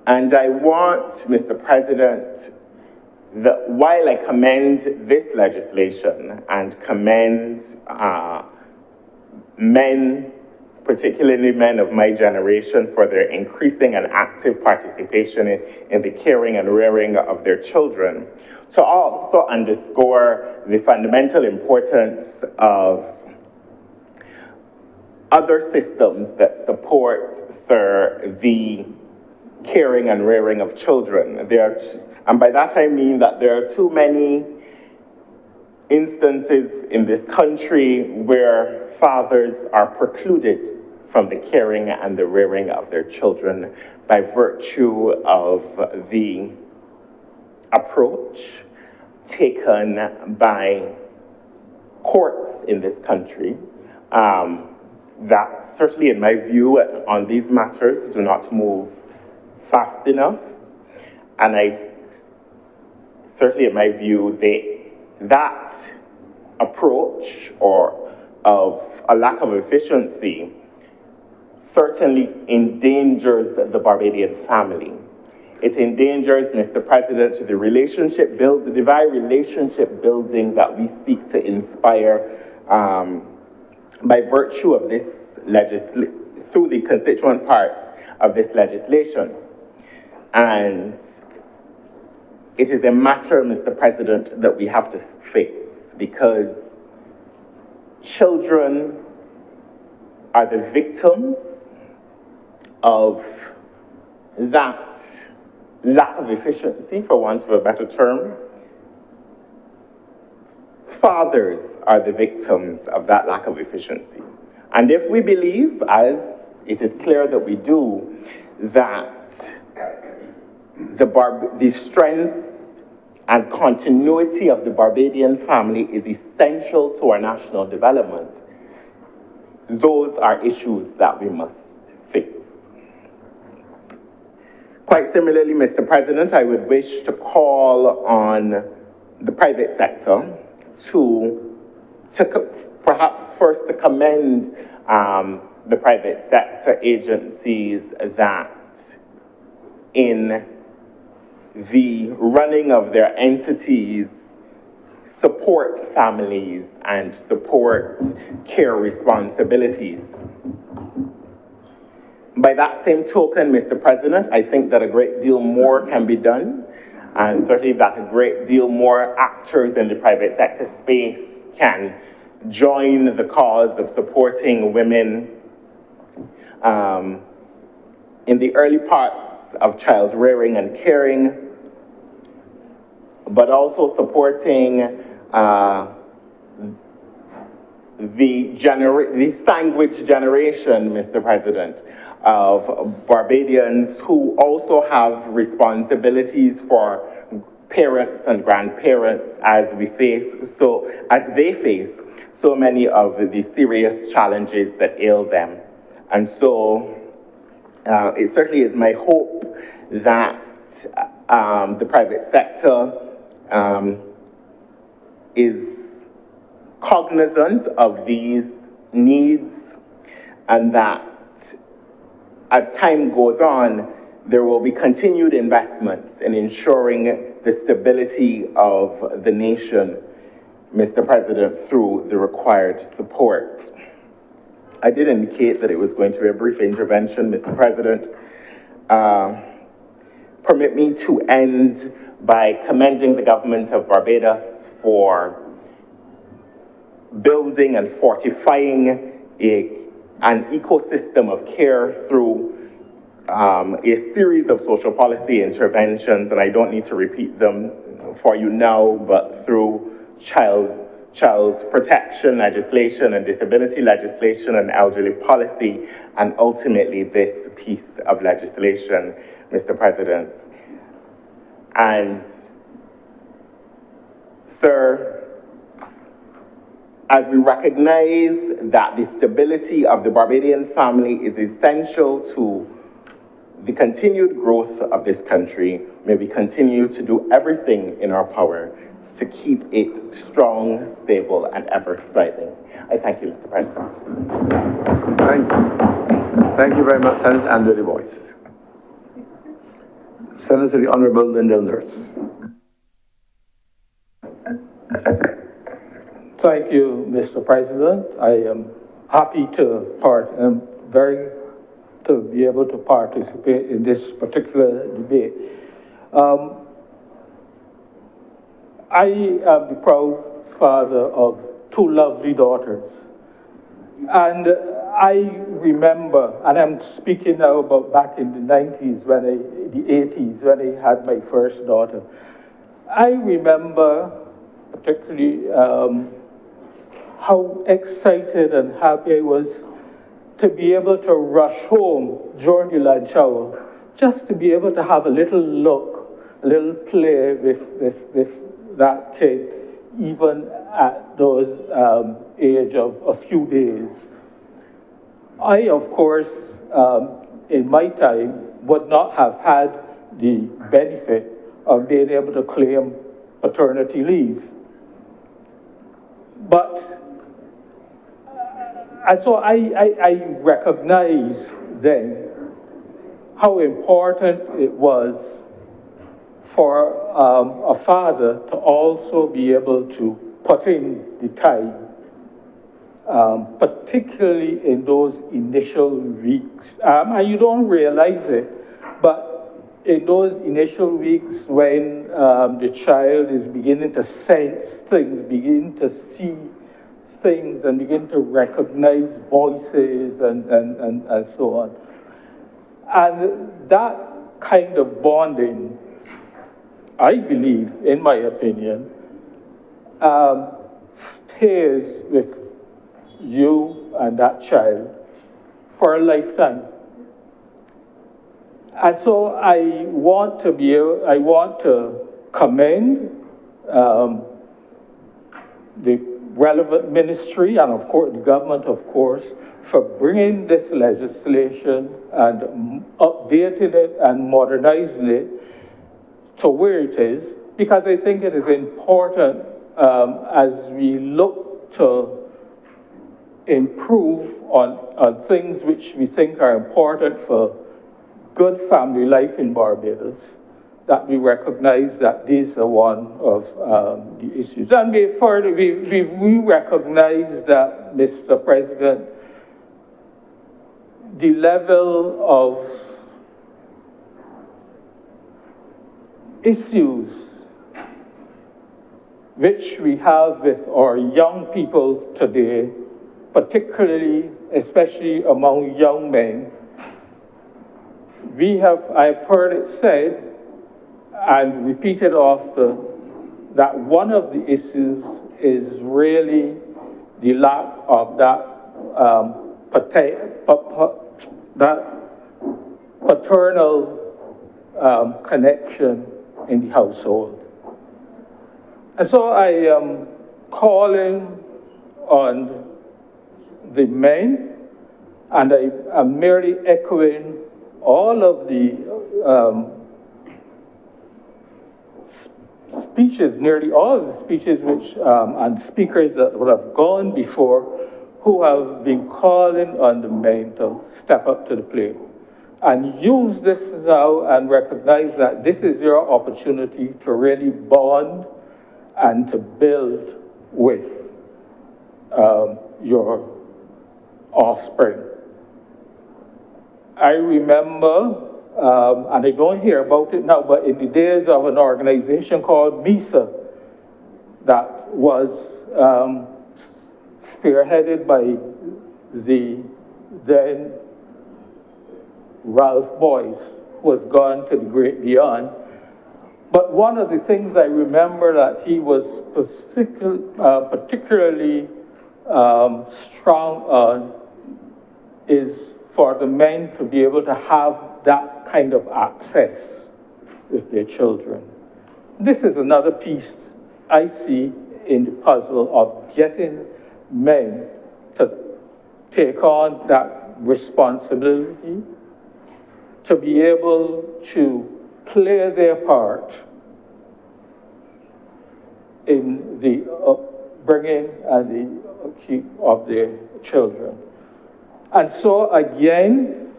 Speaker 11: And I want, Mr. President, that while I commend this legislation and commend men, particularly men of my generation, for their increasing and active participation in the caring and rearing of their children, to also underscore the fundamental importance of other systems that support, sir, the caring and rearing of children. And by that I mean that there are too many instances in this country where fathers are precluded from the caring and the rearing of their children by virtue of the approach taken by courts in this country that certainly in my view on these matters do not move fast enough. And certainly in my view, that approach or of a lack of efficiency certainly endangers the Barbadian family. It endangers, Mr. President, the very relationship building that we seek to inspire by virtue of this through the constituent parts of this legislation. And it is a matter, Mr. President, that we have to face, because children are the victims of that lack of efficiency, for want of a better term. Fathers are the victims of that lack of efficiency. And if we believe, as it is clear that we do, that the strength and continuity of the Barbadian family is essential to our national development, those are issues that we must fix. Quite similarly, Mr. President, I would wish to call on the private sector to perhaps first to commend the private sector agencies that in the running of their entities support families and support care responsibilities. By that same token, Mr. President, I think that a great deal more can be done, and certainly that a great deal more actors in the private sector space can join the cause of supporting women in the early parts of child rearing and caring, but also supporting the sandwich generation, Mr. President, of Barbadians who also have responsibilities for parents and grandparents as they face so many of the serious challenges that ail them. And so it certainly is my hope that the private sector is cognizant of these needs, and that as time goes on, there will be continued investments in ensuring the stability of the nation, Mr. President, through the required support. I did indicate that it was going to be a brief intervention, Mr. President. Permit me to end by commending the government of Barbados for building and fortifying an ecosystem of care through a series of social policy interventions, and I don't need to repeat them for you now, but through child protection legislation and disability legislation and elderly policy, and ultimately this piece of legislation, Mr. President. And, sir, as we recognize that the stability of the Barbadian family is essential to the continued growth of this country, may we continue to do everything in our power to keep it strong, stable, and ever thriving. I thank you, Mr. President.
Speaker 8: Thank you very much, Senator Andrew Boyce. Senator the Honourable Lyndall Nurse.
Speaker 12: Thank you, Mr. President. I am happy to be able to participate in this particular debate. I am the proud father of two lovely daughters. And I remember, and I'm speaking now about back in the 80s when I had my first daughter. I remember particularly how excited and happy I was to be able to rush home during the lunch hour, just to be able to have a little look, a little play with that kid, even at those age of a few days. I, of course, in my time, would not have had the benefit of being able to claim paternity leave. But and so I recognized then how important it was for a father to also be able to put in the time, particularly in those initial weeks. And you don't realize it, but in those initial weeks when the child is beginning to sense things, begin to see things, and begin to recognize voices and so on. And that kind of bonding, I believe, in my opinion, stays with you and that child for a lifetime. And so I want to commend the relevant ministry and of course the government, of course, for bringing this legislation and updating it and modernizing it to where it is, because I think it is important as we look to improve on things which we think are important for good family life in Barbados, that we recognize that these are one of the issues. And we recognize that, Mr. President, the level of issues which we have with our young people today, particularly, especially among young men, I've heard it said and repeated often that one of the issues is really the lack of that paternal connection in the household. And so I am calling on the men, and I am merely echoing all of the speeches, nearly all of the speeches which, and speakers that would have gone before, who have been calling on the men to step up to the plate and use this now and recognize that this is your opportunity to really bond and to build with your offspring. I remember, and I don't hear about it now, but in the days of an organization called MISA that was spearheaded by the then Ralph Boyce, who has gone to the great beyond. But one of the things I remember that he was particularly strong on is for the men to be able to have that kind of access with their children. This is another piece I see in the puzzle of getting men to take on that responsibility, to be able to play their part in the upbringing and the upkeep of their children. And so again,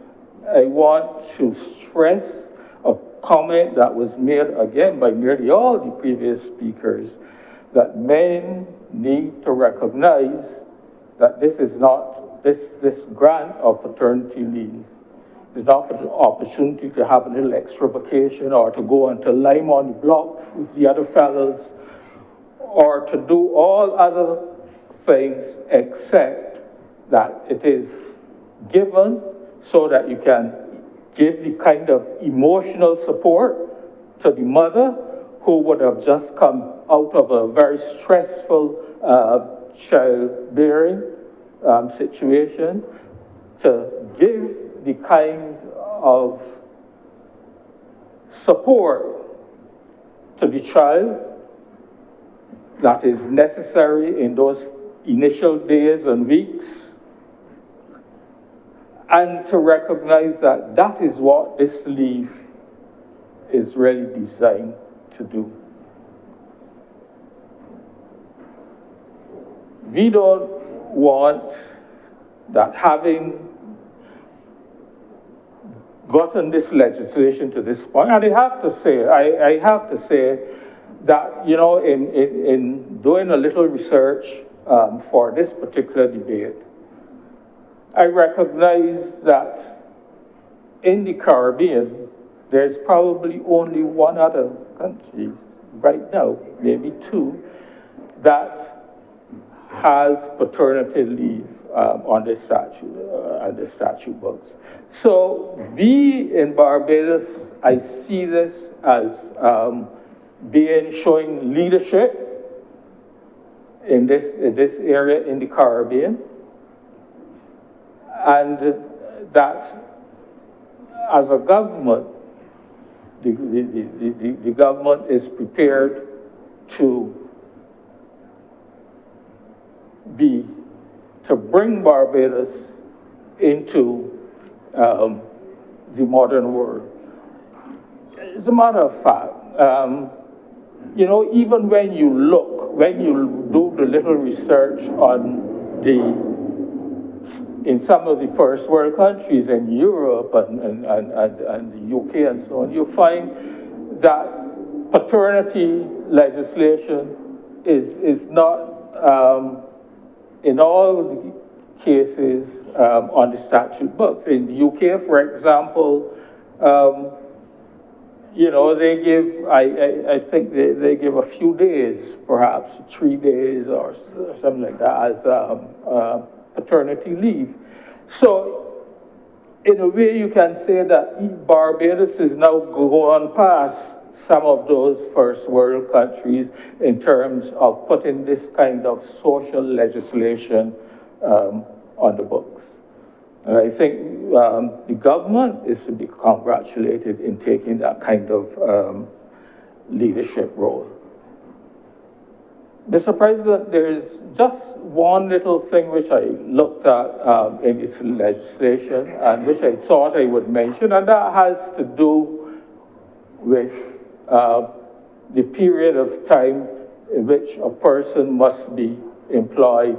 Speaker 12: I want to stress a comment that was made again by nearly all the previous speakers, that men need to recognize that this is not, this grant of paternity leave is not an opportunity to have a little extra vacation or to go and to lime on the block with the other fellows or to do all other things except that it is given so that you can give the kind of emotional support to the mother who would have just come out of a very stressful childbearing situation, to give the kind of support to the child that is necessary in those initial days and weeks, and to recognize that that is what this leave is really designed to do. We don't want that, having gotten this legislation to this point, and I have to say that, you know, in doing a little research for this particular debate, I recognize that in the Caribbean, there's probably only one other country right now, maybe two, that has paternity leave on the statute books. So we in Barbados, I see this as showing leadership in this area in the Caribbean. and that as a government, the government is prepared to bring Barbados into the modern world. As a matter of fact, you know, even when you do the little research on in some of the first world countries in Europe and the UK and so on, you find that paternity legislation is not, in all cases, on the statute books. In the UK, for example, you know, they give, I think they give a few days, perhaps 3 days or something like that, as paternity leave. So, in a way, you can say that Barbados is now gone past some of those first world countries in terms of putting this kind of social legislation on the books. And I think the government is to be congratulated in taking that kind of leadership role. Mr. President, there is just one little thing which I looked at in this legislation and which I thought I would mention, and that has to do with the period of time in which a person must be employed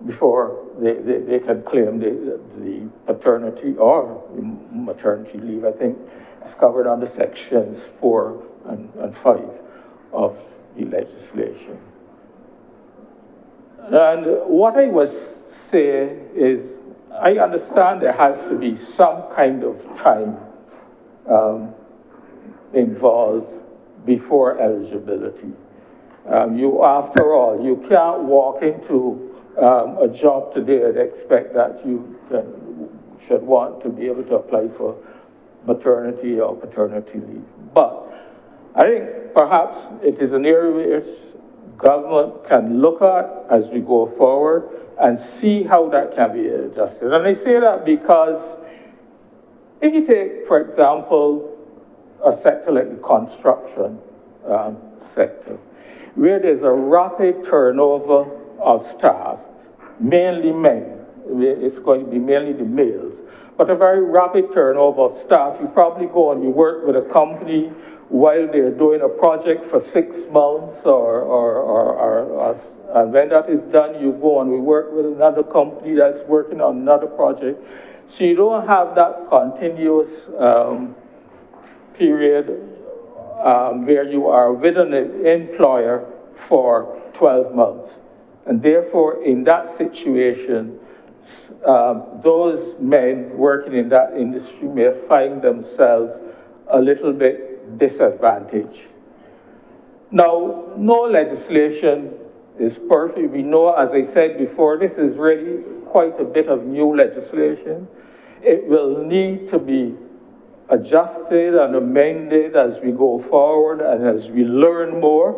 Speaker 12: before they can claim the paternity or the maternity leave. I think it's covered under sections 4 and 5 of the legislation. And what I was saying is, I understand there has to be some kind of time involved before eligibility. After all, you can't walk into a job today and expect that you should want to be able to apply for maternity or paternity leave. But I think perhaps it is an area which government can look at as we go forward and see how that can be adjusted. And I say that because if you take, for example, a sector like the construction sector, where there's a rapid turnover of staff, mainly men, it's going to be mainly the males, but a very rapid turnover of staff. You probably go and you work with a company while they're doing a project for 6 months, and when that is done, you go and we work with another company that's working on another project. So you don't have that continuous period where you are with an employer for 12 months. And therefore, in that situation, those men working in that industry may find themselves a little bit disadvantaged. Now, no legislation is perfect. We know, as I said before, this is really quite a bit of new legislation. It will need to be adjusted and amended as we go forward and as we learn more.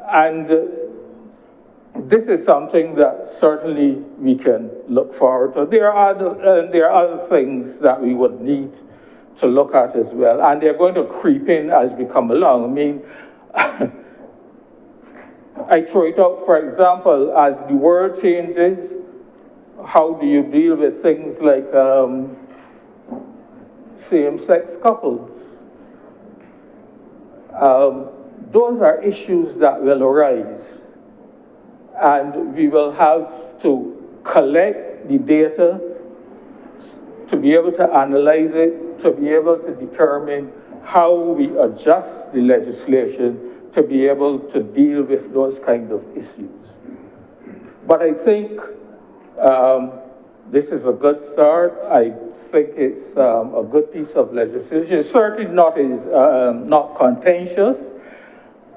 Speaker 12: And this is something that certainly we can look forward to. There are other things that we would need to look at as well, and they're going to creep in as we come along. I mean, I throw it out, for example, as the world changes, how do you deal with things like same-sex couples? Those are issues that will arise, and we will have to collect the data to be able to analyze it, to be able to determine how we adjust the legislation to be able to deal with those kind of issues. But I think this is a good start. I think it's a good piece of legislation. It's certainly not contentious,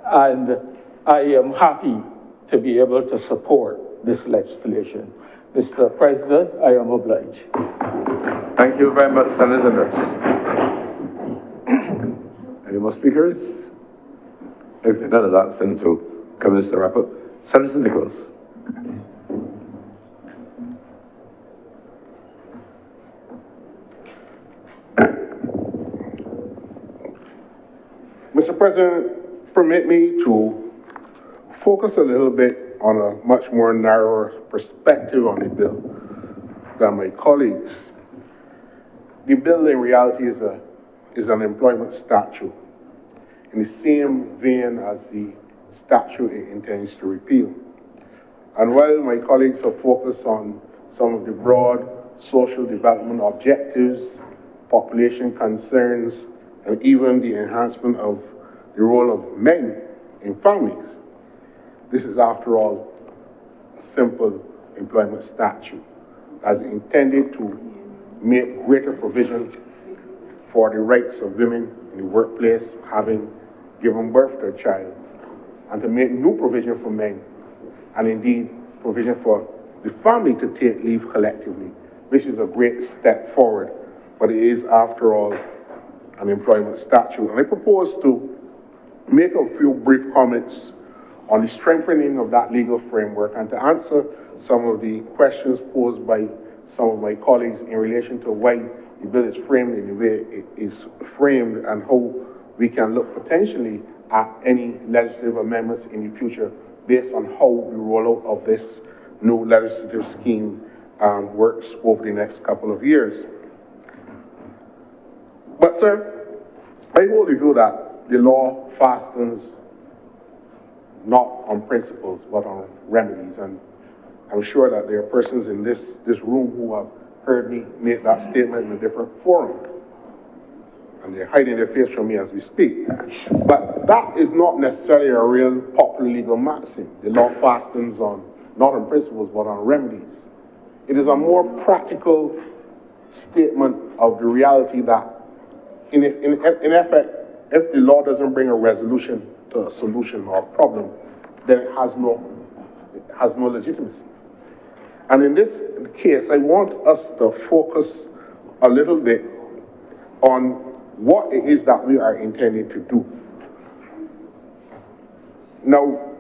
Speaker 12: and I am happy to be able to support this legislation. Mr. President, I am obliged.
Speaker 8: Thank you very much, Senator Nurse. Any more speakers? If none of that, then to Commissioner wrap up. Senator Nichols.
Speaker 5: Mr. President, permit me to focus a little bit on a much more narrower perspective on the bill than my colleagues. The bill in reality is an employment statute in the same vein as the statute it intends to repeal. And while my colleagues have focused on some of the broad social development objectives, population concerns, and even the enhancement of the role of men in families, this is, after all, a simple employment statute as intended to make greater provision for the rights of women in the workplace having given birth to a child, and to make new provision for men, and indeed provision for the family to take leave collectively, which is a great step forward, but it is, after all, an employment statute. And I propose to make a few brief comments on the strengthening of that legal framework and to answer some of the questions posed by some of my colleagues in relation to why the bill is framed in the way it is framed and how we can look potentially at any legislative amendments in the future based on how the rollout of this new legislative scheme works over the next couple of years. But, sir, I hold the view that the law fastens not on principles but on remedies, and I'm sure that there are persons in this room who have heard me make that statement in a different forum, and they're hiding their face from me as we speak. But that is not necessarily a real popular legal maxim. The law fastens not on principles but on remedies. It is a more practical statement of the reality that in effect, if the law doesn't bring a resolution to a solution or a problem, then it has no legitimacy. And in this case, I want us to focus a little bit on what it is that we are intending to do. Now,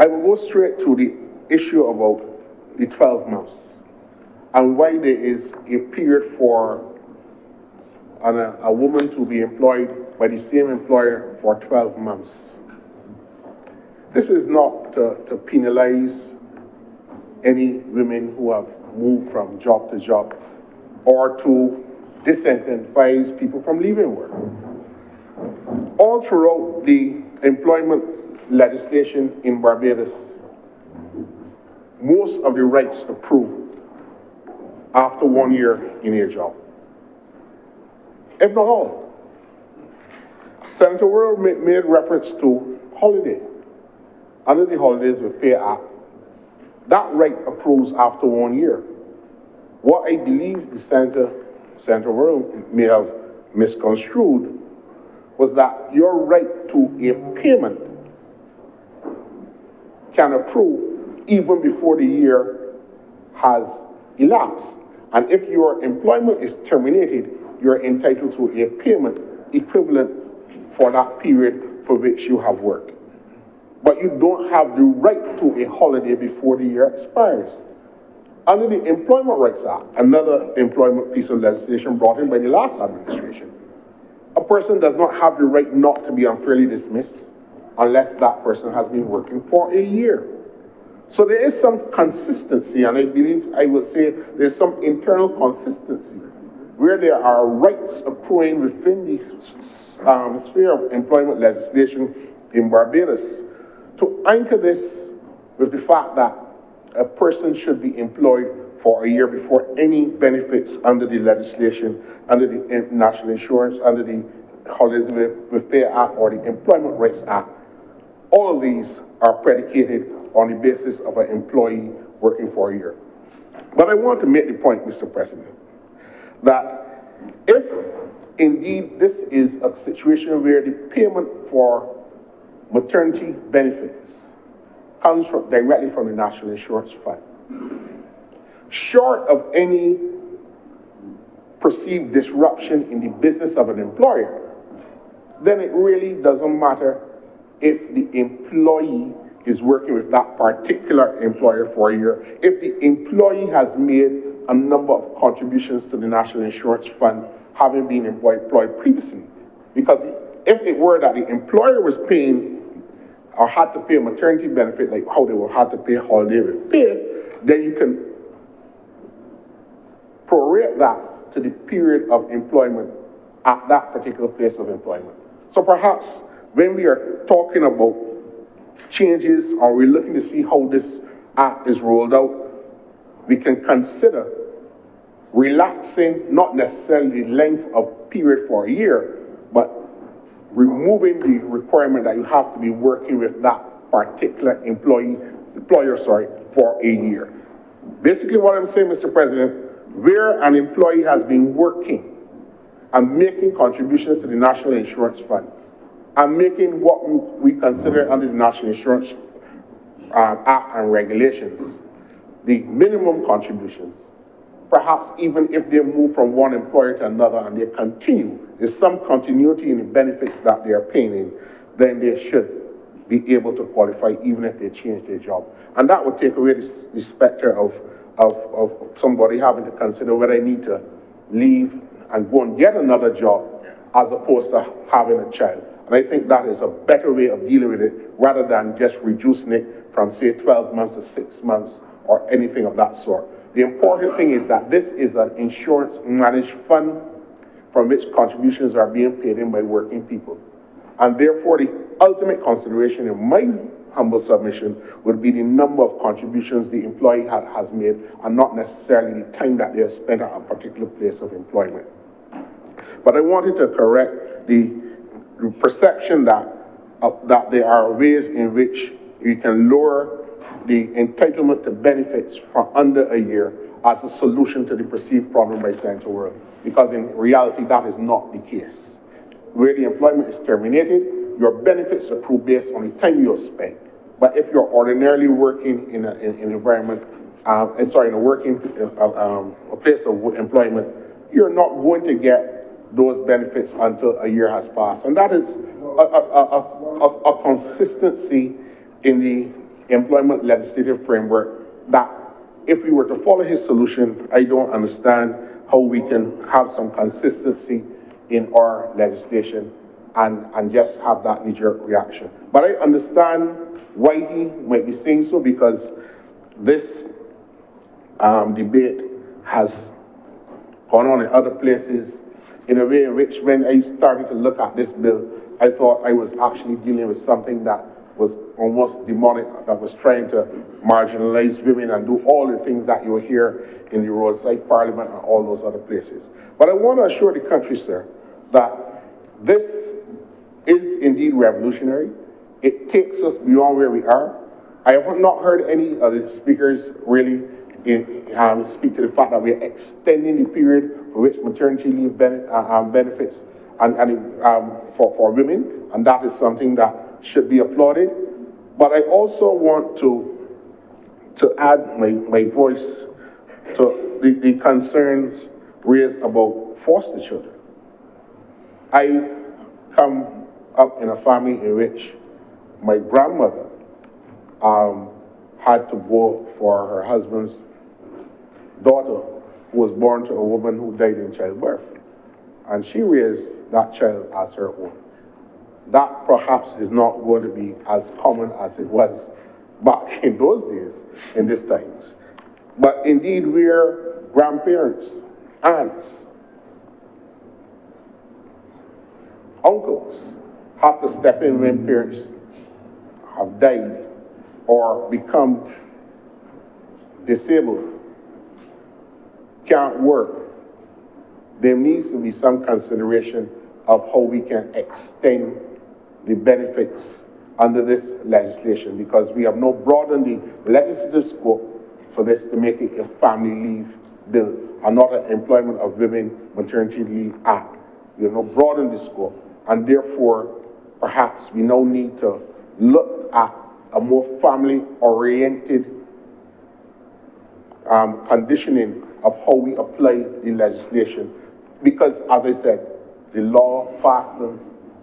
Speaker 5: I will go straight to the issue about the 12 months and why there is a period for a woman to be employed by the same employer for 12 months. This is not to penalize any women who have moved from job to job or to disincentivize people from leaving work. All throughout the employment legislation in Barbados, most of the rights accrue after 1 year in a job, if not all. Senator Worrell made reference to holiday. Under the Holidays with Pay Act, that right accrues after 1 year. What I believe the Senator Worrell may have misconstrued was that your right to a payment can accrue even before the year has elapsed. And if your employment is terminated, you're entitled to a payment equivalent for that period for which you have worked. But you don't have the right to a holiday before the year expires. Under the Employment Rights Act, another employment piece of legislation brought in by the last administration, a person does not have the right not to be unfairly dismissed unless that person has been working for a year. So there is some consistency, and I believe I will say there's some internal consistency where there are rights accruing within the sphere of employment legislation in Barbados to anchor this with the fact that a person should be employed for a year before any benefits under the legislation, under the National Insurance, under the Holidays with Pay Act or the Employment Rights Act. All of these are predicated on the basis of an employee working for a year. But I want to make the point, Mr. President, that if indeed this is a situation where the payment for maternity benefits comes directly from the National Insurance Fund, short of any perceived disruption in the business of an employer, then it really doesn't matter if the employee is working with that particular employer for a year if the employee has made a number of contributions to the National Insurance Fund, having been employed previously. Because if it were that the employer was paying or had to pay a maternity benefit, like how they will have to pay holiday pay, then you can prorate that to the period of employment at that particular place of employment. So perhaps when we are talking about changes or we're looking to see how this act is rolled out, we can consider relaxing not necessarily the length of period for a year, but removing the requirement that you have to be working with that particular employer for a year. Basically what I'm saying, Mr. President, where an employee has been working and making contributions to the National Insurance Fund and making what we consider under the National Insurance Act and regulations, the minimum contributions, perhaps even if they move from one employer to another and they continue, there's some continuity in the benefits that they are paying in, then they should be able to qualify even if they change their job. And that would take away the specter of somebody having to consider whether they need to leave and go and get another job as opposed to having a child. And I think that is a better way of dealing with it rather than just reducing it from, say, 12 months to 6 months or anything of that sort. The important thing is that this is an insurance managed fund from which contributions are being paid in by working people. And therefore, the ultimate consideration in my humble submission would be the number of contributions the employee has made and not necessarily the time that they have spent at a particular place of employment. But I wanted to correct the perception that there are ways in which you can lower the entitlement to benefits from under a year as a solution to the perceived problem by Central World. Because in reality, that is not the case. Where the employment is terminated, your benefits accrue based on the time you have spent. But if you're ordinarily working in an environment, a place of employment, you're not going to get those benefits until a year has passed. And that is a consistency in the employment legislative framework that if we were to follow his solution, I don't understand how we can have some consistency in our legislation and just have that knee-jerk reaction. But I understand why he might be saying so, because this debate has gone on in other places in a way in which when I started to look at this bill, I thought I was actually dealing with something that was almost demonic, that was trying to marginalize women and do all the things that you will hear in the roadside parliament and all those other places. But I want to assure the country, sir, that this is indeed revolutionary. It takes us beyond where we are. I have not heard any of the speakers really speak to the fact that we're extending the period for which maternity leave benefits for women, and that is something that should be applauded. But I also want to add my voice to the concerns raised about foster children. I come up in a family in which my grandmother had to go for her husband's daughter, who was born to a woman who died in childbirth. And she raised that child as her own. That perhaps is not going to be as common as it was back in those days, in these times. But indeed, we're grandparents, aunts, uncles have to step in when parents have died or become disabled, can't work. There needs to be some consideration of how we can extend the benefits under this legislation, because we have now broadened the legislative scope for this to make it a family leave bill and not an employment of women maternity leave act. We have now broadened the scope, and therefore perhaps we now need to look at a more family-oriented conditioning of how we apply the legislation. Because, as I said, the law fastens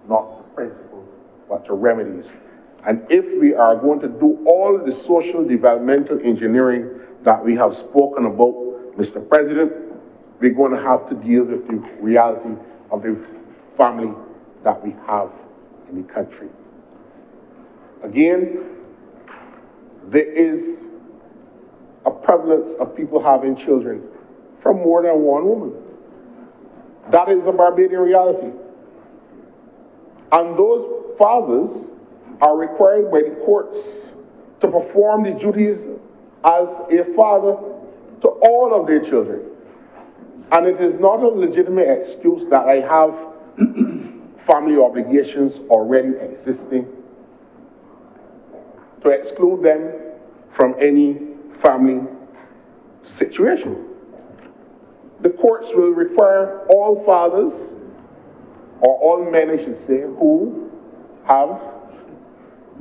Speaker 5: not to principles, but to remedies. And if we are going to do all the social developmental engineering that we have spoken about, Mr. President, we're going to have to deal with the reality of the family that we have in the country. Again, there is a prevalence of people having children from more than one woman. That is a Barbadian reality. And those fathers are required by the courts to perform the duties as a father to all of their children. And it is not a legitimate excuse that I have family obligations already existing to exclude them from any family situation. The courts will require all fathers, or all men I should say, who have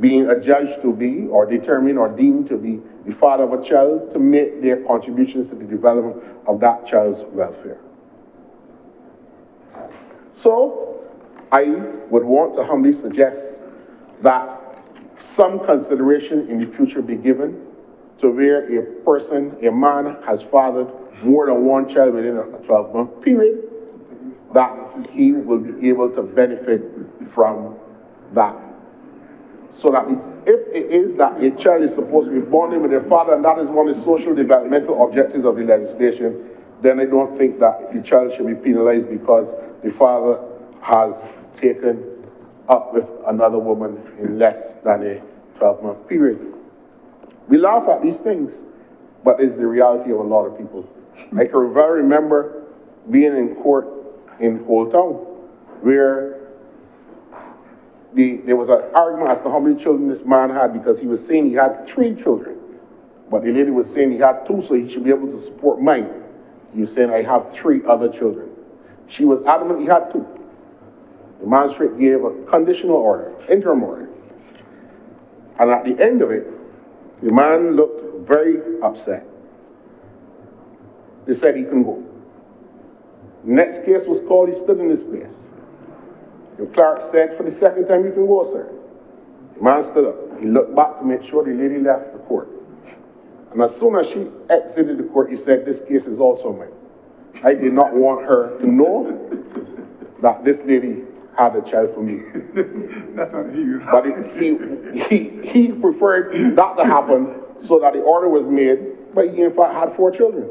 Speaker 5: been adjudged to be, or determined or deemed to be the father of a child, to make their contributions to the development of that child's welfare. So, I would want to humbly suggest that some consideration in the future be given to where a person, a man, has fathered more than one child within a 12-month period, that he will be able to benefit from that. So that if it is that a child is supposed to be born in with their father, and that is one of the social developmental objectives of the legislation, then I don't think that the child should be penalized because the father has taken up with another woman in less than a 12-month period. We laugh at these things, but it's the reality of a lot of people. I can very remember being in court in Old Town, where there was an argument as to how many children this man had, because he was saying he had 3 children. But the lady was saying he had 2, so he should be able to support mine. He was saying, I have 3 other children. She was adamant he had 2. The magistrate gave a conditional order, interim order. And at the end of it, the man looked very upset. They said he couldn't go. The next case was called, he stood in his place. The clerk said, for the second time, you can go, sir. The man stood up. He looked back to make sure the lady left the court. And as soon as she exited the court, he said, this case is also mine. I did not want her to know that this lady had a child for me.
Speaker 13: That's what he.
Speaker 5: But he preferred that to happen so that the order was made, but he in fact had 4 children.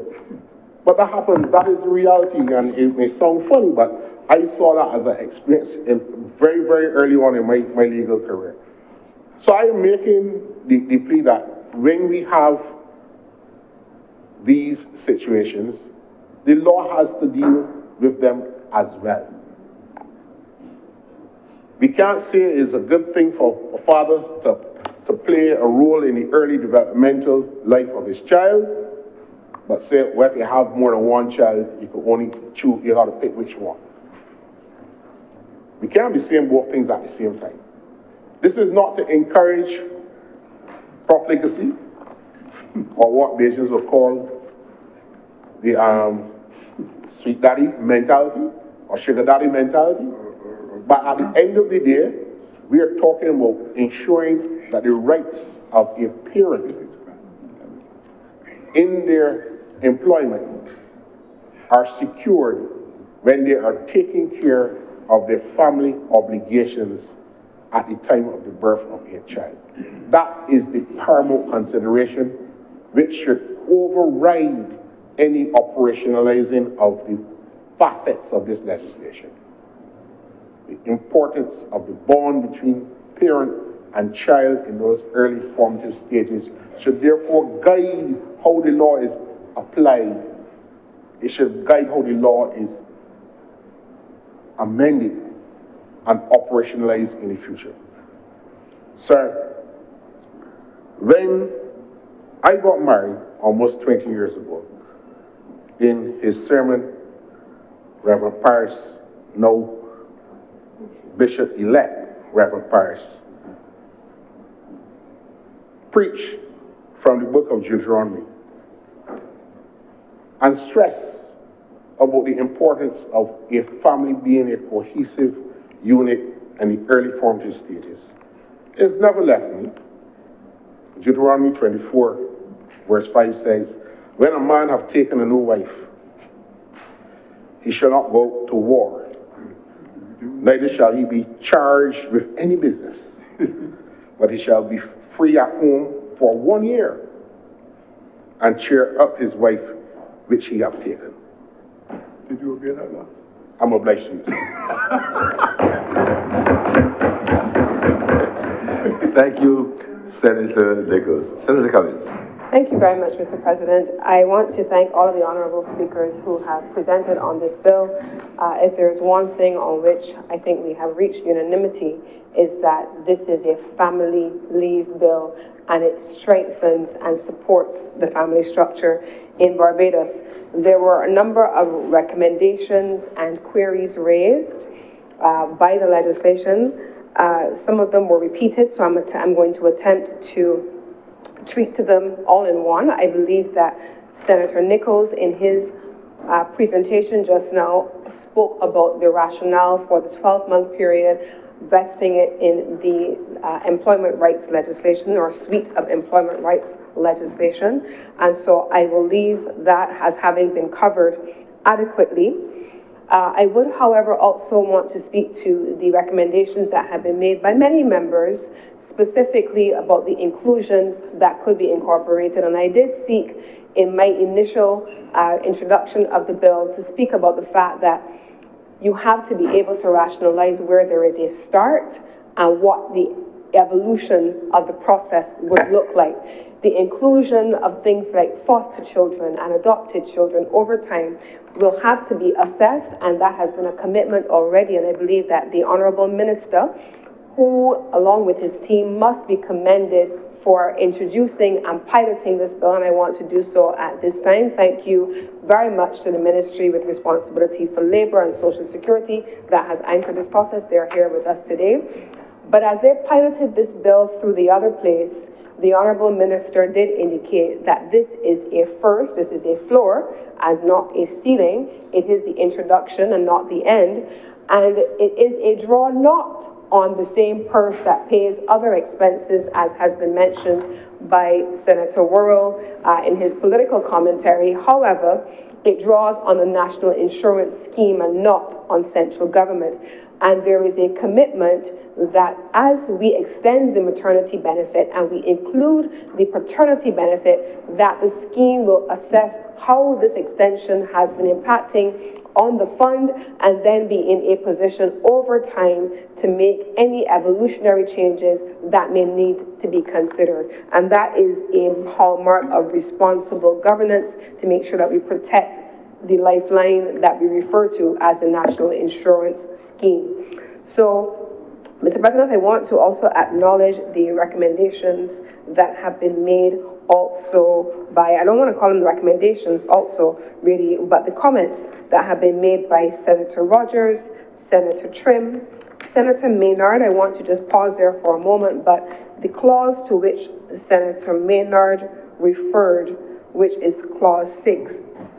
Speaker 5: But that happens, that is the reality, and it may sound funny, but I saw that as an experience very, very early on in my legal career. So I am making the plea that when we have these situations, the law has to deal with them as well. We can't say it's a good thing for a father to play a role in the early developmental life of his child, but say, well, if you have more than one child, you can only choose, you have to pick which one. We can't be saying both things at the same time. This is not to encourage profligacy, or what Bayesians will call the sweet daddy mentality, or sugar daddy mentality. But at the end of the day, we are talking about ensuring that the rights of a parent in their employment are secured when they are taking care of their family obligations at the time of the birth of a child. That is the paramount consideration which should override any operationalizing of the facets of this legislation. The importance of the bond between parent and child in those early formative stages should therefore guide how the law is applied. It should guide how the law is amended and operationalized in the future. Sir, when I got married almost 20 years ago, in his sermon, Reverend Paris, now Bishop-elect Reverend Paris, preached from the book of Deuteronomy and stressed about the importance of a family being a cohesive unit in the early formative stages. It's never left me. Deuteronomy 24, verse 5 says, when a man have taken a new wife, he shall not go to war, neither shall he be charged with any business, but he shall be free at home for 1 year, and cheer up his wife which he have taken.
Speaker 13: Did you obey that law?
Speaker 5: I'm obliged to you.
Speaker 8: Thank you, Senator Nichols. Senator Cummings.
Speaker 4: Thank you very much, Mr. President. I want to thank all of the honourable speakers who have presented on this bill. If there's one thing on which I think we have reached unanimity, is that this is a family leave bill, and it strengthens and supports the family structure in Barbados. There were a number of recommendations and queries raised by the legislation. Some of them were repeated, so I'm going to attempt to treat to them all in one. I believe that Senator Nichols, in his presentation just now, spoke about the rationale for the 12-month period, vesting it in the employment rights legislation, or suite of employment rights legislation. And so I will leave that as having been covered adequately. I would, however, also want to speak to the recommendations that have been made by many members, specifically about the inclusions that could be incorporated. And I did seek in my initial introduction of the bill to speak about the fact that you have to be able to rationalize where there is a start and what the evolution of the process would look like. The inclusion of things like foster children and adopted children over time will have to be assessed, and that has been a commitment already. And I believe that the Honourable Minister, who, along with his team, must be commended for introducing and piloting this bill, and I want to do so at this time. Thank you very much to the Ministry with responsibility for Labour and Social Security that has anchored this process. They're here with us today. But as they piloted this bill through the other place, the Honourable Minister did indicate that this is a first, this is a floor and not a ceiling. It is the introduction and not the end. And it is a draw not on the same purse that pays other expenses, as has been mentioned by Senator Worrell in his political commentary. However, it draws on the national insurance scheme and not on central government. And there is a commitment that as we extend the maternity benefit and we include the paternity benefit, that the scheme will assess how this extension has been impacting on the fund, and then be in a position over time to make any evolutionary changes that may need to be considered. And that is a hallmark of responsible governance, to make sure that we protect the lifeline that we refer to as the national insurance scheme. So, Mr. President, I want to also acknowledge the recommendations that have been made also by, I don't want to call them recommendations also really, but the comments that have been made by Senator Rogers, Senator Trim, Senator Maynard. I want to just pause there for a moment, but the clause to which Senator Maynard referred, which is clause 6,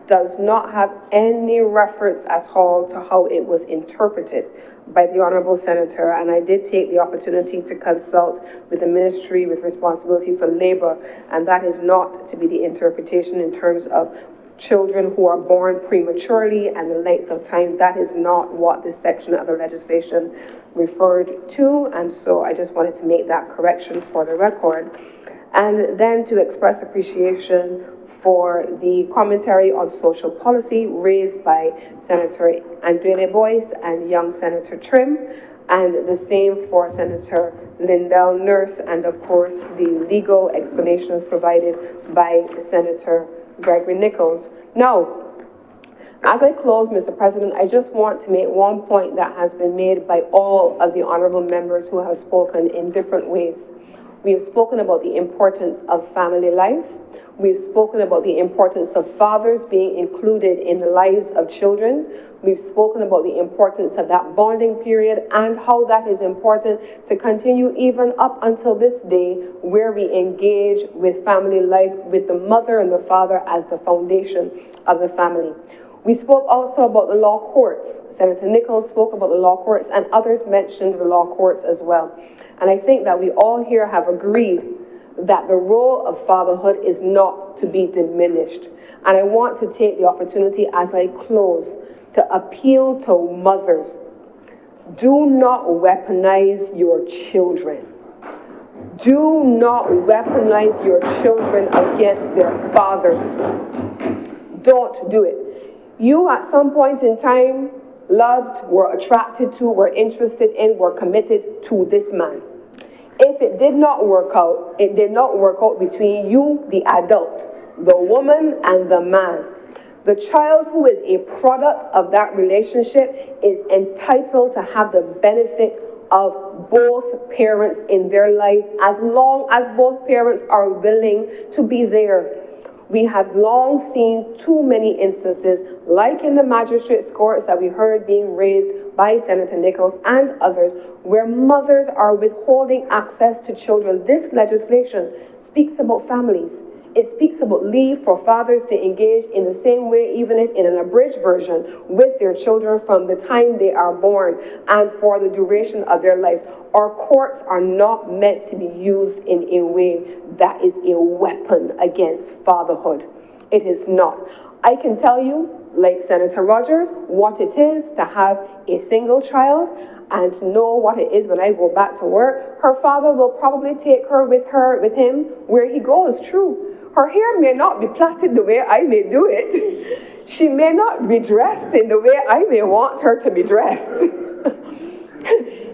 Speaker 4: does not have any reference at all to how it was interpreted by the Honourable Senator, and I did take the opportunity to consult with the Ministry with responsibility for Labour, and that is not to be the interpretation in terms of children who are born prematurely and the length of time. That is not what this section of the legislation referred to, and so I just wanted to make that correction for the record. And then to express appreciation for the commentary on social policy raised by Senator Andrele Boyce and young Senator Trim, and the same for Senator Lindell Nurse, and of course the legal explanations provided by Senator Gregory Nichols. Now, as I close, Mr. President, I just want to make one point that has been made by all of the honourable members who have spoken in different ways. We have spoken about the importance of family life. We've spoken about the importance of fathers being included in the lives of children. We've spoken about the importance of that bonding period and how that is important to continue even up until this day, where we engage with family life with the mother and the father as the foundation of the family. We spoke also about the law courts Senator Nichols spoke about the law courts, and others mentioned the law courts as well. And I think that we all here have agreed that the role of fatherhood is not to be diminished. And I want to take the opportunity as I close to appeal to mothers. Do not weaponize your children. Do not weaponize your children against their fathers. Don't do it. You at some point in time loved, were attracted to, were interested in, were committed to this man. If it did not work out, it did not work out between you, the adult, the woman, and the man. The child who is a product of that relationship is entitled to have the benefit of both parents in their lives as long as both parents are willing to be there. We have long seen too many instances, like in the magistrates' courts that we heard being raised by Senator Nichols and others, where mothers are withholding access to children. This legislation speaks about families. It speaks about leave for fathers to engage in the same way, even if in an abridged version, with their children from the time they are born and for the duration of their lives. Our courts are not meant to be used in a way that is a weapon against fatherhood. It is not. I can tell you, like Senator Rogers, what it is to have a single child and to know what it is when I go back to work. Her father will probably take her with him where he goes. True. Her hair may not be plaited the way I may do it. She may not be dressed in the way I may want her to be dressed.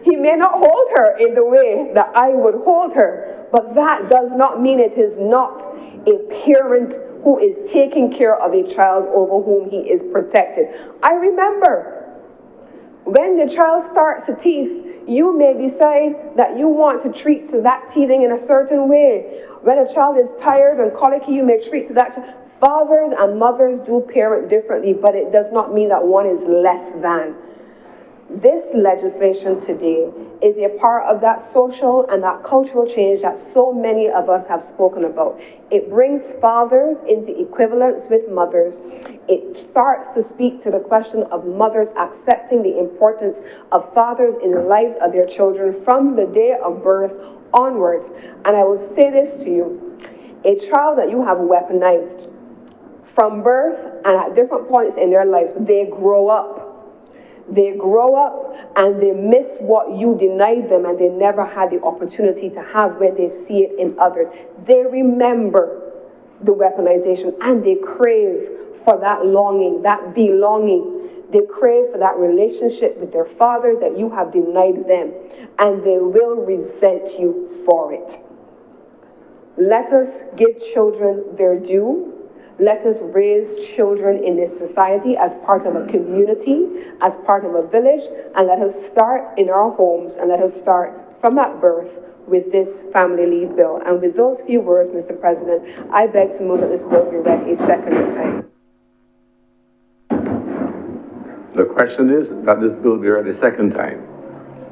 Speaker 4: He may not hold her in the way that I would hold her. But that does not mean it is not a parent who is taking care of a child over whom he is protected. I remember when the child starts to teeth, you may decide that you want to treat to that teething in a certain way. When a child is tired and colicky, you may treat to that. Fathers and mothers do parent differently, but it does not mean that one is less than. This legislation today is a part of that social and that cultural change that so many of us have spoken about. It brings fathers into equivalence with mothers. It starts to speak to the question of mothers accepting the importance of fathers in the lives of their children from the day of birth onwards. And I will say this to you, a child that you have weaponized from birth and at different points in their lives, they grow up. They grow up and they miss what you denied them and they never had the opportunity to have when they see it in others. They remember the weaponization and they crave for that longing, that belonging. They crave for that relationship with their fathers that you have denied them, and they will resent you for it. Let us give children their due. Let us raise children in this society as part of a community, as part of a village, and let us start in our homes, and let us start from that birth with this family leave bill. And with those few words, Mr. President, I beg to move that this bill be read a second time.
Speaker 1: The question is that this bill be read a second time.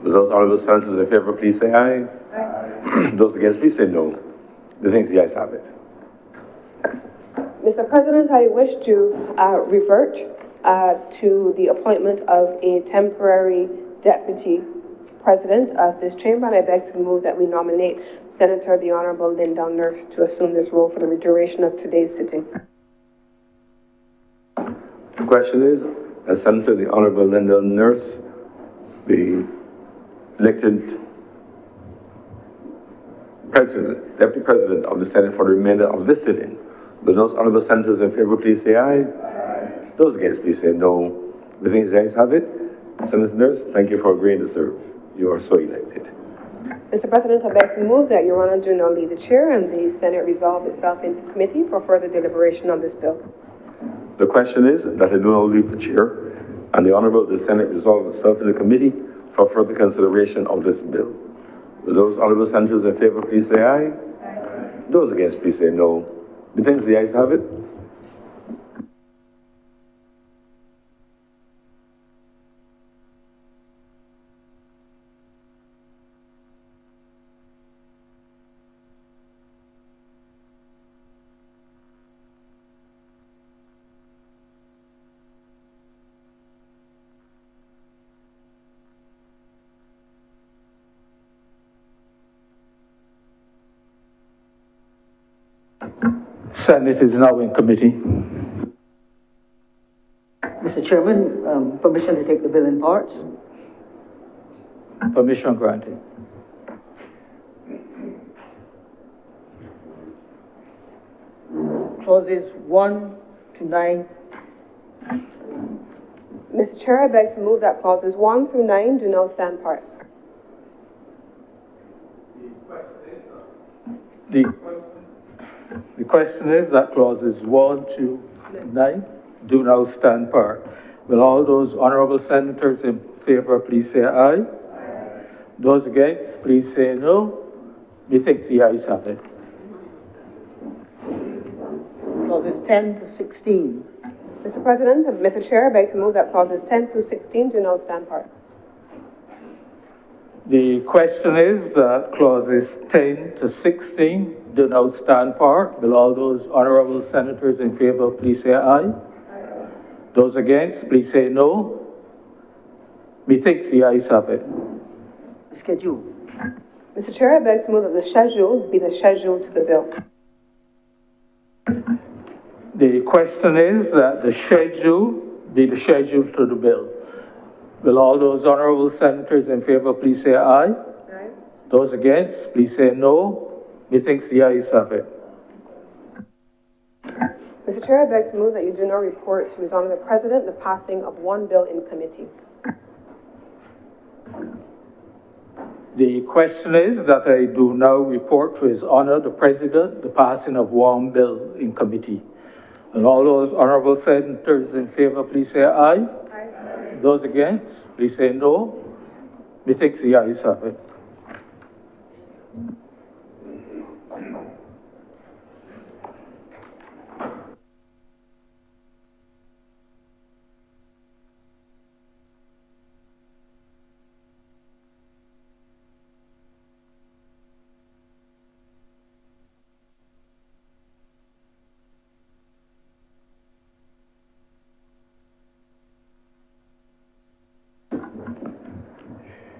Speaker 1: Will those honourable senators in favour please say aye? Aye. Those against please say no. The things the ayes have it.
Speaker 4: Mr. President, I wish to revert to the appointment of a temporary deputy president of this chamber, and I beg to move that we nominate Senator the Honourable Linda Nurse to assume this role for the duration of today's sitting.
Speaker 1: The question is, that Senator the Honourable Linda Nurse be elected Deputy President of the Senate for the remainder of this sitting. Will those honourable senators in favour please say aye? Aye. Those against please say no. The things the ayes have it. Senator Nurse, thank you for agreeing to serve. You are so elected.
Speaker 4: Mr. President, I beg to move that Your Honour do now leave the chair and the Senate resolve itself into committee for further deliberation on this bill.
Speaker 1: The question is that I do now leave the chair and the Honourable the Senate resolve itself into committee for further consideration of this bill. Will those honourable senators in favour please say aye? Aye. Those against please say no. The things the ayes have it.
Speaker 12: Senate is now in committee.
Speaker 3: Mr. Chairman, permission to take the bill in parts.
Speaker 12: Permission granted.
Speaker 3: Clauses 1 to 9.
Speaker 4: Mr. Chair, I beg to move that clauses 1 through 9 do now stand part.
Speaker 12: The question is that clauses 1 to 9 do now stand part. Will all those honourable senators in favour please say aye? Those against, please say no. Methinks the ayes have it.
Speaker 3: Clauses 10 to 16.
Speaker 4: Mr. President, Mr. Chair, I beg to move that clauses 10 through 16 do now stand part.
Speaker 12: The question is that clauses 10 to 16 do now stand part. Will all those honourable senators in favour please say aye? Aye. Those against, please say no. Methinks the ayes have it.
Speaker 3: Schedule.
Speaker 4: Mr. Chair, I beg to move that the schedule be the schedule to the bill.
Speaker 12: The question is that the schedule be the schedule to the bill. Will all those honourable senators in favour please say aye? Aye. Those against, please say no. Methinks the ayes have it.
Speaker 4: Mr. Chair, I beg to move that you do not report to His Honour the President the passing of one bill in committee.
Speaker 12: The question is that I do now report to His Honour the President the passing of one bill in committee. And all those honourable senators in favour please say aye. Aye. Those against, please say no. Methinks the ayes have it.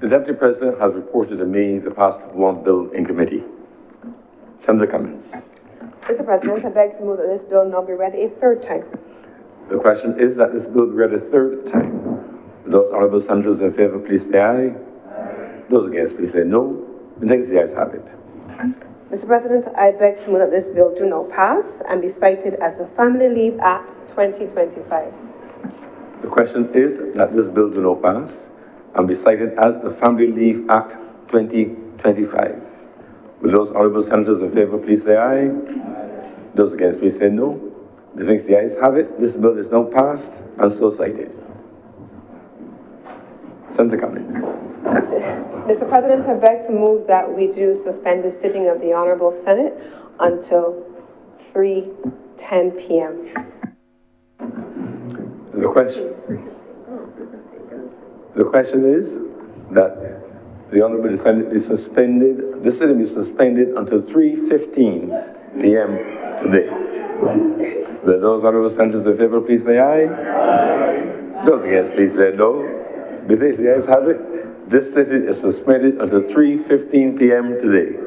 Speaker 1: The Deputy President has reported to me the passing of one bill in committee. Senator Cummins.
Speaker 4: Mr. President, I beg to move that this bill now be read a third time.
Speaker 1: The question is that this bill be read a third time. Those honourable senators in favour please say aye. Aye. Those against please say no. Methinks the ayes have it.
Speaker 4: Mr. President, I beg to move that this bill do not pass and be cited as the Family Leave Act 2025.
Speaker 1: The question is that this bill do not pass and be cited as the Family Leave Act 2025. Will those honourable senators in favour please say aye? Aye. Those against please say no. Methinks the ayes have it. This bill is now passed and so cited. Senator Cummins.
Speaker 4: Mr. President, I beg to move that we do suspend the sitting of the Honourable Senate until 3:10 p.m.
Speaker 1: The question is that the Honourable Senate is suspended, the sitting is suspended until 3:15 p.m. today. Will those honourable senators in favour please say aye? Aye. Those against please say no. Methinks the ayes have it. This sitting is suspended until 3:15 p.m. today.